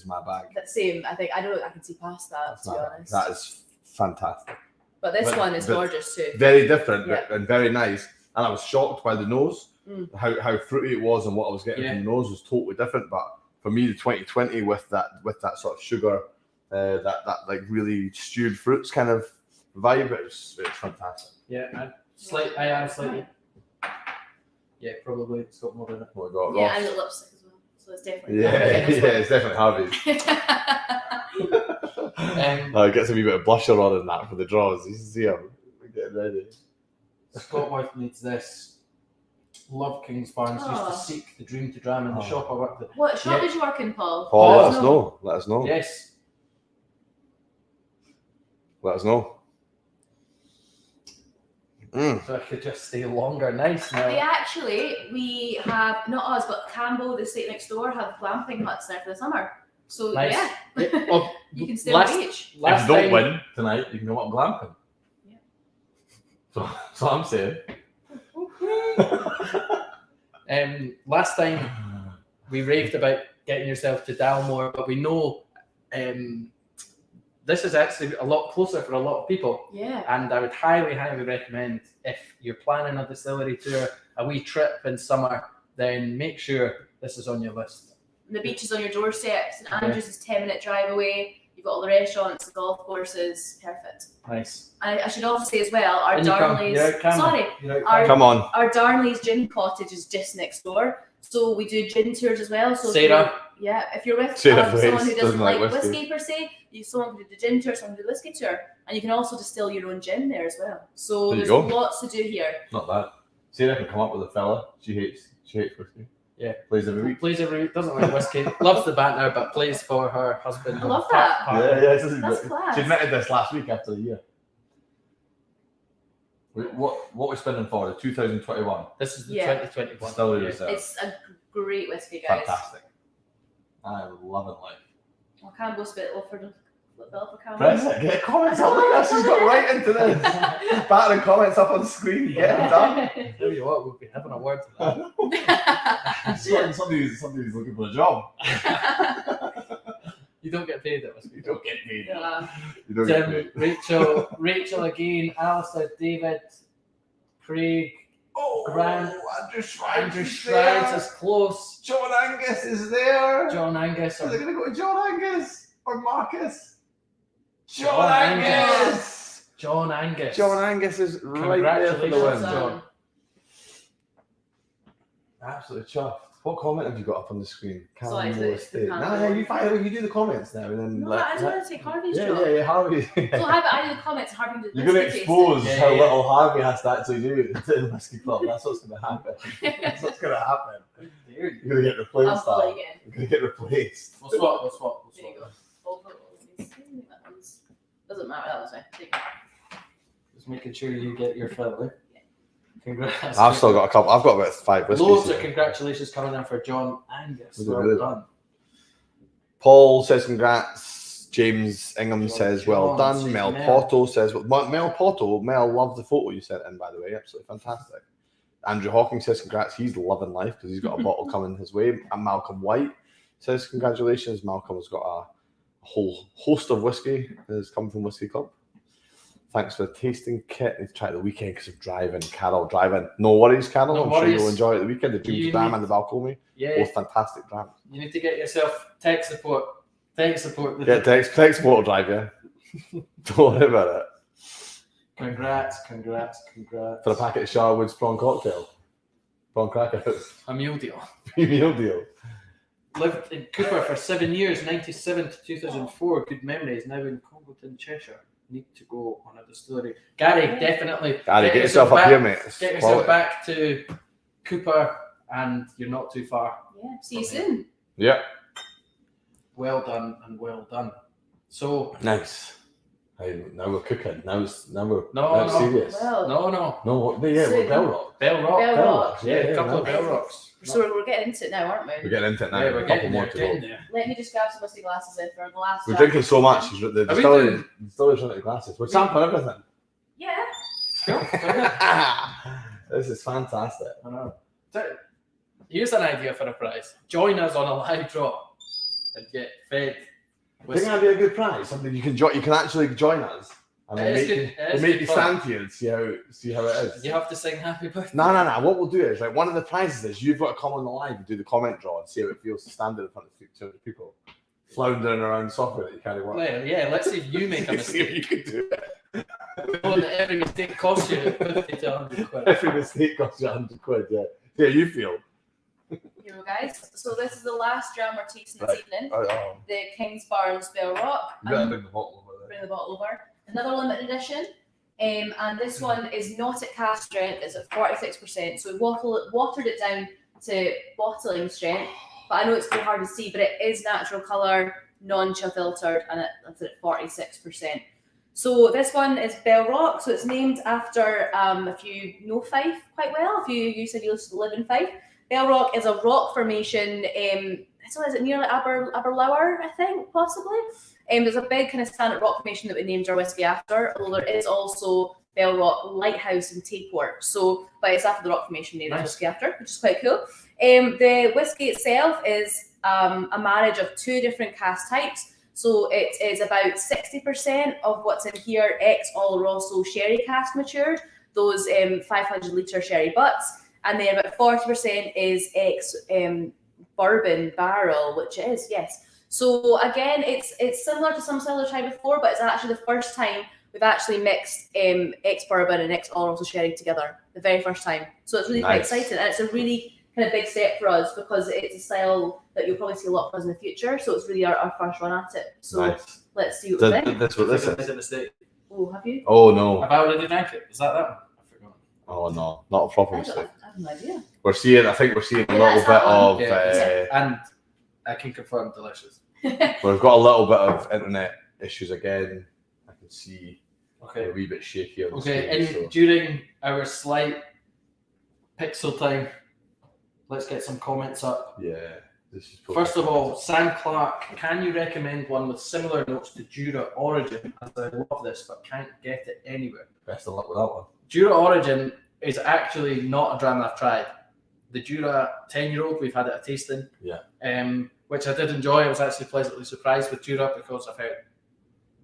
my bag. That same. I think I can see past that. That's To be my bag. honest. That is fantastic. But this one is but- gorgeous too. Very different Yeah. and very nice. And I was shocked by the nose. Mm. How fruity it was and what I was getting Yeah. from the nose was totally different. But for me, the 2020 with that sort of sugar, that like really stewed fruits kind of vibe, it's fantastic. Yeah, I am slightly. Yeah, probably it's got more in it. Oh my God, Yeah, Ross. and the lipstick as well. So it's definitely. Yeah, it's definitely Harvey's. It gets a wee bit of blusher on in that for the draws. You see him getting ready. Scottworth needs this. Love Kings Barnes. Used Oh. to seek the Dream to Dram in the shop I worked at. What shop Yeah. did you work in, Paul? Paul, let Oh, us know. Let us know. Yes. Let us know. So I could just stay longer. Nice now. We have, not us, but Campbell, the state next door, have glamping huts there for the summer. So, Nice. yeah, Yeah, oh, you can stay on last- the beach. last if you don't time- win tonight, you can go up glamping. Yeah. So I'm saying. Last time we raved about getting yourself to Dalmore, but we know this is actually a lot closer for a lot of people. Yeah. And I would highly, highly recommend if you're planning a distillery tour, a wee trip in summer, then make sure this is on your list. The beach is on your doorstep. St Andrews is 10-minute drive away. You've got all the restaurants, the golf courses. Perfect. Nice. And I should also say as well, our And you come- Darnley's. you're out camera. Sorry, You're out Our- camera. Come on. our Darnley's gin cottage is just next door. So we do gin tours as well. So Sarah. if you're with Sarah someone Flace who doesn't doesn't like like whiskey. whiskey per se, someone can do the gin tour, someone can do the whiskey tour, and you can also distill your own gin there as well. So There you there's go. lots to do here. Not bad. Sarah can come up with a fella. She hates whiskey. Yeah. Plays every week. Plays every week, doesn't like whiskey, loves the banter, but plays for her husband. I love that. This is That's good. class. She admitted this last week after the year. What we spending for the 2021? This is the Yeah. 2021. Distillery Yeah. Reserve. It's a great whiskey, guys. Fantastic. I'm loving life. I can't boast about it. Flip bell for Press comments. it. Get comments up. Look at us. She's got right into this. Battering comments up on the screen. Get it done. Tell you what, we'll be having a word to that. It's like somebody's looking for a job. You don't get paid at You don't get paid. Yeah. You don't get Tim, paid. Rachel again, Alistair, David, Craig, Oh, Grant, Andrew Schreiber. Andrew Schreiber is close. John Angus is there. John Angus. Are they going to go to John Angus or Marcus? John Angus. John Angus. John Angus is right there for the Congratulations, win. John. Absolutely chuffed. What comment have you got up on the screen? So I Callum put Moore Estate. the Nah, Callum you find you do the comments now and then. No, like, I just want to take Harvey's yeah, job. yeah, Harvey. So how about I do the comments, Harvey do the You're going to whiskey expose Yeah, how yeah. little Harvey has to actually do to the whiskey club. That's what's going to happen. That's what's going to happen. There you You're going to get tasting. replaced. I'll follow Al. again. You're going to get replaced. We'll swap. There you go. That one's doesn't matter. That was fine. There you go. Just making sure you get your fill. Congrats. I've still got a couple. I've got about 5 whiskies. Loads of here. congratulations coming in for John Angus. Was it Well really? done. Paul says congrats. James Ingham John says well done. Sweet Mel Mel. Potto says Mel loved the photo you sent in, by the way. Absolutely fantastic. Andrew Hawking says congrats. He's loving life because he's got a bottle coming his way. And Malcolm White says congratulations. Malcolm has got a whole host of whiskey that has come from Whiskey Club. Thanks for the tasting kit. Need to try it the weekend because of driving. Carol driving. No worries, Carol. No I'm sure worries. you'll enjoy it the weekend. The James You Dram need- and the Balcony. Yeah, Both fantastic drams. you need to get yourself tech support. Tech support. Yeah, text will drive you. Don't worry about it. Congrats. For a packet of Sharwood's prawn cocktail. Prawn crackers. A meal deal. Meal deal. Lived in Cooper for 7 years, 97 to 2004. Good memories. Now in Congleton, Cheshire. Need to go on a distillery. Gary, definitely. Gary, get yourself up back, here, mate. It's Get yourself quality. back to Cooper, and you're not too far. Yeah. See you soon. Yeah. Well done and well done. So Nice. Hey, now we're cooking. Now it's No, serious. Well, no, Yeah, So- we're Bell Rock. Bell Rock. Bell Rock. Yeah, a couple of nice. Bell Rocks. so we're getting into it now, aren't we? We're getting into it now. Yeah, a we're couple getting more there. to Getting go. there. Let me just grab some whiskey glasses in for the last. We're drinking so much. The Are we distillery's running out of glasses. We're sampling everything. Yeah. This is fantastic. I know. So, here's an idea for a prize. Join us on a live draw and get fed. I think that'd be a good prize. Something you can you can actually join us. And It we'll is make good- you, it we'll is make good you fun. stand here and see how it is. You have to sing happy birthday. No. What we'll do is, like, one of the prizes is you've got to come on the live and do the comment draw and see how it feels to stand in front of 200 people, floundering around software that you can't work. Well, yeah, let's see if you make a See if mistake. you can do it. Knowing that every mistake costs you 50 to 100 quid. Every mistake costs you 100 quid. Yeah. Yeah, you feel. Here we go, guys. So this is the last dram we're tasting this Right. evening. Oh, The King's Barnes Bell Rock. you better bring the bottle over there. Bring the bottle over. Another limited edition. And this one is not at cask strength, it's at 46%. So we watered it down to bottling strength. But I know it's very hard to see, but it is natural colour, non-chill filtered, and it's at 46%. So this one is Bell Rock. So it's named after, if you know Fife quite well, if you said you used to live in Fife. Bell Rock is a rock formation. So is it near Aberlour, I think, possibly? There's a big kind of standard rock formation that we named our whiskey after, although there is also Bell Rock Lighthouse and Tapewort. So, but it's after the rock formation named our whiskey after, which is quite cool. The whiskey itself is a marriage of two different cask types. So it is about 60% of what's in here ex Oloroso sherry cask matured, those 500 litre sherry butts, and then about 40% is ex bourbon barrel, which it is, yes. So again, it's similar to some styles I've tried before, but it's actually the first time we've actually mixed ex-bourbon and ex-Oloroso sherry together, the very first time. So it's really quite Nice. exciting, and it's a really kind of big step for us because it's a style that you'll probably see a lot from us in the future. So it's really our first run at it. So Nice. let's see what we think. That's what this I think I is. made a mistake. Oh, have you? Oh, no. Have I already drank it? Is that one? I forgot. Oh, no. Not a proper I mistake. have no idea. I think we're seeing a Yeah, little it's bit that one. of, Yeah. And I can confirm delicious. we've got a little bit of internet issues again. I can see Okay. a wee bit shaky on the Okay, screen, and so- during our slight pixel time, let's get some comments up. Yeah. First of all, Sam Clark, can you recommend one with similar notes to Jura Origin? As I love this, but can't get it anywhere. Best of luck with that one. Jura Origin is actually not a dram I've tried. The Jura 10-year-old, we've had it at tasting. Which I did enjoy. I was actually pleasantly surprised with Jura because I've heard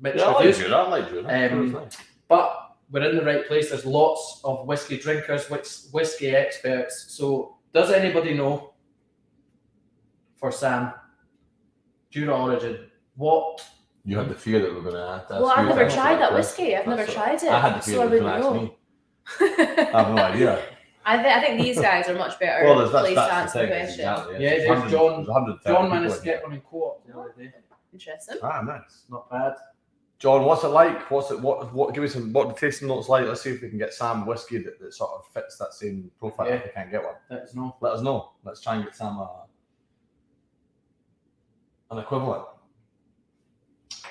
mixed reviews. I like Jura. But we're in the right place. There's lots of whiskey drinkers, whiskey experts. So does anybody know, for Sam, Jura Origin, what? You had the fear that we were going to ask. Well, I've never tried that whiskey. I've never tried it. I had the fear that you were going to ask me. I have no idea. I think these guys are much better placed to answer the question. Exactly, Yeah, there's John managed to get one in co-op the other day. Interesting. Nice. Not bad. John, what's it like? What? Give me some. What the tasting notes like? Let's see if we can get Sam whiskey that sort of fits that same profile. If we can't get one, Let us know. let us know. Let's try and get Sam an equivalent.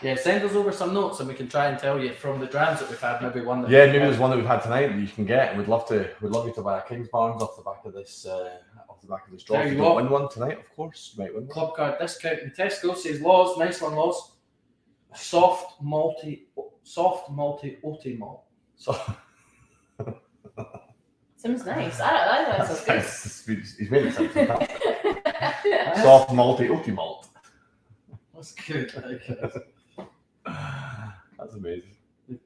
Yeah, send us over some notes and we can try and tell you from the drams that we've had, maybe one that. Yeah, maybe there's one that we've had tonight that you can get. And we'd love you to buy a Kingsbarns off the back of this draw. There If you you don't go. win one tonight, of course, you might win one. Club card discount in Tesco says Laws, nice one, Laws. Soft malty oaty malt. So Sounds nice. I think that sounds good. he's made it sound fantastic. Soft malty oaty malt. That's good. I like it. That's amazing.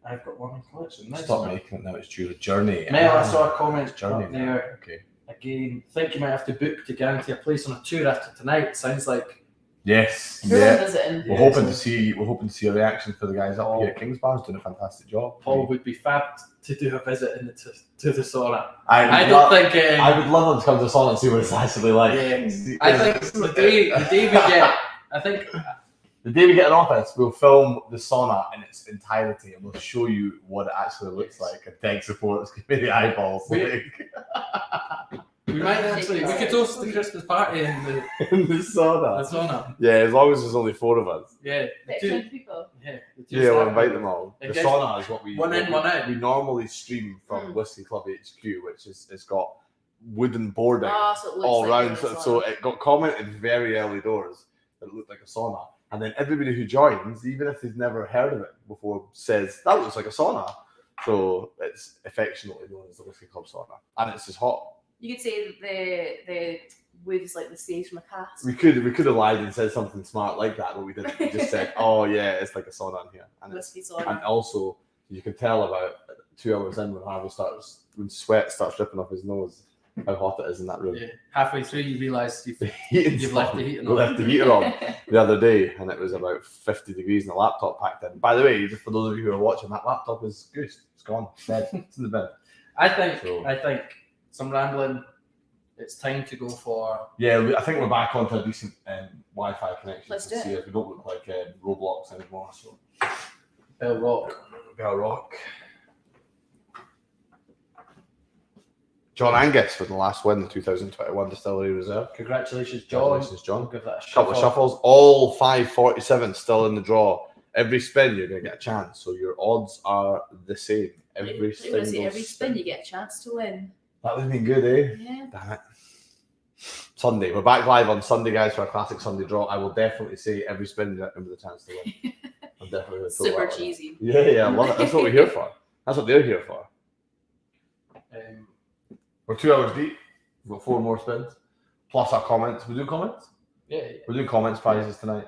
I've got one in collection. Nice Stop one. making it now. It's Jura Journey. Mel, I saw a comment Journey up there. Okay. Again, think you might have to book to guarantee a place on a tour after tonight. Sounds like Yes. Who are Yeah. visiting? We're hoping to see a reaction for the guys up here at Kingsbarns doing a fantastic job. Paul would be fab to do a visit to the sauna. I I don't think. I would love them to come to the sauna and see what it's actually like. Yeah. I think the day we get, I think the day we get an office, we'll film the sauna in its entirety and we'll show you what it actually looks like. A tech support that's giving me the eyeballs. we might actually we could host the Christmas party in the In the sauna. sauna. Yeah, as long as there's only 4 of us. Yeah, the two, 20 people. the two Yeah, we'll staff invite them all. The It gets- sauna is what we one in, one out. We normally stream from Whiskey Club HQ, which it's got wooden boarding So it looks all like round. you're in a So sauna. it got commented very early doors that it looked like a sauna. And then everybody who joins, even if they've never heard of it before, says that looks like a sauna. So it's affectionately known as the Whiskey Club sauna, and it's just hot. You could say that the wood is like the stays from a cask. We could have lied and said something smart like that, but we didn't. We just said, "Oh yeah, it's like a sauna in here," and Whiskey sauna. and also you can tell about 2 hours in when sweat starts dripping off his nose, how hot it is in that room. Yeah. Halfway through, you realise you've You've left the heating We on. left the heater on the other day, and it was about 50 degrees and the laptop packed in. By the way, just for those of you who are watching, that laptop is goose. It's gone. It's dead. It's in the bin. I think So- some rambling. It's time to go for. Yeah, I think we're back onto a decent Wi-Fi connection. Let's to do see it. if we don't look like Roblox anymore. So Bell Rock. Bell Rock. John Angus with the last win, the 2021 Distillery Reserve. Congratulations, John. Congratulations, John. We'll give that a Couple of shuffles, all 547 still in the draw. Every spin, you're going to get a chance. So your odds are the same. Every single every spin you get a chance to win. That would have been good, eh? Yeah. Damn it. Sunday. We're back live on Sunday, guys, for a classic Sunday draw. I will definitely say every spin with a chance to win. I'm definitely going to throw Super that one. cheesy. Yeah, I love it. That's what we're here for. That's what they're here for. We're 2 hours deep. We've got 4 more spins. Plus our comments. We do comments? Yeah. We're doing comments prizes tonight.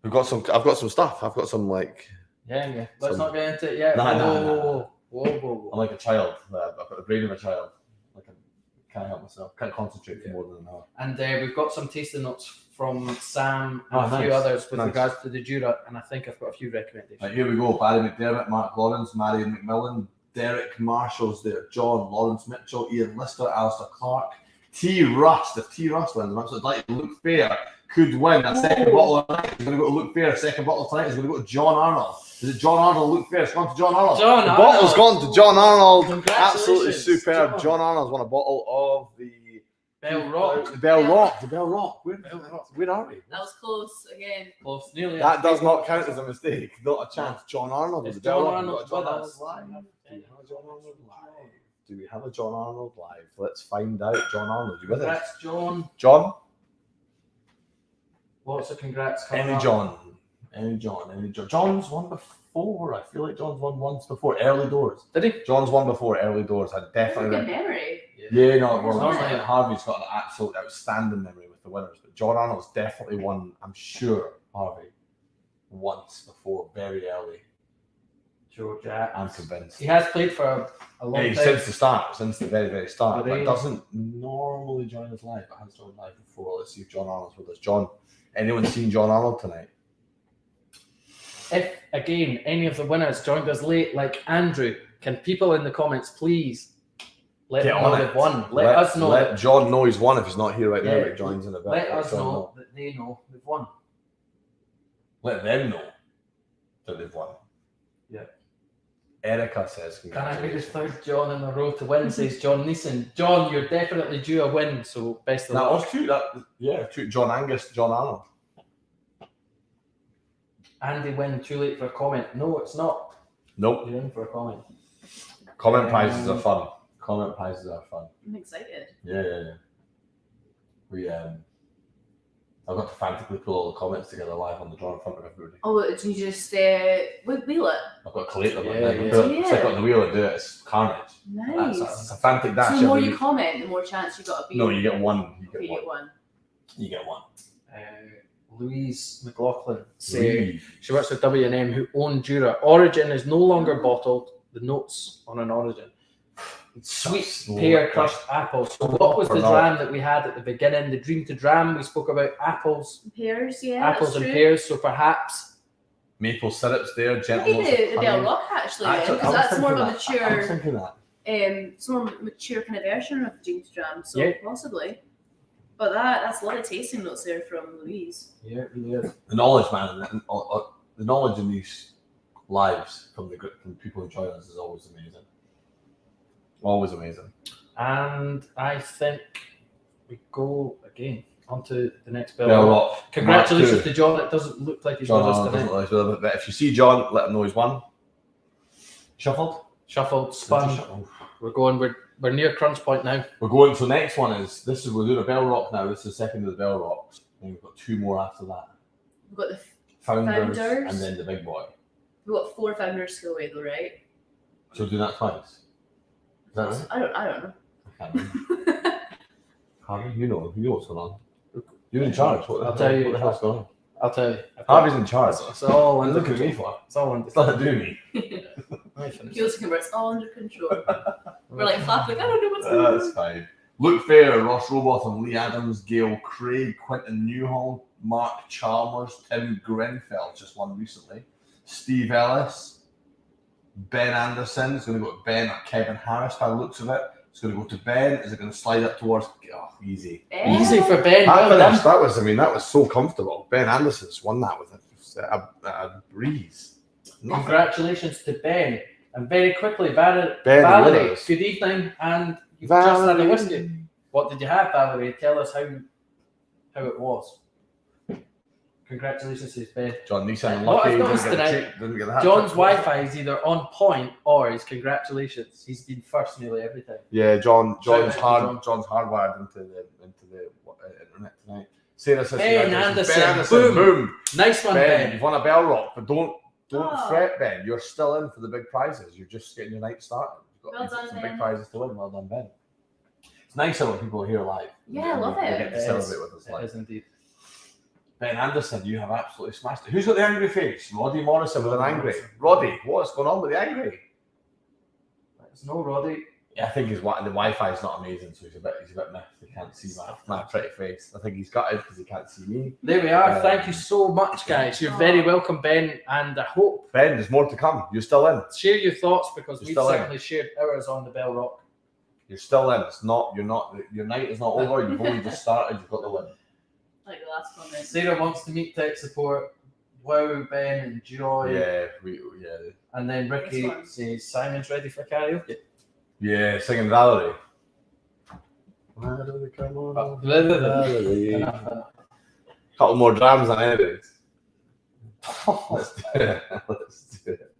I've got some stuff. I've got some like Yeah. Let's Some- not get into it yet. Nah. Whoa. I'm like a child. I've got the brain of a child. Like I can't help myself. Can't concentrate for more than an hour. And we've got some tasting notes from Sam Oh, and a few nice. others with Nice. regards to the Jura, and I think I've got a few recommendations. Right, here we go. Barry McDermott, Mark Lawrence, Marion McMillan, Derek Marshall's there, John, Lawrence Mitchell, Ian Lister, Alistair Clark, T. Rust. If T. Rust wins, I'm absolutely like Luke Fair could win a second bottle of tonight. He's going to go to Luke Fair. Second bottle of tonight is going to go to John Arnold. Is it John Arnold or Luke Fair? It's gone to John Arnold. John the Arnold. bottle's gone to John Arnold. Congratulations, Absolutely superb. John. John Arnold's won a bottle of the Bell Rock. The Bell Rock. The Bell Rock. Where are we? That was close again. Close, nearly. That does not count as a mistake. Not a chance. John Arnold. It's with the Bell John Rock. Arnold We've got John with Arnold us. live. Do we have a John Arnold live? Do we have a John Arnold live? Let's find out. John Arnold, you with us? Congrats, John. John? Lots of congrats coming Any up. John. John's won before. I feel like John's won once before. Early doors. Did he? John's won before. Early doors. I Good definitely. memory. Yeah, no, well, Isn't not it? like Harvey's got an absolute outstanding memory with the winners, but John Arnold's definitely won. I'm sure Harvey once before, very early. Joe Jack. I'm convinced. He has played for a long Yeah, time. since the start, since the very, very start. But Really? doesn't normally join us live, but has joined live before. Let's see if John Arnold's with us. John, anyone seen John Arnold tonight? If, again, any of the winners joined us late, like Andrew, can people in the comments please let Get them know on they've it. won? Let us know. Let John know he's won if he's not here right now. Yeah. But he joins in a bit. Let us John know that they know they've won. Let them know that they've won. Yeah. Erica says, Can I be the congratulations. third John in a row to win, says John Neeson. John, you're definitely due a win, so best of That luck. was true. True. John Angus, John Arnold. Andy win, too late for a comment. No, it's not. Nope. You're in for a comment. Comment prizes are fun. Comment prizes are fun. I'm excited. Yeah. We I've got to frantically pull all the comments together live on the draw in front of everybody. Oh, do you just wheel it? I've got to collate them. Yeah, and then yeah. put it. So I've got the wheel and do it. It's carnage. Nice. It's a frantic dash. So the more every you week. comment, the more chance you got to be. No, you get one. You Okay, get you one. get one. You get one. Louise McLaughlin say Leave. she works with W&M who own Jura. Origin is no longer bottled. The notes on an Origin. Sweet Slow. pear crushed apples. So what was the For now. dram that we had at the beginning? The dream to dram. We spoke about apples, Pears, yeah. apples that's and true. pears. So perhaps Maple syrups there. Gentle Maybe notes of the Bell honey. Rock actually, Actually, I because was that's more of a thinking that. I was mature, thinking that. it's more of a mature kind of version of James Dram. So Yeah. possibly. But that's a lot of tasting notes there from Louise. yeah, it really is. The knowledge, man, and the knowledge in these lives from from people who join us is always amazing. Always amazing. And I think we go again onto the next Bell Bell Rock. Rock. Congratulations Mark to John. It doesn't look like he's John with us Arnold tonight. doesn't like it, but if you see John, let him know he's won. Shuffled. Shuffled, spun. We're near crunch point now. We're going. So next one is we're doing a Bell Rock now. This is the second of the Bell Rocks. And we've got two more after that. We've got the Founders, Founders. and then the big boy. we've got 4 founders to go away though, right? So do that twice. Is that right? I don't know. I can't remember. Harvey, you know what's going on. You're in charge. What the I'll hell- tell you. What the hell's going on? I'll tell you. Harvey's in charge. It's all What are you under looking at me control. for? It's all under It's not to do me. I finished. Feels like it's all under control. We're like flapping. I don't know what's going That's on. fine. Luke Fair, Ross Robotham, Lee Adams, Gail Craig, Quentin Newhall, Mark Chalmers, Tim Grenfell, just won recently, Steve Ellis, Ben Anderson. It's going to go to Ben or Kevin Harris by the looks of it. It's going to go to Ben. Is it going to slide up towards? Oh, easy. Easy for Ben. That Well done. finish, that was so comfortable. Ben Anderson's won that with a breeze. Congratulations to Ben. And very quickly, Valerie, Ben Willis. good evening. And you've just had a whiskey. What did you have, Valerie? Tell us how it was. Congratulations to Ben. John Neeson, What lucky I've noticed didn't get the hat John's trick. Wi-Fi is either on point or his congratulations. He's been first nearly every time. Yeah, John's Shout out to John. John's hardwired into the internet tonight. Sarah says Ben congratulations. Anderson, Ben Anderson, boom. boom. Nice one, Ben, Ben. you've won a Bell Rock, but don't Oh. fret, Ben. You're still in for the big prizes. You're just getting your night started. You've Well got done, some Ben. big prizes to win. Well done, Ben. It's nicer when people are here live. Yeah, I love They it. get to It is. celebrate with us It live. is indeed. Ben Anderson, you have absolutely smashed it. Who's got the angry face? Roddy Morrison with an angry. Roddy, what's going on with the angry? There's no Roddy. Yeah, I think the Wi-Fi is not amazing, so he's a bit miffed. He can't see my pretty face. I think he's gutted because he can't see me. There we are. Um, Thank you so much, guys. You're very welcome, Ben. And I hope Ben, there's more to come. You're still in. share your thoughts because You're we've still in. certainly shared ours on the Bell Rock. You're still in. It's not. You're not. Your night is not over. You've only just started. You've got the win. Like the last comment. Sarah wants to meet tech support. Wow, Ben and Joy. Yeah. And then Ricky This one. says Simon's ready for karaoke. Yeah, singing Valerie. Valerie, come on. Valerie. Enough. Couple more drams than anyways. Let's do it. Let's do it.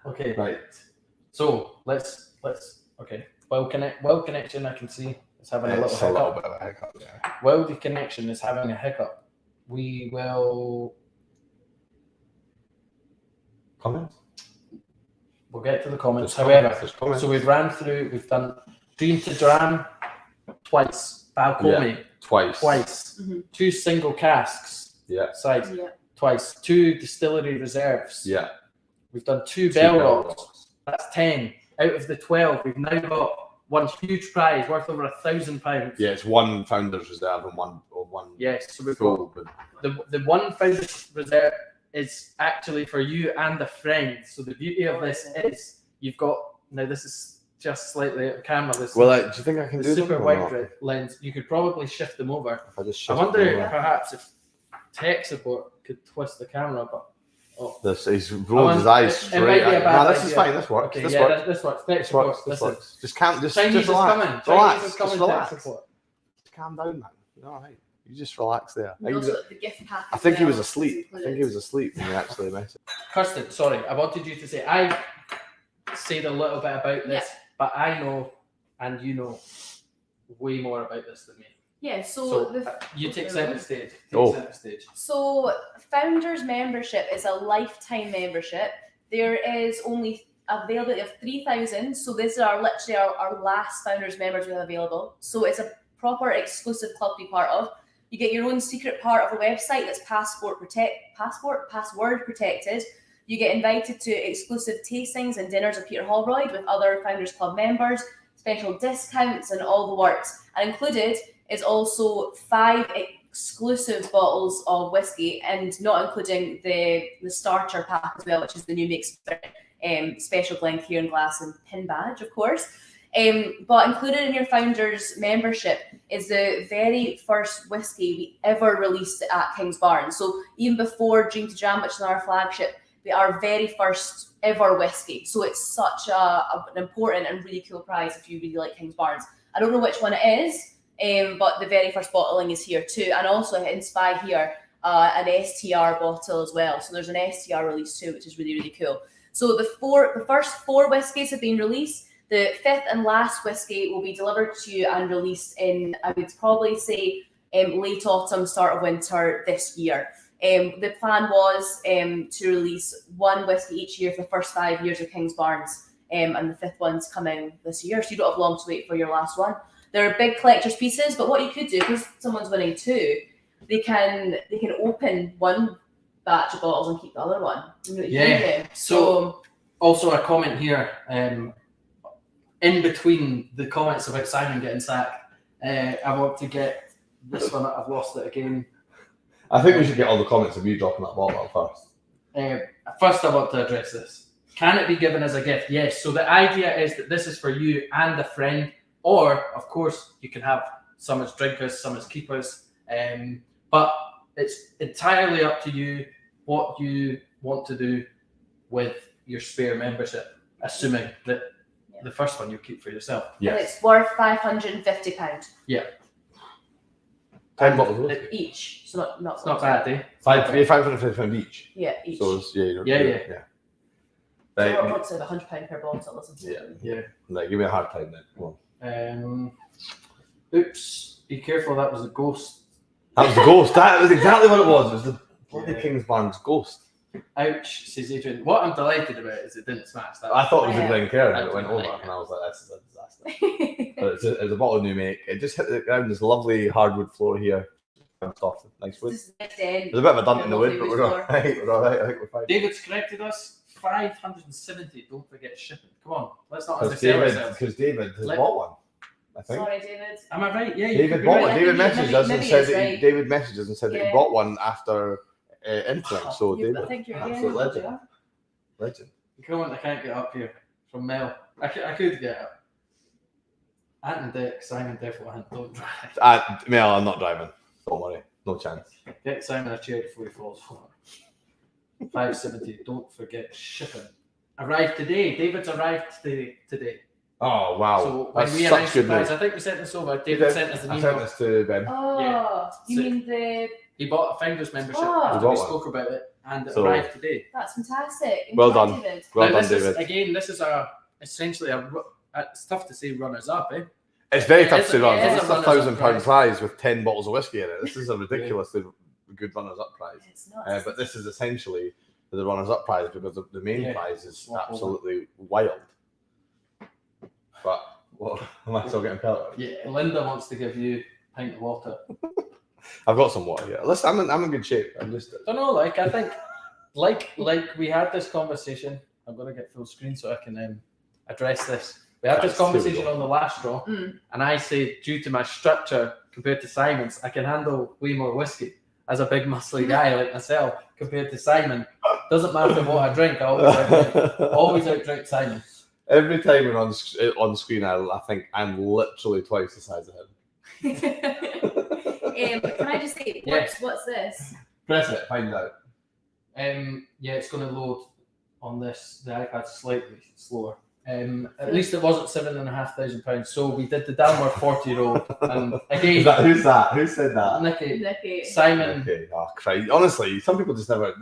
Okay, Right. so let's okay. Well connection I can see. is having a It's little a little hiccup. bit of a hiccup, yeah. Wildy Connection is having a hiccup. We will. Comments? We'll get to the comments. There's However, comments, there's comments. so we've ran through. We've done Dream to Dram twice. Balcomie Twice. Mhm. 2 single casks. Yeah. Side Yeah. twice. 2 distillery reserves. Yeah. We've done 2 Two Bell Bell Rocks. That's 10 out of the 12. We've now got one huge prize worth over £1,000. Yeah, it's one Founders Reserve and one Yes, so we've got full. But the one Founders Reserve is actually for you and a friend. So the beauty of this is you've got now. This is just slightly out of camera. This do you think I can the do super them or wide not? grid lens. You could probably shift them over. If I just I shift wonder them over. perhaps if tech support could twist the camera, but He's rolled his eyes it might straight. be a at- bad Nah, this is idea. fine. This works. okay, This yeah, works. this works. Tech This support. works. This Listen, works. Just calm. Just Chinese is relax. coming. Relax. Chinese is Just coming. Tech relax. support. Just calm down, man. You're all right. You just relax there. And also the gift pack. I as think he well was is asleep. I included. think he was asleep when he actually messaged. Kirsten, sorry, I wanted you to say I said a little bit about this, but I know and you know way more about this than me. Yeah, So the you take center stage. Oh. Center stage. So, Founders membership is a lifetime membership. There is only availability of 3,000. So, this is literally our last Founders members we have available. So, it's a proper exclusive club to be part of. You get your own secret part of a website that's password protected. You get invited to exclusive tastings and dinners of Peter Holroyd with other Founders Club members, special discounts, and all the works. And included is also 5 exclusive bottles of whiskey, and not including the starter pack as well, which is the new Make Spirit special Glencairn glass and pin badge, of course. But included in your Founders membership is the very first whiskey we ever released at Kingsbarn. So even before Dream to Jam, which is our flagship, our very first ever whiskey. So it's such an important and really cool prize if you really like Kingsbarns. I don't know which one it is, but the very first bottling is here too. And also in Spy here, an STR bottle as well. So there's an STR release too, which is really, really cool. So the first 4 whiskies have been released. The 5th and last whiskey will be delivered to you and released in, I would probably say, late autumn, start of winter this year. The plan was to release 1 whiskey each year for the first 5 years of Kingsbarns, and the 5th one's coming this year, so you don't have long to wait for your last one. They're big collector's pieces, but what you could do, because someone's winning 2, they can open 1 batch of bottles and keep the other one. You know what you Yeah. can do. So also a comment here, in between the comments about Simon getting sacked, I want to get this one. I've lost it again. I think we should get all the comments of you dropping that bottle first. First, I want to address this. Can it be given as a gift? Yes. So the idea is that this is for you and a friend, or of course you can have some as drinkers, some as keepers. But it's entirely up to you what you want to do with your spare membership, assuming that the first one you keep for yourself. And it's worth £550 Yeah. 10 bottles. each. So not It's not bad, eh? £550 each. Yeah, each. So it's, yeah. Yeah. So what's it, £100 per bottle, isn't it? Yeah. Like, give me a hard time then. Come on. Oops. Be careful, that was a ghost. That was the ghost. That was exactly what it was. It was the bloody Yeah. Kingsbarn's ghost. Ouch, says Adrian. What I'm delighted about is it didn't smash. That I thought it was Yeah. a Glencairn and That's it went right. over, and I was like, "This is a disaster." But it's a bottle of new make. It just hit the ground. There's a lovely hardwood floor here. Soft, nice wood. This is next end. There's a bit of a dent in the wood, but Lovely we're wood all right. We're all right. I think we're fine. David's corrected us. 570. Don't forget shipping. Come on, let's not undersell Because ourselves. David has Let- bought one. I think. Sorry, David. Am I right? Yeah, you David could be bought right. one. I David think messaged maybe- us and maybe said he's that right. David messaged us and said that he Yeah. bought one after interim. So I David, think you're absolute legend. Legend. Come on, I can't get up here from Mel. I could get up. Ant and Dick, Simon definitely don't drive. Mel, I'm not driving. Don't worry. No chance. Get Simon a chair before he falls. 570. Don't forget shipping. Arrived today. David's arrived today. Oh, wow. So when That's we such announced the good prize, news. I think we sent this over. David sent us an I sent email. this to Ben. Oh, Yeah. you So- mean the? He bought a Founders membership Oh. after He bought we one. spoke about it, and it So- arrived today. That's fantastic. Well Enjoy, done. David. Well Now, done, this is, David. again, this is essentially it's tough to say runners up, eh? It's very It tough is- to run. it is a It's a runners-up £1,000 prize with 10 bottles of whiskey in it. This is a ridiculously good runners-up prize. It's not. But this is essentially the runners-up prize because the main Yeah. prize is Swap over. absolutely wild. But what am I still getting pelted? Yeah, Linda wants to give you a pint of water. I've got some water. Yeah, listen, I'm in good shape. I'm just Don't know, like I think, like we had this conversation. I'm gonna get full screen so I can address this. We had this Here we conversation go. on the last draw, Mm. and I say due to my structure compared to Simon's, I can handle way more whiskey as a big muscly guy like myself compared to Simon. Doesn't matter what I drink, I always outdrink Simon. Every time we're on screen, I think I'm literally twice the size of him. Can I just say, Yeah. what's this? Press it, find out. Yeah, it's going to load on this. The iPad's slightly slower. At least it wasn't £7,500. So we did the Dalmore 40-year-old, and again, Who's that? Who said that? Nicky, Simon. Okay, oh Christ. Honestly, some people just never.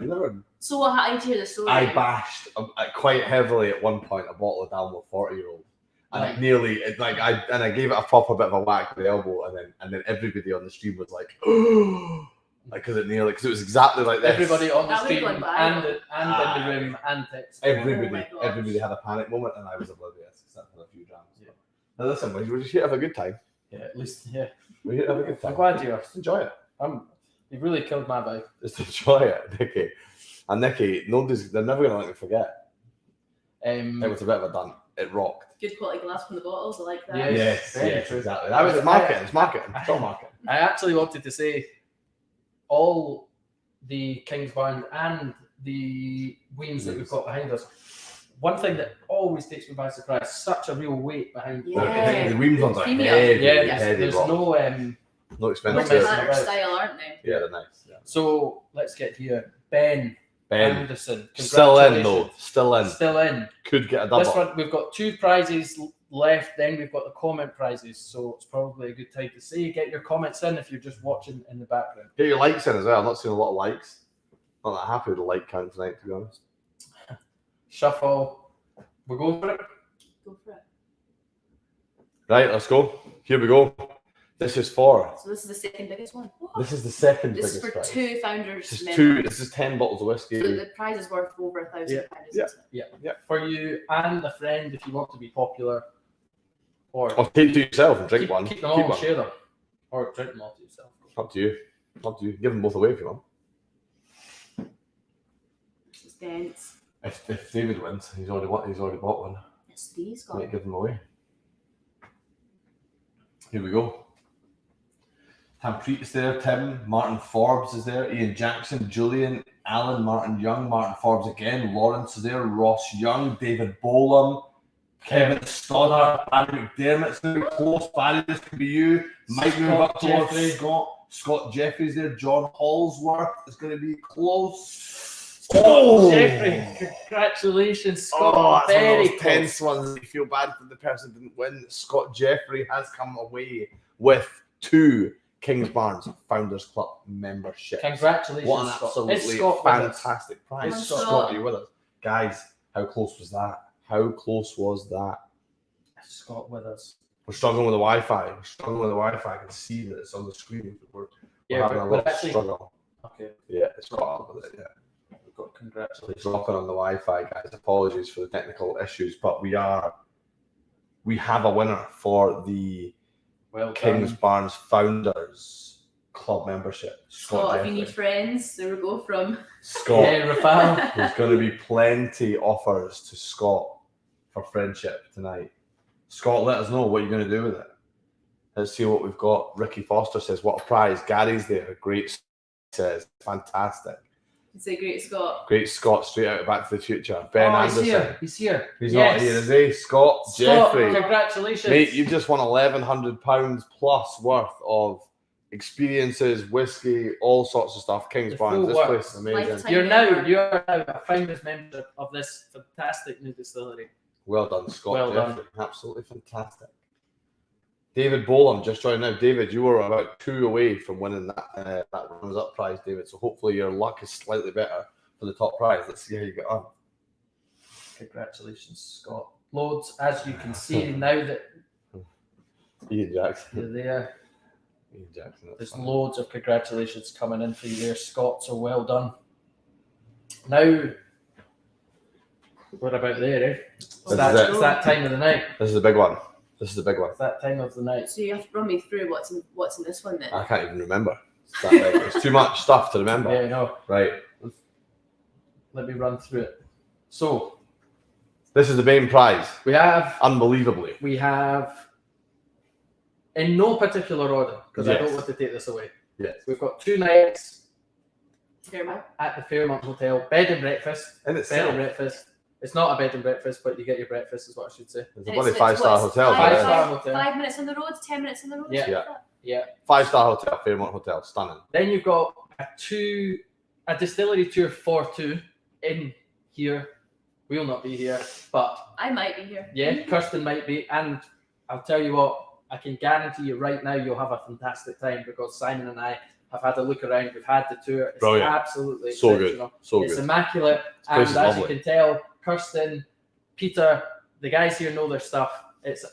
So what happened to hear the story? I bashed quite heavily at one point a bottle of Dalmore 40-year-old, and Right. I gave it a proper bit of a whack with the elbow, and then everybody on the stream was like, because it was exactly like this. Everybody on the That would've stream gone viral. and in the room and text. Everybody, Oh my gosh. everybody had a panic moment, and I was oblivious except for a few drams. Yeah. Now listen, we're just here to have a good time. Yeah, at least, yeah. We're here to have a good time. I'm glad you are. Just enjoy it. You've really killed my vibe. Just enjoy it, Nicky. And Nicky, they're never gonna let me forget. It was a bit of a done. It rocked. Good quality glass from the bottles. I like that. Yeah. very true. exactly. That was marketing. It's marketing. It's all marketing. I actually wanted to say all the Kingsbarn and the Weems that we've got behind us. One thing that always takes me by surprise, such a real weight behind Yeah. The Weems ones are Premium. heavy. Yeah, heavy there's rock. no no Winter expensive. messing Hunter about. style, aren't they? Yeah, they're nice. Yeah. So let's get here. Ben Anderson. Still in though. Congratulations. Still in. Still in. Could get a double. This one, we've got 2 prizes left, then we've got the comment prizes. So it's probably a good time to say, get your comments in if you're just watching in the background. Get your likes in as well. I'm not seeing a lot of likes. Not that happy with the like count tonight, to be honest. Shuffle. We're going for it. Go for it. Right, let's go. Here we go. This is for. So this is the second biggest one. This is the second This is biggest for prize. 2 founders. This is members. This is 10 bottles of whiskey. So the prize is worth over £1,000. Yeah. For you and a friend if you want to be popular. Or Or take to yourself and drink keep, one. keep them all and share them. Or drink them all to yourself. Up to you. Up to you. Give them both away if you want. It's dense. If David wins, he's already bought one. It's these Might guys. give them away. Here we go. Tampreet is there, Tim, Martin Forbes is there, Ian Jackson, Julian, Alan, Martin Young, Martin Forbes again, Lawrence is there, Ross Young, David Bolam, Kevin Stoddart, Barry McDermott's there, close, Barry, this could be you, Mike move up towards Jeffrey. Scott Jeffrey's there, John Hallsworth is going to be close. Jeffrey, congratulations, Scott. That's one of Very those close. tense ones that you feel bad for the person who didn't win. Scott Jeffrey has come away with 2 Kingsbarns Founders Club memberships. Congratulations, What an Scott. absolutely Is Scott with us? fantastic prize. Is Scott, Scott- are you with us? Guys, how close was that? How close was that? Is Scott with us? We're struggling with the Wi-Fi. I can see that it's on the screen. We're having a but little actually, struggle. okay. Yeah, it's got up with it, yeah. We've got congratulations. It's dropping on the Wi-Fi, guys. Apologies for the technical issues, but we have a winner for the Well Kings done. Barnes Founders Club membership. Scott, if you need Jeffrey. friends, there we go from. Scott, Yeah, Rafael. there's going to be plenty offers to Scott for friendship tonight. Scott, let us know what you're going to do with it. Let's see what we've got. Ricky Foster says, "What a prize!" Gary's there. Great, says, "Fantastic." It's a great Scott. Great Scott, straight out of Back to the Future. Ben Oh, Anderson. He's here. He's here. He's Yes. not here, is he? Scott, Scott, Jeffrey. congratulations. Mate, you've just won £1,100 plus worth of experiences, whiskey, all sorts of stuff. Kings The Barnes, full this works. place is amazing. Lifetime. You're now a founders membership of this fantastic new distillery. Well done, Scott. Well Jeffrey. Absolutely fantastic. David Bolam just joined now. David, you were about 2 away from winning that runners up prize, David. So hopefully your luck is slightly better for the top prize. Let's see how you get on. Congratulations, Scott. Loads, as you can see now that Ian Jackson. You're there. Ian Jackson. that's There's funny. loads of congratulations coming in for you there, Scott. So well done. Now, what about there, eh? It's This that, is it. it's that time of the night. This is the big one. This is the big one. It's that time of the night. So you have to run me through what's in this one then. I can't even remember. It's that big. It's too much stuff to remember. Yeah, no. Right. Let me run through it. So This is the main prize. we have Unbelievably. in no particular order, because I Yes. don't want to take this away. Yes. We've got 2 nights Fairmont. at the Fairmont Hotel, bed and breakfast. In Bed itself. and breakfast. It's not a bed and breakfast, but you get your breakfast, is what I should say. It's a And bloody it's 5-star what, hotel. five yeah. star hotel. 5 minutes on the road, 10 minutes on the road. Yeah. something like that. Yeah. 5-star hotel, Fairmont Hotel. Stunning. Then you've got a distillery tour for 2 in here. We'll not be here, but I might be here. yeah, Kirsten might be. And I'll tell you what, I can guarantee you right now you'll have a fantastic time because Simon and I have had a look around. We've had the tour. It's Brilliant. absolutely So good. exceptional. So It's good. immaculate. place And is as lovely. you can tell, Kirsten, Peter, the guys here know their stuff. It's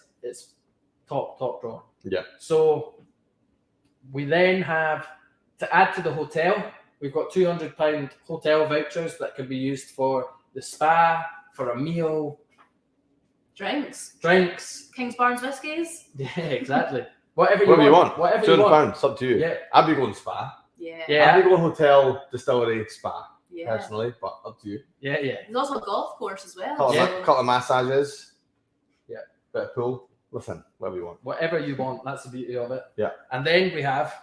top draw. Yeah. So we then have to add to the hotel. We've got £200 hotel vouchers that can be used for the spa, for a meal, Drinks. drinks. King's Barnes whiskies. Yeah, exactly. Whatever Whatever you you want. want. Whatever you £200. want. It's up to you. Yeah. I'd be going spa. Yeah. Yeah. I'd be going hotel, distillery, spa. Yeah. Personally, but up to you. Yeah. There's also a golf course as well. Couple, Yeah. of, couple of massages. Yeah. Bit of pool. Listen, whatever you want. Whatever you want. That's the beauty of it. Yeah. And then we have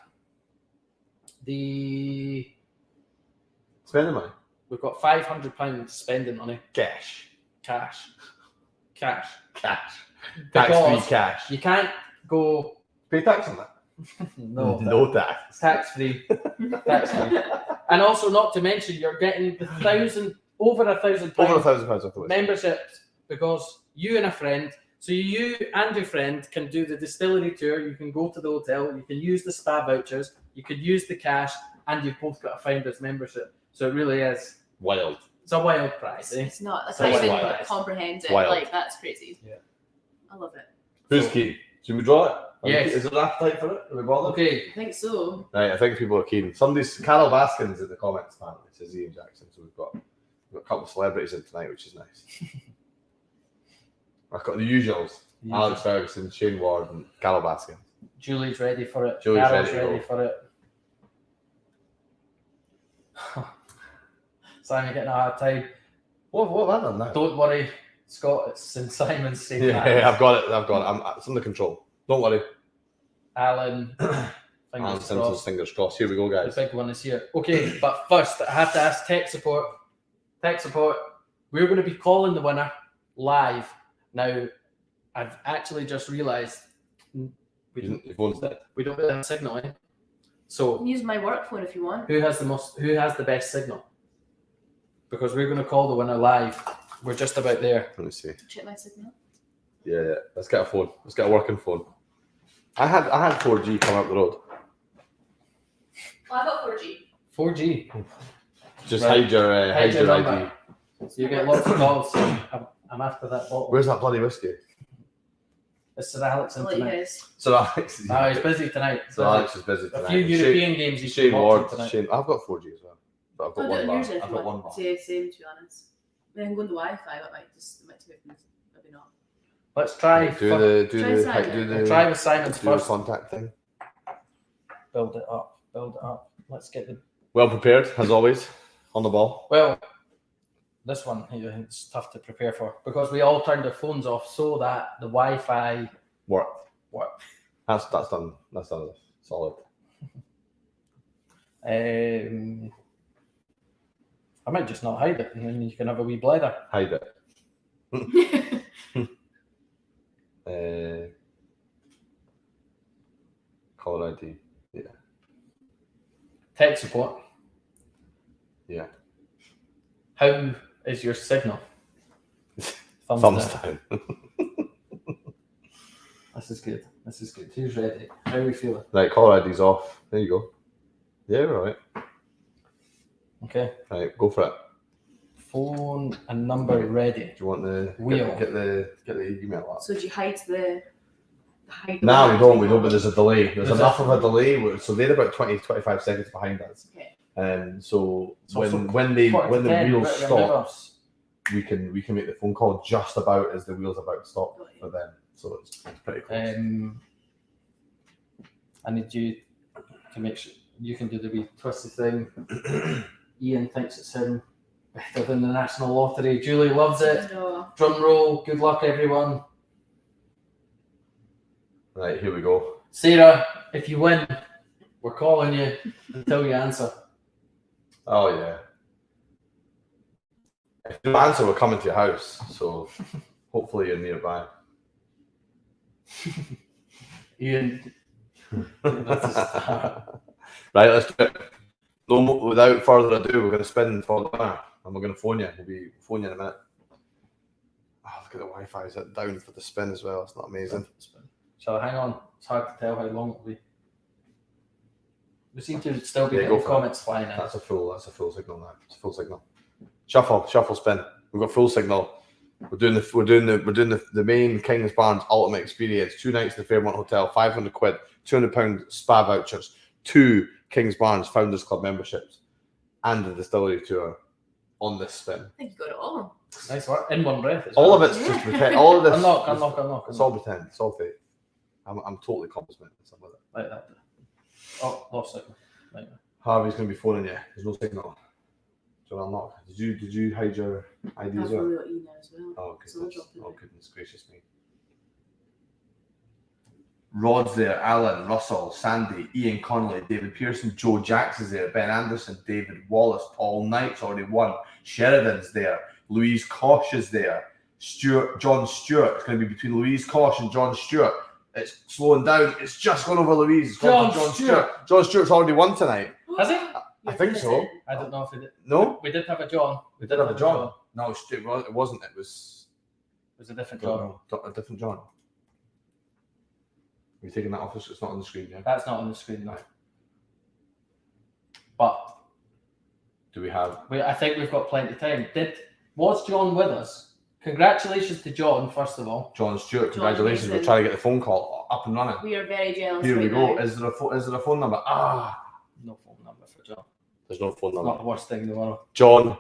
we've Spending money. got £500 spending money. Cash. Cash. Cash. Because Tax-free cash. you can't go Pay tax on that? no tax. tax free. Tax free. And also not to mention you're getting the over £1,000 Over £1,000 worth of whiskey. memberships because you and a friend. So you and your friend can do the distillery tour. You can go to the hotel. You can use the spa vouchers. You could use the cash, and you've both got a Founders membership. So it really is. Wild. It's a wild prize. Eh? It's not. I So can't it's even wild. comprehend it. Wild. Like that's crazy. Yeah. I love it. Who's So- keen? Should we draw it? Yes. Is there an appetite for it? Are we bothered? Okay. I think so. Right, I think people are keen. Carol Baskins in the comments, apparently, says Ian Jackson. So we've got a couple of celebrities in tonight, which is nice. I've got the usuals. Alex Ferguson, Shane Ward, and Carol Baskins. Julie's ready for it. Julie's Carol's ready to go. for it. Simon getting a hard time. What have I done now? Don't worry, Scott. It's in Simon's safe Yeah, hands. I've got it. It's under control. Don't worry. Alan, Alan fingers Simpson's crossed. fingers crossed. Here we go, The guys. big one is here. Okay, but first I have to ask tech support. Tech support. We're going to be calling the winner live. Now, I've actually just realised we don't Your phone's dead. really have signal. Eh? You So can use my work phone if you want. who has the best signal? Because we're going to call the winner live. We're just about there. Let me see. Check my signal. Yeah. Let's get a phone. Let's get a working phone. I had 4G come up the road. Well, I got 4G. 4G. Just Right. hide your Hide your ID. number. So you get lots of calls. I'm after that bottle. Where's that bloody whiskey? It's Sir Alex in I'll let you tonight. guys. Sir Alex. Oh, he's busy tonight. Sir Alex is busy tonight. A few European games he's Shane Ward. watching tonight. Shane. I've got 4G as well, but I've got I'll do one it on bar. yours if I've you got one want. bar. Same, to be honest. I mean, I'm going to Wi-Fi. That might take minutes. Maybe not. Let's try. Do the Try Simon. We'll try with Simon's do the first. contact thing. Build it up. Let's get the. Well prepared as always on the ball. Well, this one here, it's tough to prepare for because we all turned our phones off so that the Wi-Fi Worked. worked. That's done. That's done. Solid. I might just not hide it, and then you can have a wee blather. Hide it. Caller ID. Yeah. Tech support. Yeah. How is your signal? Thumbs down. This is good. Who's ready? How are we feeling? Right, caller ID's off. There you go. Yeah, we're all right. Okay. Right, go for it. Phone and number ready. Do you want the Wheel. Get the email up. So do you hide the behind. Nah, we don't, but there's a delay. There's There's enough of a delay, so they're about 20-25 seconds behind us. Okay. So It's also when the quarter to 10, wheel right, stops, we can make the phone call just about as the wheel's about to stop Got you. for them. So it's pretty close. I need you to make sure you can do the wee twisty thing. Ian thinks it's him better than the National Lottery. Julie loves it. No. Drum roll. Good luck, everyone. Right, here we go. Sarah, if you win, we're calling you until you answer. Oh yeah. If you don't answer, we're coming to your house. So hopefully you're nearby. Ian. That's a start. Right, let's do it. No more, without further ado, we're going to spin for the winner, and we're going to phone you. We'll phone you in a minute. Oh, look at the Wi-Fi. Is it down for the spin as well? It's not amazing. Shall I hang on? It's hard to tell how long it'll be. We seem to still be Yeah, getting go for comments flying in. That's a full signal now. It's a full signal. Shuffle spin. We've got full signal. We're doing the main Kings Barnes Ultimate Experience. 2 nights in the Fairmont Hotel, £500, £200 spa vouchers, 2 Kings Barnes Founders Club memberships, and the distillery tour on this spin. I think you got it all. Nice work. In one breath. as All well. of it's just pretend. All of this. Unlock. It's all pretend. It's all fake. I'm totally complimenting some of it. Like that. Oh, lost signal. Right. Harvey's going to be phoning you. There's no signal. So I'll knock. Did you hide your ID I've as well? probably got email as well. Oh So I'll goodness. drop it Oh in. goodness gracious me. Rod's there, Alan, Russell, Sandy, Ian Connolly, David Pearson, Joe Jacks is there, Ben Anderson, David Wallace, Paul Knight's already won, Sheridan's there, Louise Kosh is there, John Stewart. It's going to be between Louise Kosh and John Stewart. It's slowing down. It's just gone over Louise. It's gone for John Stewart. John Stewart's already won tonight. Has he? I think so. I don't know if it did. No? We did have a John. We did have a John. No, it wasn't. It was It was a different I don't John. know, a different John. Are you taking that off? It's not on the screen, yeah? That's not on the screen now. But Do we have... I think we've got plenty of time. Was John with us? Congratulations to John, first of all. John Stewart, John, congratulations. We're amazing. trying to get the phone call up and running. We are very jealous. Here we right go. now. Is there a phone number? No phone number for John. There's no phone It's number. not the worst thing in the world. John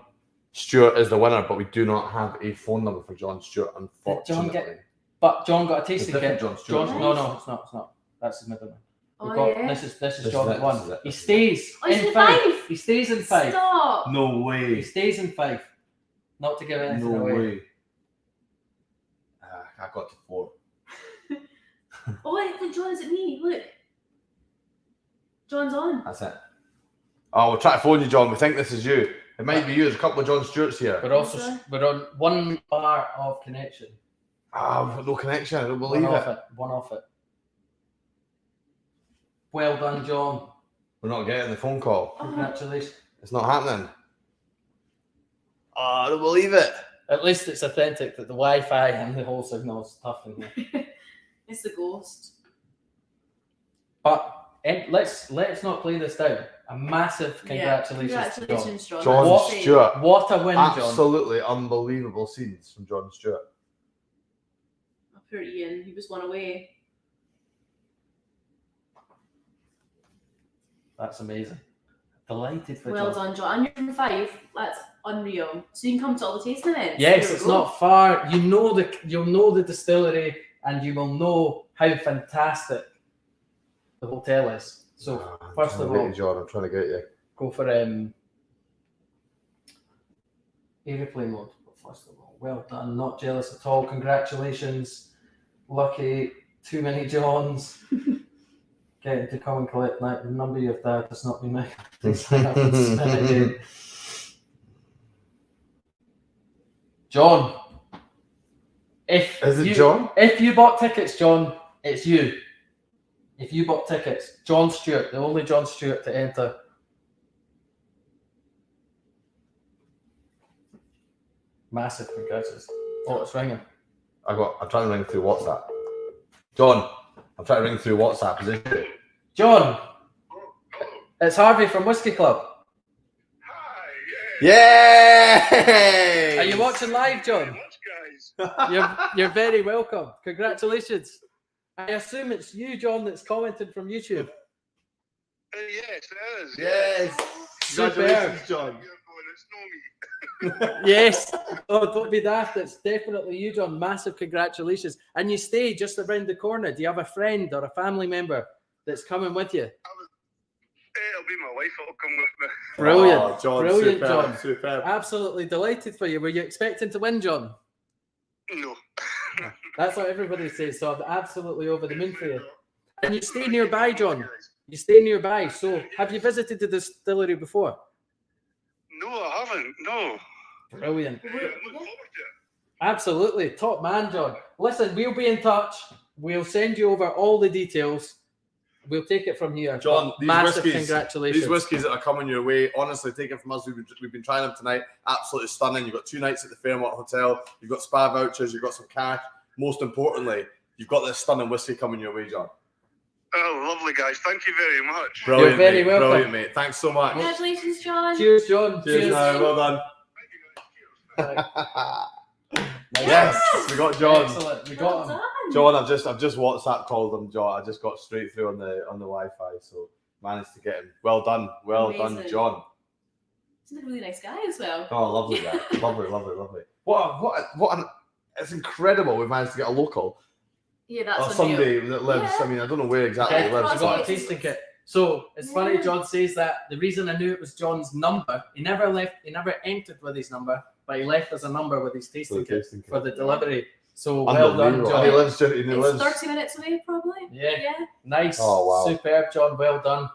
Stewart is the winner, but we do not have a phone number for John Stewart, unfortunately. But John got a tasting It's different kit. John Stewart. No, it's not. That's his middle name. We've Oh, got, yeah. This is This John is at it, one. this is it, He this is it. stays Oh, he's in in 5. five? He stays in 5. Stop. No He way. stays in 5. Not to give anything No away. way. I got to 4. Oh, look, John, is it me? Look. John's on. That's it. Oh, we'll try to phone you, John. We think this is you. It might be you. There's a couple of John Stewarts here. We're on 1 bar of connection. We've got no connection. I don't believe One it. off it. One off it. Well done, John. We're not getting the phone call. Congratulations. It's not happening. Oh, I don't believe it. At least it's authentic that the Wi-Fi and the whole signal's tough in here. It's the ghost. But let's not play this down. A massive congratulations, to John. Congratulations, John. John That's it. Stewart. What a win, John. Absolutely unbelievable scenes from John Stewart. Oh, poor Ian. He was one away. That's amazing. Delighted for Well John. done, John. And you're in 5. That's unreal. So you can come to all the tasting events. Yes, There we it's go. not far. You'll know the distillery, and you will know how fantastic the hotel is. So first of all, John, I'm trying to get you. go for aeroplane mode. But first of all, well done. Not jealous at all. Congratulations. Lucky. Too many Johns. Getting to come and collect night. The number you've dialed does not mean I can sign up and spin again. John. Is it John? If you bought tickets, John, it's you. If you bought tickets, John Stewart, the only John Stewart to enter. Massive congratulations. Oh, it's ringing. I'm trying to ring through WhatsApp. John, I'm trying to ring through WhatsApp. Is it you? John, it's Harvey from Whiskey Club. Yay! Are you watching live, John? You're very welcome. Congratulations. I assume it's you, John, that's commented from YouTube. Yes, it is. Yes. Superb. Congratulations, John. It's not me. Yes. Oh, don't be daft. It's definitely you, John. Massive congratulations. And you stay just around the corner. Do you have a friend or a family member that's coming with you? It'll be my wife that'll come with me. Brilliant. Oh, John, Brilliant, superb, John. Superb. Absolutely delighted for you. Were you expecting to win, John? No. That's what everybody says. So I'm absolutely over the moon for you. And you stay nearby, John. You stay nearby. So have you visited the distillery before? No, I haven't. No. Brilliant. I'm looking forward to it. Absolutely. Top man, John. Listen, we'll be in touch. We'll send you over all the details. We'll take it from here. John, these massive whiskies, congratulations. these whiskies that are coming your way, honestly, take it from us. We've been trying them tonight. Absolutely stunning. You've got 2 nights at the Fairmont Hotel. You've got spa vouchers. You've got some cash. Most importantly, you've got this stunning whiskey coming your way, John. Oh, lovely, guys. Thank you very much. Brilliant, very mate. welcome. Brilliant, mate. Thanks so much. Congratulations, John. Cheers, John. Cheers, now. Well done. Thank you, guys. Cheers. Yes, we got John. Excellent. We Well got him. done. John, I've just WhatsApp called him, John. I just got straight through on the Wi-Fi, so managed to get him. Well done, done, Amazing. John. He's a really nice guy as well. Oh, lovely guy, lovely. What an! It's incredible. We've managed to get a local Yeah, or that's somebody that lives. Yeah. I mean, I don't know where exactly Okay, he lives. I got a But tasting kit. So it's funny, Yeah. John says that the reason I knew it was John's number, he never entered with his number, but he left us a number with his tasting kit for the delivery. So well done, Unbelievable. John. And he lives. He It's lives. 30 minutes away, probably. Yeah, Yeah. nice. Oh, wow. Superb, John. Well done.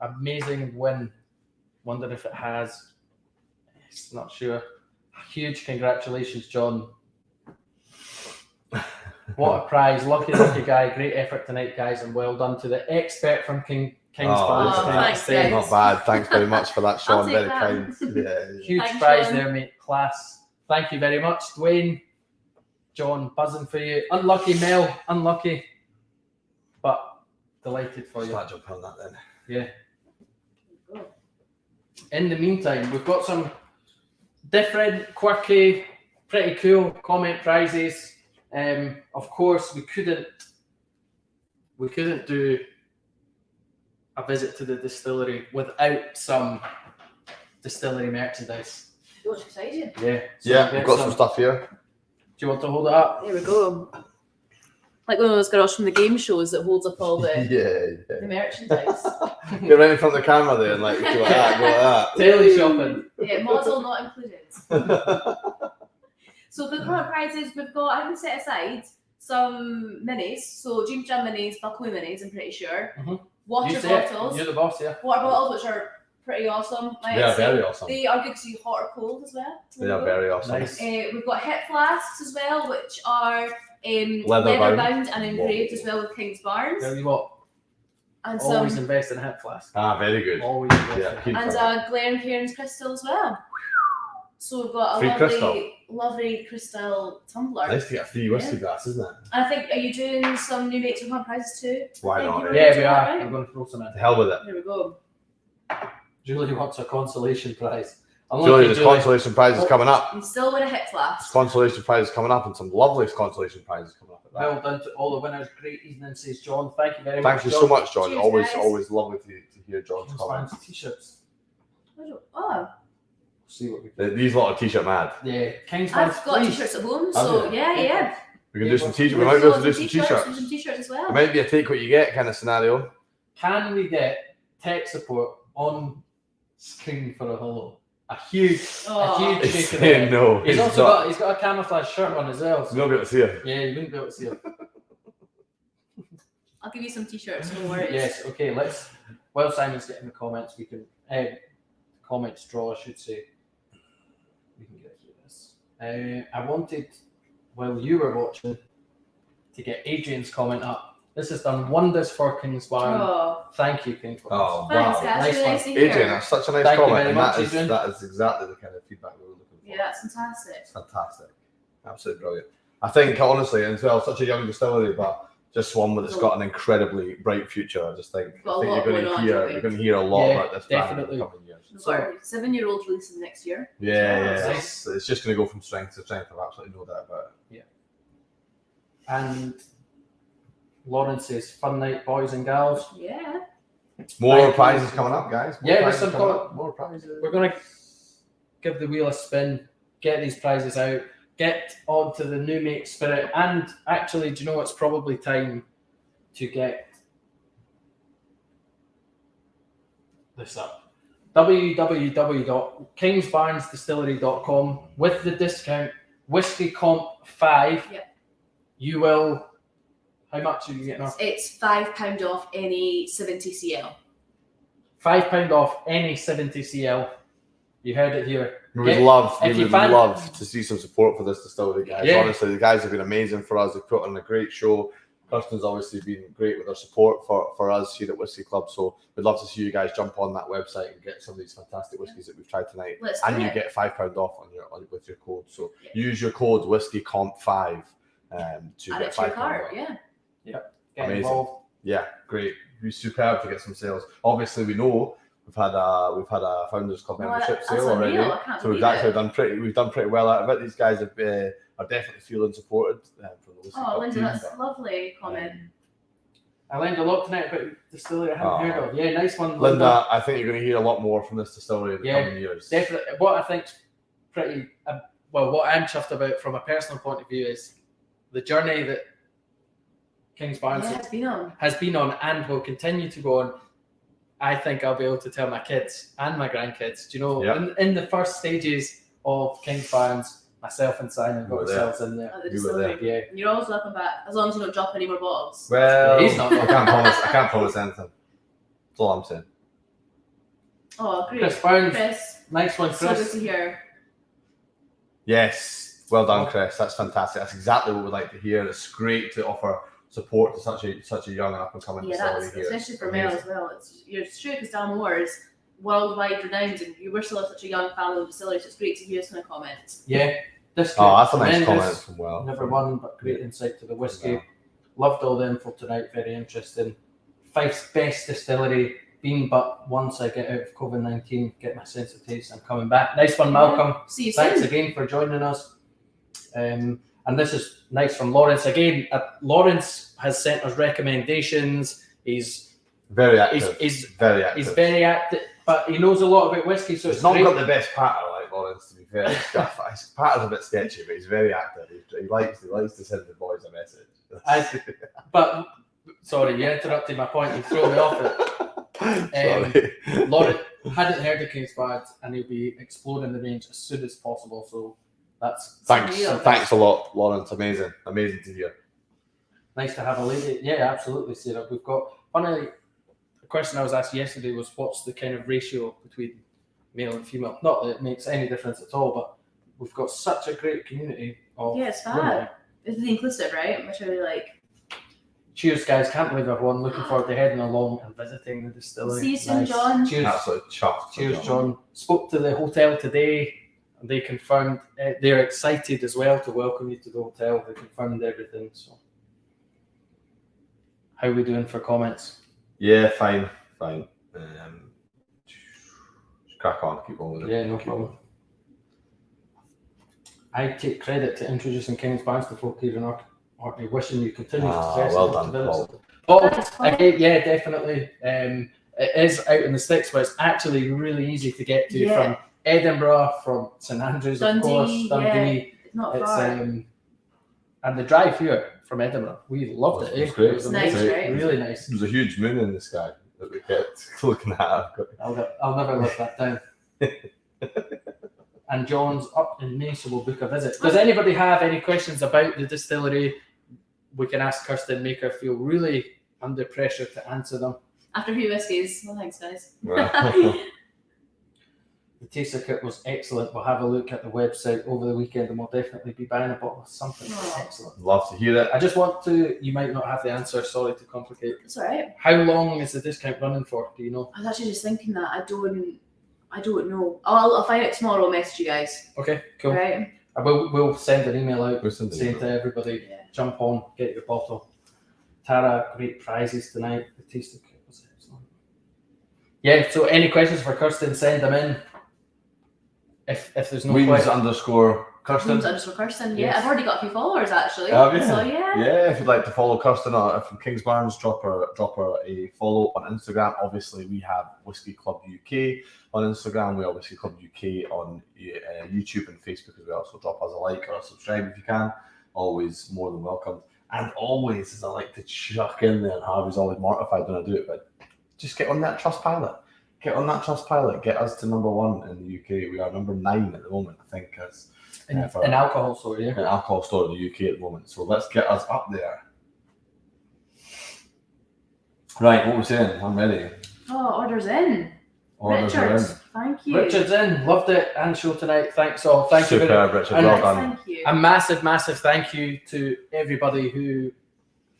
Amazing win. Wonder if it has. It's not sure. Huge congratulations, John. What a prize. Lucky guy. Great effort tonight, guys, and well done to the expert from King's Bar. Oh, thanks, guys. Not bad. Thanks very much for that, Sean. take Very that. kind. Yeah. Huge Thanks, prize John. there, mate. Class. Thank you very much, Dwayne. John, buzzing for you. Unlucky, Mel. Unlucky. But delighted for you. Start jumping on that then. Yeah. In the meantime, we've got some different, quirky, pretty cool comment prizes. Of course, we couldn't do a visit to the distillery without some distillery merchandise. What's exciting? Yeah. So Yeah, we'll we've get got some stuff here. Do you want to hold it up? There we go. Like one of those girls from the game shows that holds up all the, Yeah. the merchandise. Get right in front of the camera there and like go like that, Daily shopping. Yeah, model not included. go like that. So for the current prizes, we've got, I haven't set aside some minis. So James Jam minis, Buckley minis, I'm pretty sure. Mhm. Water You say it. bottles. You're the boss, yeah. Water bottles, which are pretty awesome. I They are say. very awesome. They are good to see hot or cold as well. They are very awesome. Nice. We've got hip flasks as well, which are Leather bound. bound and engraved as well with King's Barnes. Tell you what, And always some invest in a hip flask. Ah, very good. Always invest Yeah, in keep and that. Glencairn's crystal as well. So we've got a Free lovely, crystal. lovely crystal tumbler. Nice to get a free whiskey glass, isn't it? And I think, are you doing some new mates and fun prizes too? Why Yeah, not? you eh? were- Yeah, we Yeah, are. right. I'm going to throw some in. To hell with it. There we go. Julie wants a consolation prize. I'm Julie, lucky, there's consolation prizes Oh. coming up. You still win a hip flask. Consolation prizes coming up, and some lovely consolation prizes coming up. At that. Well done to all the winners. Great evening, says John. Thank you very Thank much. you John. so much, John. Cheers, always, guys. always lovely to hear John's John's comments. fancy t-shirts. Oh, See what we can. These lot of t-shirt mad. Yeah, King's Barnes, I've got please. t-shirts at home, Have so you? yeah. We can Yeah, do some well, t-shirts. We we've might be able to Got do some some t-shirts. t-shirts. Some t-shirts as well. It might be a take what you get kind of scenario. Can we get tech support on screen for a hello? A huge Oh. shake of the head. No, He's it's also not. got a camouflage shirt on as well. You're So not going to see it. yeah, you wouldn't be able to see it. I'll give you some t-shirts, no worries. Yes, okay, let's while Simon's getting the comments, we can comments draw, I should say. We can get through this. I wanted, while you were watching, to get Adrian's comment up. This has done wonders for King's Barn. Oh, Thank you, King's Barn. Oh, thanks, wow. guys. Nice Really one. nice to hear. Adrian, that's such a nice Thank you comment. very And much, that is, Adrian. that is exactly the kind of feedback we were looking for. Yeah, that's fantastic. It's fantastic. Absolutely brilliant. I think, honestly, and as well, such a young distillery, but just one that's got an incredibly bright future. I just think, Got a you're lot going going to on, hear, don't we? you're going to hear a lot Yeah, about this brand in definitely. the coming years. We've got our 7-year-old releasing next year. Yeah, Nice. it's just going to go from strength to strength. I've absolutely no doubt about it. And Lawrence says, fun night, boys and gals. Yeah. More prizes coming up, guys. More Yeah, prizes there's some coming up. More prizes. We're going to give the wheel a spin, get these prizes out, get onto the new mate spirit, and actually, do you know, it's probably time to get this up. www.kingsbarnsdistillery.com with the discount Whiskey Comp 5. Yep. You will. How much are you getting off? It's £5 off any 70 CL. £5 off any 70 CL. You heard it here. We would love fancy- to see some support for this distillery, guys. Yeah. Honestly, the guys have been amazing for us. They've put on a great show. Kirsten's obviously been great with their support for us here at Whiskey Club. So we'd love to see you guys jump on that website and get some of these fantastic whiskies that we've tried tonight. Let's And do you it. get £5 off with your code. So use your code WhiskeyComp5 to Add get it to your £5 cart, off. yeah. Get Amazing. involved. Yeah, great. It'd be superb to get some sales. Obviously, we know we've had a Founders Club No, membership that's sale already. unreal. I can't So we've believe actually it. done pretty well out of it. These guys are definitely feeling supported from the Whiskey Oh, Club Linda, team. that's a lovely comment. I learned a lot tonight about distillery I hadn't heard of. Yeah, nice one, Linda, I think you're going to hear a lot more from this distillery in the coming years. Definitely. What I think's pretty what I'm chuffed about from a personal point of view is the journey that Kings Barnes Yeah, it's been on. has been on and will continue to go on. I think I'll be able to tell my kids and my grandkids. Do you know, in the first stages of Kings Barnes, myself and Simon got ourselves in there. At the You were distillery. Yeah. You're always welcome back, as long as you don't drop any more bottles. Well, He's not. I can't promise anything. That's all I'm saying. Oh, great. Chris Barnes, Chris, nice one, so good Chris. to hear. Yes, well done, Chris. That's fantastic. That's exactly what we'd like to hear. It's great to offer support to such a young and up and coming Yeah, distillery that's here. especially for Mel as well. You're true because Dalmore is worldwide renowned, and you were still such a young family of distillery, so it's great to hear some comments. Yeah. This Oh, that's a nice tremendous. comment from Well. Never won, but great insight to the whiskey. Yeah. Loved all the info tonight. Very interesting. Fife's best distillery. Been but once I get out of COVID-19, get my sense of taste. I'm coming back. Nice one, Malcolm. See you Thanks soon. again for joining us. And this is nice from Lawrence again. Lawrence has sent us recommendations. He's Very active. he's very active. he's very active, but he knows a lot about whiskey, so He's it's not great. got the best patter like Lawrence, to be fair. His patter's a bit sketchy, but he's very active. He likes to send the boys a message. But sorry, you interrupted my point. You threw me off it. Sorry. Lawrence hadn't heard of King's Barnes, and he'll be exploring the range as soon as possible. So that's Thanks a lot, Lawrence. Amazing to hear. nice to have a lady. Yeah, absolutely, Sarah. We've got funny. The question I was asked yesterday was, what's the kind of ratio between male and female? Not that it makes any difference at all, but we've got such a great community of Yeah, it's women. fab. It's really inclusive, right? Which I really like. Cheers, guys. Can't believe I've won. Looking forward to heading along and visiting the distillery. See you soon, John. Cheers. Absolutely chuffed. for Cheers, John. Spoke to the hotel today, and they confirmed they're excited as well to welcome you to the hotel. They confirmed everything. So, how are we doing for comments? Yeah, fine. Just crack on, keep on with it. Yeah, no Keep on. problem. I take credit to introducing King's Barnes to folk here in Orkney, wishing you continued success. Well in done, development. Paul. Paul, Thanks, Paul. okay, yeah, definitely. It is out in the sticks, but it's actually really easy to get to Yeah. from Edinburgh, from St Andrews, of course, Dundee, Dundee. It's not It's far. and the drive here from Edinburgh, we loved it. It was eh? great. It was It's nice, amazing. right? Really nice. There was a huge moon in the sky that we kept looking at. I'll never live that down. And John's up in May, so we'll book a visit. Does anybody have any questions about the distillery? We can ask Kirsten, make her feel really under pressure to answer them. After a few whiskies. Well, thanks, guys. The taster kit was excellent. We'll have a look at the website over the weekend, and we'll definitely be buying a bottle of something Oh. excellent. Love to hear it. I just want to, you might not have the answer, sorry to complicate. It's alright. How long is the discount running for? Do you know? I was actually just thinking that. I don't know. I'll find out tomorrow. I'll message you guys. Okay, cool. Right? We'll send an email out We'll send an saying email. to everybody, Yeah. jump on, get your bottle. Tara, great prizes tonight. The tasting kit was excellent. Yeah, so any questions for Kirsten, send them in. If there's no Wings question. Kirsten. _Kirsten. Yes. Yeah, I've already got a few followers actually. Have you? So yeah. Yeah, if you'd like to follow Kirsten from Kings Barnes, drop her a follow on Instagram. Obviously, we have Whiskey Club UK on Instagram. We have Whiskey Club UK on YouTube and Facebook as well. So drop us a like or a subscribe if you can. Always more than welcome. And always, as I like to chuck in there, and Harvey's always mortified when I do it, but just get on that Trustpilot. Get on that Trustpilot. Get us to #1 in the UK. We are number 9 at the moment, I think, as An alcohol store, yeah. an alcohol store in the UK at the moment. So let's get us up there. Right, what we're saying, I'm ready. Oh, orders in. Orders are Richard, in. thank you. Richard's in. Loved it and show tonight. Thanks all. Thank you. Superb, Richard. and Well done. Thank you. A massive, massive thank you to everybody who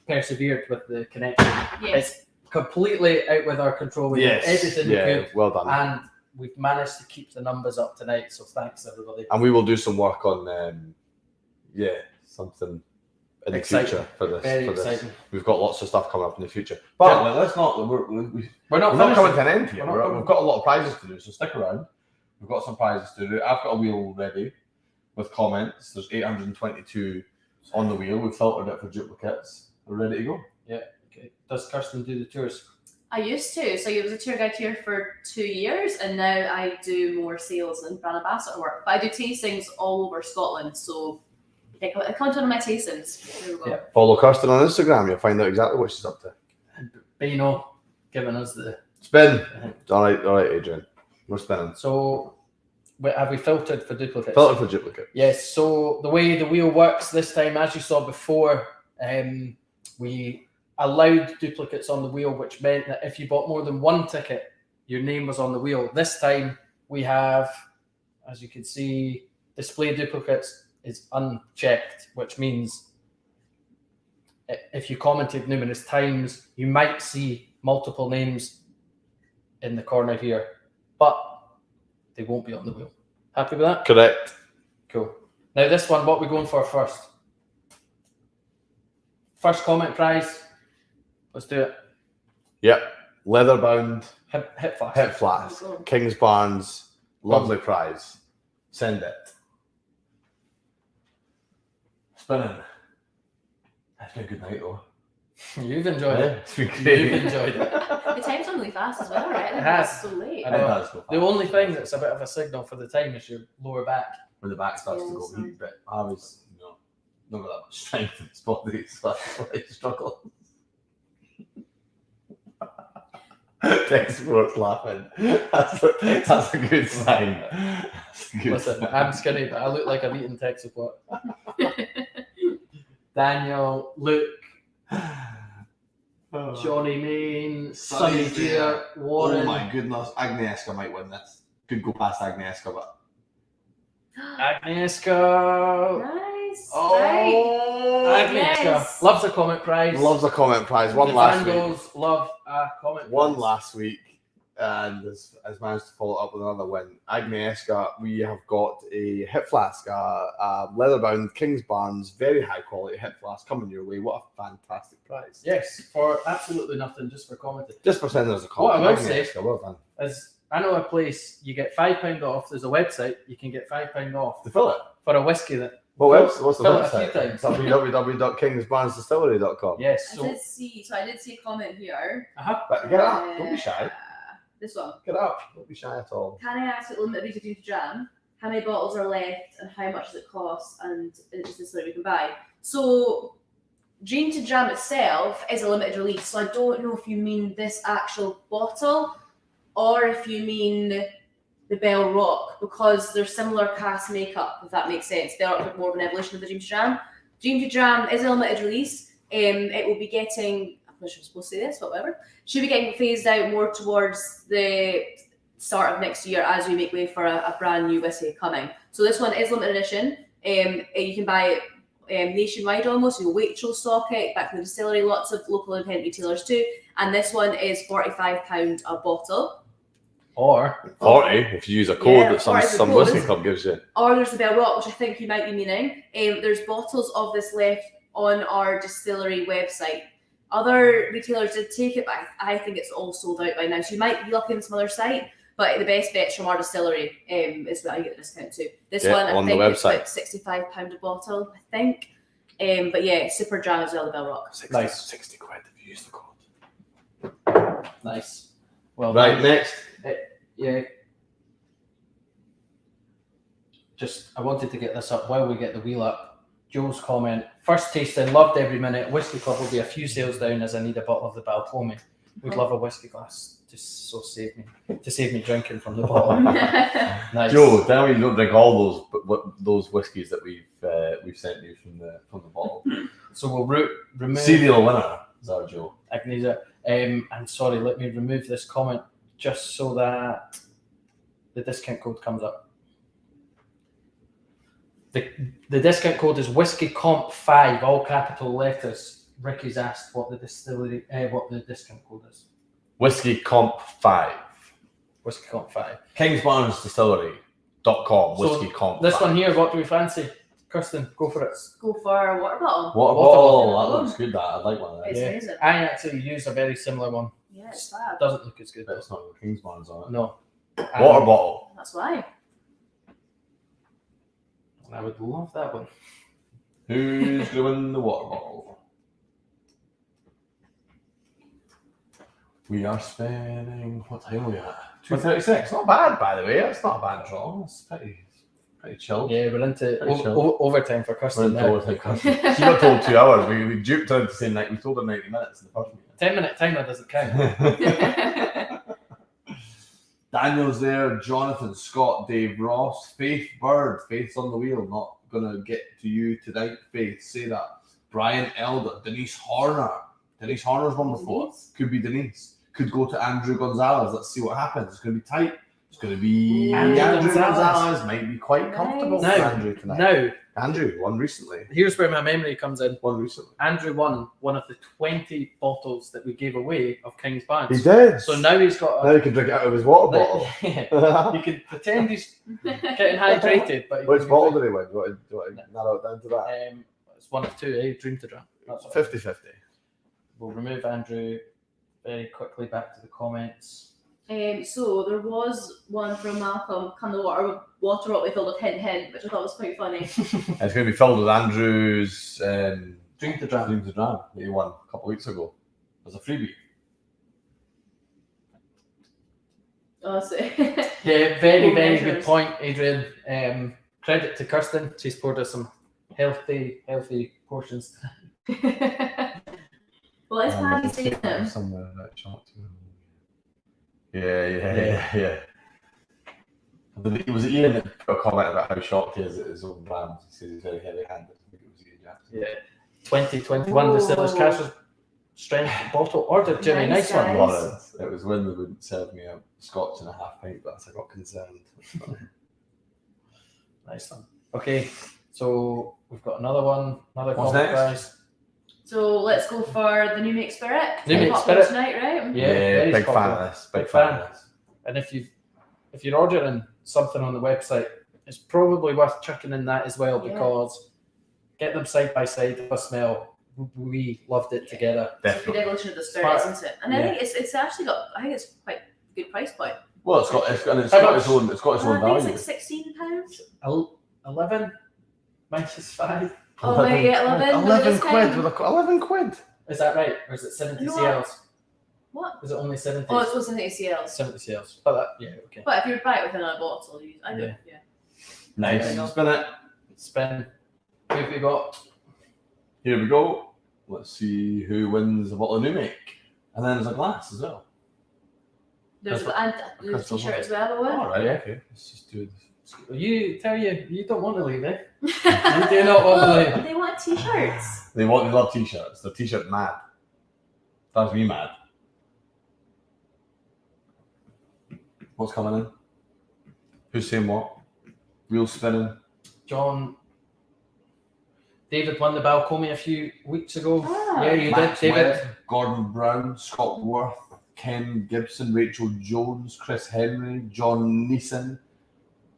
persevered with the connection. Yes. It's completely out with our control. We did everything we could, well done. and we've managed to keep the numbers up tonight. So thanks, everybody. And we will do some work on, something in the Exciting. future for this. Very for this. exciting. We've got lots of stuff coming up in the future. But let's not. We're We're not not coming finishing. to an end here. We're not coming. We've got a lot of prizes to do, so stick around. We've got some prizes to do. I've got a wheel ready with comments. There's 822 on the wheel. We've filtered it for duplicates. We're ready to go. Okay. Does Kirsten do the tours? I used to. So I was a tour guide here for 2 years, and now I do more sales and brand ambassador work. But I do tastings all over Scotland. So I come to one of my tastings. There we go. Yeah. Follow Kirsten on Instagram. You'll find out exactly what she's up to. Bino giving us the. Spin. All right, Adrian. We're spinning. So, have we filtered for duplicates? Filter for duplicate. Yes. So the way the wheel works this time, as you saw before, we allowed duplicates on the wheel, which meant that if you bought more than one ticket, your name was on the wheel. This time we have, as you can see, display duplicates is unchecked, which means if you commented numerous times, you might see multiple names in the corner here, but they won't be on the wheel. Happy with that? Correct. Cool. Now this one, what are we going for first? First comment prize. Let's do it. Yep. Leather bound Hip flash. hip flask. Kings Barnes. Lovely prize. Send it. Spinning. It's been a good night though. You've enjoyed it. It's been great. You've enjoyed it. The time's gone really fast as well, right? It has. It's so late. I know. It does go The fast. only thing that's a bit of a signal for the time is your lower back. When the back starts to go Yes. weak, but I was not got that much strength in his body, so that's why I struggle. Thanks for laughing. That's a good sign. That's a good Listen, sign. I'm skinny, but I look like I'm eating tech support. Daniel, Luke, Johnny Main, Sonny Sonny's Deer, there. Warren. Oh my goodness, Agnieszka might win this. Could go past Agnieszka, but Agnieszka. Nice. Oh, Right. Agnieszka Yes. loves a comment prize. loves a comment prize. One The last week. Vandals love a comment One prize. last week, and has managed to follow up with another win. Agnieszka, we have got a hip flask, a leather bound Kings Barnes, very high quality hip flask coming your way. What a fantastic prize! Yes, for absolutely nothing, just for commenting. Just for sending us a What comment. I will say- Agnieszka, well done. As I know a place, you get £5 off. There's a website, you can get £5 off To fill it. for a whiskey that. What's the Fill it a website? few times. www.kingsbarnesdistillery.com. Yes, I so did see. So I did see a comment here. But get up. Don't be shy. This one. Get up. Don't be shy at all. Can I ask at limited edition Dream to Jam how many bottles are left and how much does it cost, and is this something we can buy? So Dream to Jam itself is a limited release, so I don't know if you mean this actual bottle or if you mean the Bell Rock, because they're similar cast makeup, if that makes sense. Bell Rock is more of an evolution of the Dream to Jam. Dream to Jam is a limited release. It will be getting, I'm not sure I'm supposed to say this, but whatever. Should be getting phased out more towards the start of next year as we make way for a brand new whiskey coming. So this one is limited edition. You can buy it nationwide almost. You Waitrose stock it, back from the distillery, lots of local independent retailers too. And this one is £45 a bottle. or 40 if you use a code Yeah, that 40 some code. whiskey club gives you. Or there's the Bell Rock, which I think you might be meaning. There's bottles of this left on our distillery website. Other retailers did take it, but I think it's all sold out by now. So you might be looking at some other site. But the best bets from our distillery is what I get the discount to. This Yeah, one, I on the think it's website. about £65 a bottle, I think. But yeah, Super Dram as well, the Bell Rock. 60, Nice. 60 quid if you use the code. Nice. Well, Right, done. next. Yeah. Just, I wanted to get this up while we get the wheel up. Joe's comment: first tasting, loved every minute. Whiskey Club will be a few sales down as I need a bottle of the Balcomie. Would love a whiskey glass to save me drinking from the bottle. Nice. Joe, tell me you don't drink all those whiskies that we've sent you from the bottle. So we'll remove Serial winner, is that Joe? Agnesia. And sorry, let me remove this comment just so that the discount code comes up. The discount code is Whiskey Comp 5, all capital letters. Ricky's asked what the discount code is. Whiskey Comp 5. Whiskey Comp 5. KingsBarnesDistillery.com. So Whiskey Comp. This 5. one here, what do we fancy? Kirsten, go for it. Go for a water bottle. What a Water bottle! bottle. That looks good. That I like one of It's those. amazing. I actually use a very similar one. Yeah, it's fab. Doesn't look as good. But it's not got Kingsbarns on it. No. Water bottle. That's why. I would love that one. Who's going to win the water bottle? We are spending. What time are we at? 2:36. Not bad, by the way. It's not a bad draw. It's pretty chill. Yeah, we're into Pretty chill. overtime for Kirsten We're now. into overtime. She got told 2 hours. We duped her into saying like we told her 90 minutes in the first 10-minute timer doesn't count. meeting. Daniel's there, Jonathan, Scott, Dave, Ross, Faith Bird, Faith's on the wheel, not gonna get to you tonight, Faith, say that. Brian Elder, Denise Horner. Denise Horner's won before. Denise? Could be Denise. Could go to Andrew Gonzalez. Let's see what happens. It's gonna be tight. It's gonna be Andrew Andrew Gonzalez. Gonzalez might be quite comfortable Nice. for Now- Andrew tonight. Now, Andrew won recently. here's where my memory comes in. Won recently. Andrew won one of the 20 bottles that we gave away of King's Barnes. He did. So now he's got Now he can drink it out of his water bottle. you can pretend he's getting hydrated, but Which bottle did he win? Do you want to narrow it down to that? It's one of two, Dream to Drown. That's what 50-50. We'll remove Andrew very quickly. Back to the comments. So there was one from Malcolm, can the water bottle be filled with hint hint, which I thought was quite funny. It's going to be filled with Andrew's Dream to Drown. Dream to Drown that he won a couple of weeks ago as a freebie. Oh, so Yeah, very, Full very good measures. point, Adrian. Credit to Kirsten. She's poured us some healthy portions. well, it's Paddy's Day now. Somewhere that shot. Yeah. Was it Ian that put a comment about how shocked he is at his own brand? He says he's very heavy-handed. I think it was Ian Jackson. Yeah, 2021 Distillers Ooh. Cash Strength bottle ordered, Jimmy. Nice, Nice one. guys. Love it. It was when they wouldn't serve me a scotch and a half pint glass. I got concerned. Nice one. Okay, so we've got another one. Another What's comment, next? guys. So let's go for the New Make Spirit. New Make Popular Spirit. tonight, right? Yeah, very big popular. fan of this. Big Big fan fan. of this. And if you're ordering something on the website, it's probably worth chucking in that as well, Yeah. because get them side by side for smell. We loved it together. It's a good Definitely. evolution of the spirit, Smart. isn't it? And I Yeah. think it's actually got, I think it's quite a good price point. Well, it's got How its much? own I think value. it's like £16. 11 minus 5. Oh, wait, yeah, 11 with a 11 discount. quid with a 11 quid. Is that right? Or is it 70 No. CLs? What? Is it only 70? Oh, it's supposed to be ACLs. 70 CLs. But that, yeah, okay. But if you buy it with another bottle, I do. Yeah. Yeah. Nice. There you go. Spin it. Spin. Who have we got? Here we go. Let's see who wins a bottle of New Make. And then there's a glass as well. There's Crystal- and there's a Crystal t-shirt one. as well. Owen. All right, Yeah. okay. Let's just do this. You don't want to leave, eh? You do not want to leave. They want t-shirts. They love t-shirts. They're t-shirt mad. Drives me mad. What's coming in? Who's saying what? Wheel spinning. David won the Balcomie a few weeks ago. Ah. Yeah, you Max did, David. Webb, Gordon Brown, Scott Worth, Ken Gibson, Rachel Jones, Chris Henry, John Neeson,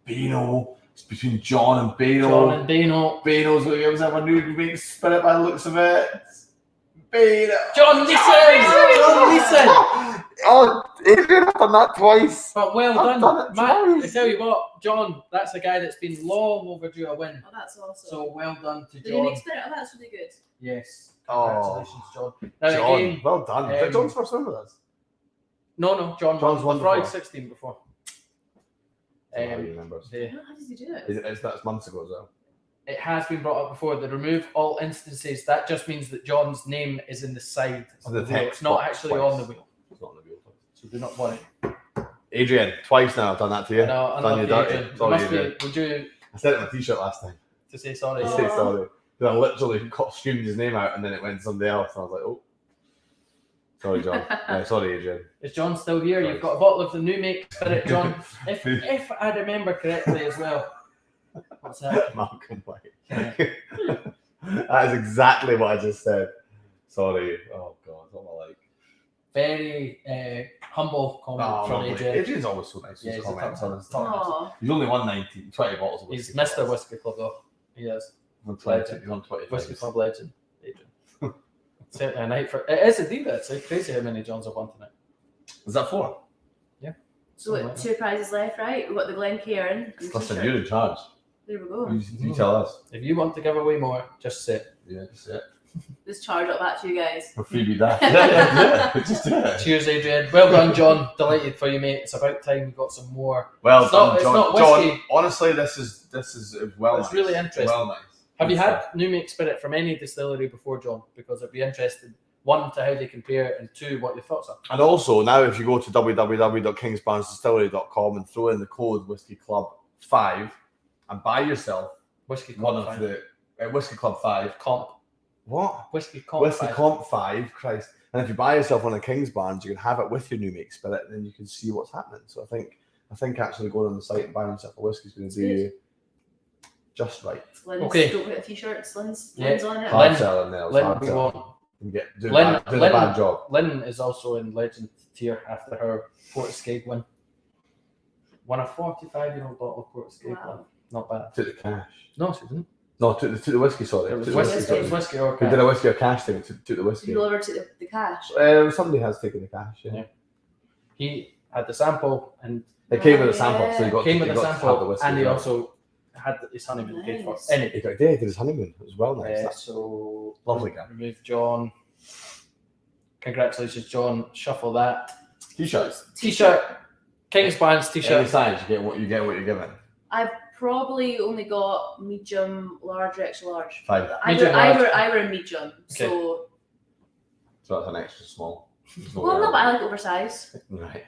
Bano. It's between John and Bano. John and Dano. Bano's going to give us a new Make Spirit by the looks of it. Bano. John Neeson! John Neeson! Oh, Adrian, I've done that twice. But well I've done, done it Matt. I twice. tell you what, John, that's a guy that's been long overdue a win. Oh, that's awesome. So well done to Did you John. make spirit? Oh, that's really good. Yes. Oh. Congratulations, John. Now John, again, well done. Is that John's first win with us? no, John John's won won Freud before. 16 before. He remembers. The, How does he do it? That's months ago as well. it has been brought up before. They remove all instances. That just means that John's name is in the side of The the wheel. text It's not box actually twice. on the wheel. It's not on the wheel. So do not worry. Adrian, twice now I've done that to you. No, I Done you love you, dirty. Adrian. Sorry, Must Adrian. be, would you I said it in my t-shirt last time. to say sorry? I Oh. say sorry. Then I literally screamed his name out and then it went to somebody else and I was like, oh. Sorry, John. Sorry, Adrian. Is John still here? You've got a bottle of the new make spirit, John. If I remember correctly as well. What's that? Malcolm White. That is exactly what I just said. Sorry. Oh, God. What am I like? Very humble comment Oh, from lovely. Adrian. Adrian's always so nice. Yeah, His he's a comments top- on his top- Oh, He's only won 20 bottles of He's whiskey. Mr. Whiskey Club though. He is. On 20. He's on 20. Whiskey Club legend. Adrian. Certainly a night for it is indeed. It's crazy how many Johns have won tonight. Is that 4? so what, 2 prizes left, right? We've got the Glen Cairn. and Listen, t-shirt. you're in charge. There we go. You tell us. If you want to give away more, just sit. Yeah, that's it. Just charge up back to you guys. For freebie that. Yeah. Just do it. Cheers, Adrian. Well done, John. Delighted for you, mate. It's about time we got some more. Well It's done, not- it's John. not John, whiskey. honestly, this is well It's nice. really interesting. Well nice. Have you had New Make Spirit from any distillery before, John? Because I'd be interested, one, to how they compare, and two, what your thoughts are. And also, now if you go to www.kingsbarnsdistillery.com and throw in the code Whiskey Club 5 and buy yourself Whiskey one Comp of 5. the Whiskey Club 5. Comp. What? Whiskey Comp Whiskey 5. Comp 5, Christ. And if you buy yourself one of King's Barns, you can have it with your New Make Spirit and then you can see what's happening. So I think actually going on the site and buying yourself a whiskey is going to do you just right. Lynn's, Okay. don't put a t-shirt. Lynn's Yeah. on it. Hard Lynn- selling nails. Lynn, hard we selling. want. You get doing, Lynn- a Lynn- bad job. Lynn is also in legend tier after her Portscape win. Won a 45-year-old bottle of Portscape Wow. win. Not bad. Took the cash. No, she didn't. No, took the whiskey, sorry. It was Took the whiskey, whiskey. it was whiskey or We did cash. a whiskey or cash thing, took the whiskey. You delivered to the cash. Somebody has taken the cash, yeah. Yeah. He had the sample and It came with a sample, so he got came to, with he a got to have the sample, whiskey. and he as well. also had his honeymoon paid for. Nice. Anyway, He did his honeymoon. It was well nice. That's so lovely guy. remove John. Congratulations, John. Shuffle that. T-shirts. T-shirt. King's Barnes Any T-shirt. size, you get what you're given. I've probably only got medium, large, or extra large. Five. Medium, large. I were a medium. So, So that's an extra small. There's no well, way no, around but I like oversized. it. Right.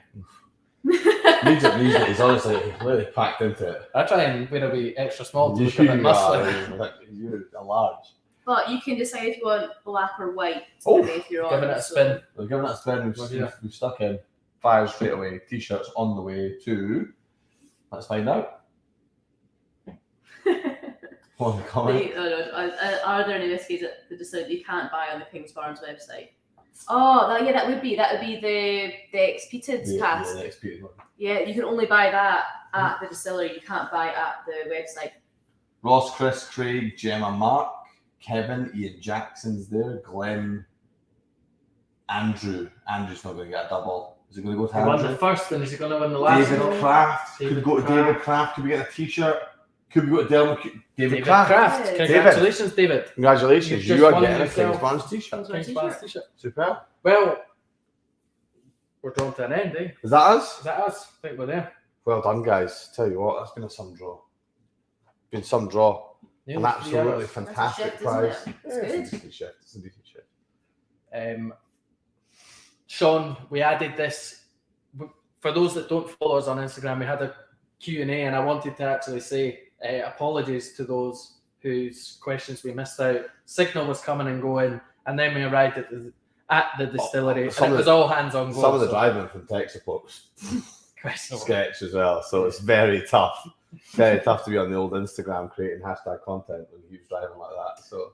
Medium, he's honestly really packed into it. I try and wear a wee extra small to look a bit muscly. You're a large. But you can decide if you want black or white. Oh, if you're on. Giving it a so- spin. We're giving that a spin. Oh, yeah. We've stuck in 5 straight away. T-shirts on the way to. Let's find out. One comment. Are there any whiskies at the distillery that you can't buy on the King's Barnes website? Oh, that would be the ex-peated cask. The XP one. Yeah, you can only buy that at the distillery. You can't buy it at the website. Ross, Chris, Craig, Gemma, Mark, Kevin, Ian Jackson's there, Glenn, Andrew. Andrew's not going to get a double. Is he going to go to He won the Andrew? first one. Is he going to win the last David one? Kraft. David Could we go to Kraft. David Kraft? Could we get a T-shirt? Could we go to David David Kraft? Kraft. David. Congratulations, David. Congratulations, You've you just are won getting a yourself- King's Barnes T-shirt. King's Barnes King's Barnes t-shirt. T-shirt. Super. Well, we're drawn to an end, eh? Is that us? Is that us? I think we're there. Well done, guys. Tell you what, that's been a some draw. Been some draw. Nearly An 3 absolutely hours. fantastic shift, isn't prize. it? Yeah, It's it's a good. decent shift. It's a decent shift. Sean, we added this. For those that don't follow us on Instagram, we had a Q&A, and I wanted to actually say apologies to those whose questions we missed out. Signal was coming and going, and then we arrived at the distillery, some and of it was the- all hands on go. Some of the so- driving from tech supports questionable. sketch as well, so it's very tough. Very tough to be on the old Instagram creating hashtag content when he was driving like that. So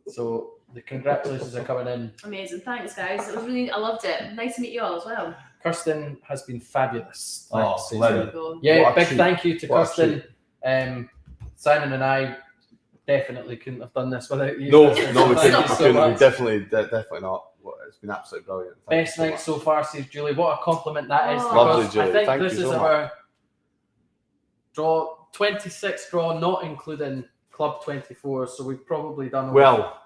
So the congratulations are coming in. Amazing. Thanks, guys. It was really, I loved it. Nice to meet you all as well. Kirsten has been fabulous. Oh, Thanks, Lynn. Adrian. Cool. Yeah, What a big treat. thank you to What a Kirsten. Simon and I definitely couldn't have done this without you. no, Kirsten, no, so we thank couldn't. you We so couldn't. We much. definitely not. It's been absolutely brilliant. Thank Best you so night much. so far, says Julie. What a compliment that is. Oh. because Lovely, Julie. I think Thank this you is so our draw 26 draw, not including Club 24. So we've probably done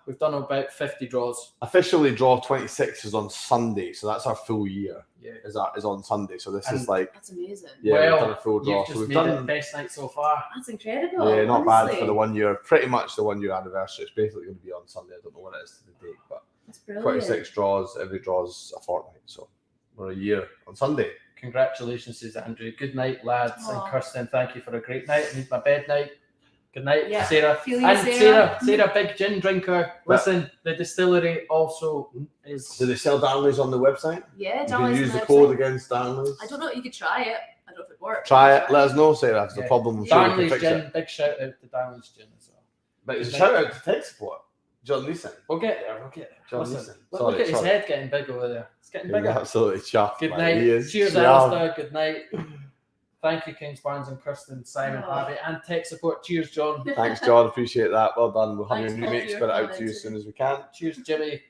we've done about 50 draws. Officially, draw 26 is on Sunday, so that's our full year. Yeah. Is on Sunday, so this And is like That's amazing. we've Well, done a full draw. You've So just we've made done it best night so far. That's incredible. yeah, not bad honestly. for the 1 year. Pretty much the 1 year anniversary. It's basically going to be on Sunday. I don't know what it is to the date, but That's brilliant. 26 draws. Every draw's a fortnight, so we're a year on Sunday. Congratulations, says Andrew. Good night, lads. Aw. And Kirsten, thank you for a great night. I need my bed night. Good night, Yeah. Sarah. Feel you, And Sarah. Sarah, big gin drinker. Listen, the distillery also is. Do they sell Darnley's on the website? Yeah, You can Darley's use on the website. code against Darnley's. I don't know. You could try it. I don't know if it works. Try it. Let us know, Sarah. If there's Yeah. a problem, I'm sure we can Darnley's fix gin. it. Big shout out to Darnley's gin as well. But it's a shout out to tech support. John Leeson. We'll get there. We'll get there. John Listen, Leeson. look Sorry, at his sorry. head getting big over there. It's getting He's bigger. absolutely chuffed. Good man. night. He is Cheers, chuffed. Alistair. Good night. Thank you, Kings Barnes and Kirsten, Simon, Oh. Harvey, and tech support. Cheers, John. Thanks, John. Appreciate that. Well done. We'll have Thanks, your new Paul, mate for your spit it out comments. to you as soon as we can. Cheers, Jimmy.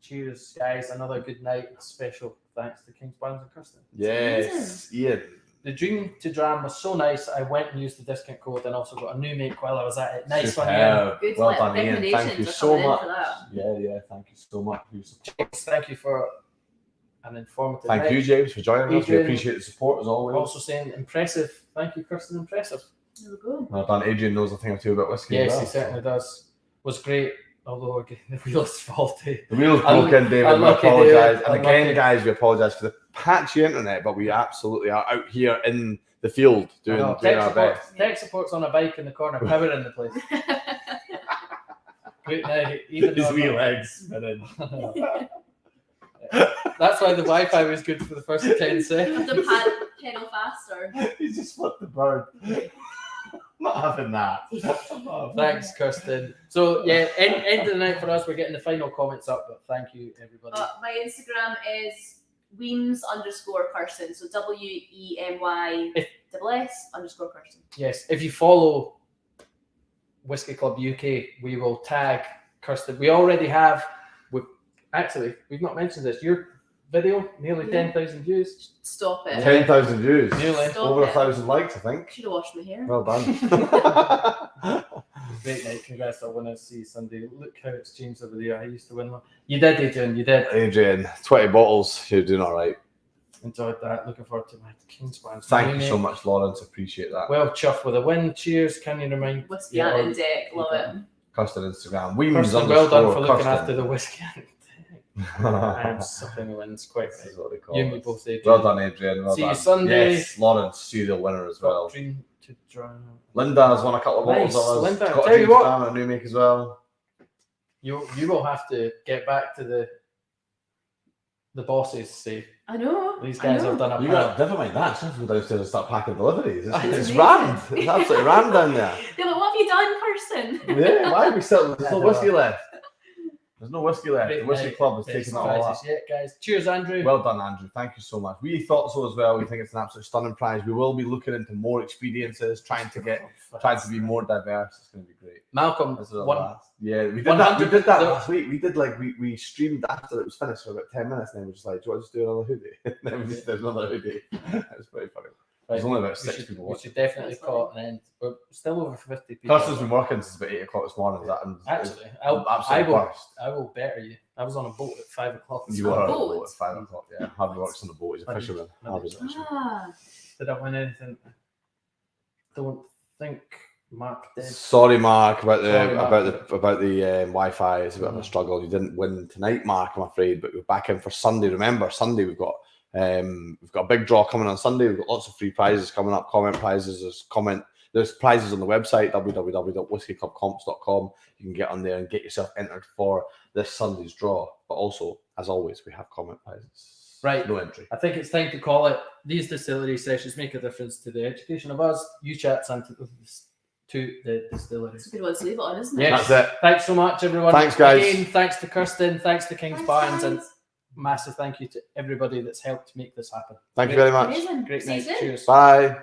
Cheers, guys. Another good night. Special thanks to Kings Barnes and Kirsten. Yes, Ian. The dream to dram was so nice. I went and used the discount code and also got a new make while I was at it. Nice one, Ian. Superb. Good Well done, Ian. recommendations Thank you are so coming in much. for that. Yeah, thank you so much. Thank you for an informative Thank night. you, James, for joining us. We Adrian- appreciate the support as always. Also saying impressive. Thank you, Kirsten. Impressive. There we go. Well done. Adrian knows a thing or two about whiskey. Yes, as he well. certainly does. Was great. Although again, the wheel's faulty. The wheel's Un- broken, David. We unlucky apologise. David, And again, unlucky. guys, we apologise for the patchy internet, but we absolutely are out here in the field doing our best. Tech support's on a bike in the corner, powering the place. Great night. Even though I'm not- legs spinning. That's why the Wi-Fi was good for the first 10 seconds. the pedal faster. He just flipped the bird. Not having that. Thanks, Kirsten. So yeah, end of the night for us. We're getting the final comments up, but thank you, everybody. My Instagram is Weems_Kirsten. So WEMY_Kirsten. Yes, if you follow Whiskey Club UK, we will tag Kirsten. We already have. We've not mentioned this. Your video nearly Yeah. 10,000 views. Stop it. 10,000 views. Nearly. Stop Over it. 1,000 likes, I think. Should have washed my hair. Well done. Great night. Congrats on winning. See you Sunday. Look how it's changed over the year. I used to win one. You did, Adrian. You did. Adrian, 20 bottles. You're doing all right. Enjoyed that. Looking forward to my Kings Barnes. Thank you so much, Lawrence. Appreciate that. Well chuffed with a win. Cheers. Can you remind Whiskey Yeah, on deck. Love it. Kirsten Instagram. Weems Kirsten, well done for looking Kirsten. after the whiskey. I'm sucking the wins quite This right. is what they call You and me it. both, Adrian. Well done, Adrian. Well See you done. Sunday. Yes, Lawrence, serial winner as well. Dream to drown. Linda has won a couple of bottles Nice, of us. Linda. Got Tell a you James what. Brown and a new make as well. You will have to get back to the bosses. Say I know. these I guys know. have done a You got never mind that. Just go downstairs and start packing deliveries. It's It's rammed. amazing. It's absolutely rammed down there. They're like, what have you done, Kirsten? Yeah, why are we still? There's no I know. whiskey left. There's no whiskey left. Great The whiskey night. club has Best taken it all up. prizes yet, guys. Cheers, Andrew. Well done, Andrew. Thank you so much. We thought so as well. We think it's an absolute stunning prize. We will be looking into more experiences, trying to be more diverse. It's going to be great. Malcolm. This is our One, last. Yeah, we did that. We 100 did that the- last week. We did we streamed after it was finished for about 10 minutes. And then we were just like, do you want to just do another hoodie? And then we just did another hoodie. It was pretty funny. There's only about 6 people we watching. should definitely That's call it an end. We're still over 50 people. Kirsten's been working since about 8 o'clock this morning. Actually, I absolutely will. burst. I will better you. I was on a boat at 5 o'clock. You were on a boat? boat at 5 o'clock, yeah. Harvey works on the boat. He's a Funny. fisherman. Funny. Harvey's a fisherman. Ah, Did I win anything? Don't think Mark did. Sorry, Mark, about the Sorry, Mark. about the Wi-Fi. It's a bit of a struggle. You didn't win tonight, Mark. I'm afraid, but we're back in for Sunday. Remember, Sunday we've got a big draw coming on Sunday. We've got lots of free prizes coming up. Comment prizes. There's prizes on the website www.whiskeyclubcomps.com. You can get on there and get yourself entered for this Sunday's draw. But also, as always, we have comment prizes. Right. No entry. I think it's time to call it. These distillery sessions make a difference to the education of us, you chats, and to the distillery. it's a good one to leave it on, isn't it? Yes. That's it. Thanks so much, everyone. Thanks, guys. Again, thanks to Kirsten. Thanks to Kings Thanks, Barnes, and guys. massive thank you to everybody that's helped make this happen. Thank you very much. Amazing. Great See you night. soon. Cheers. Bye.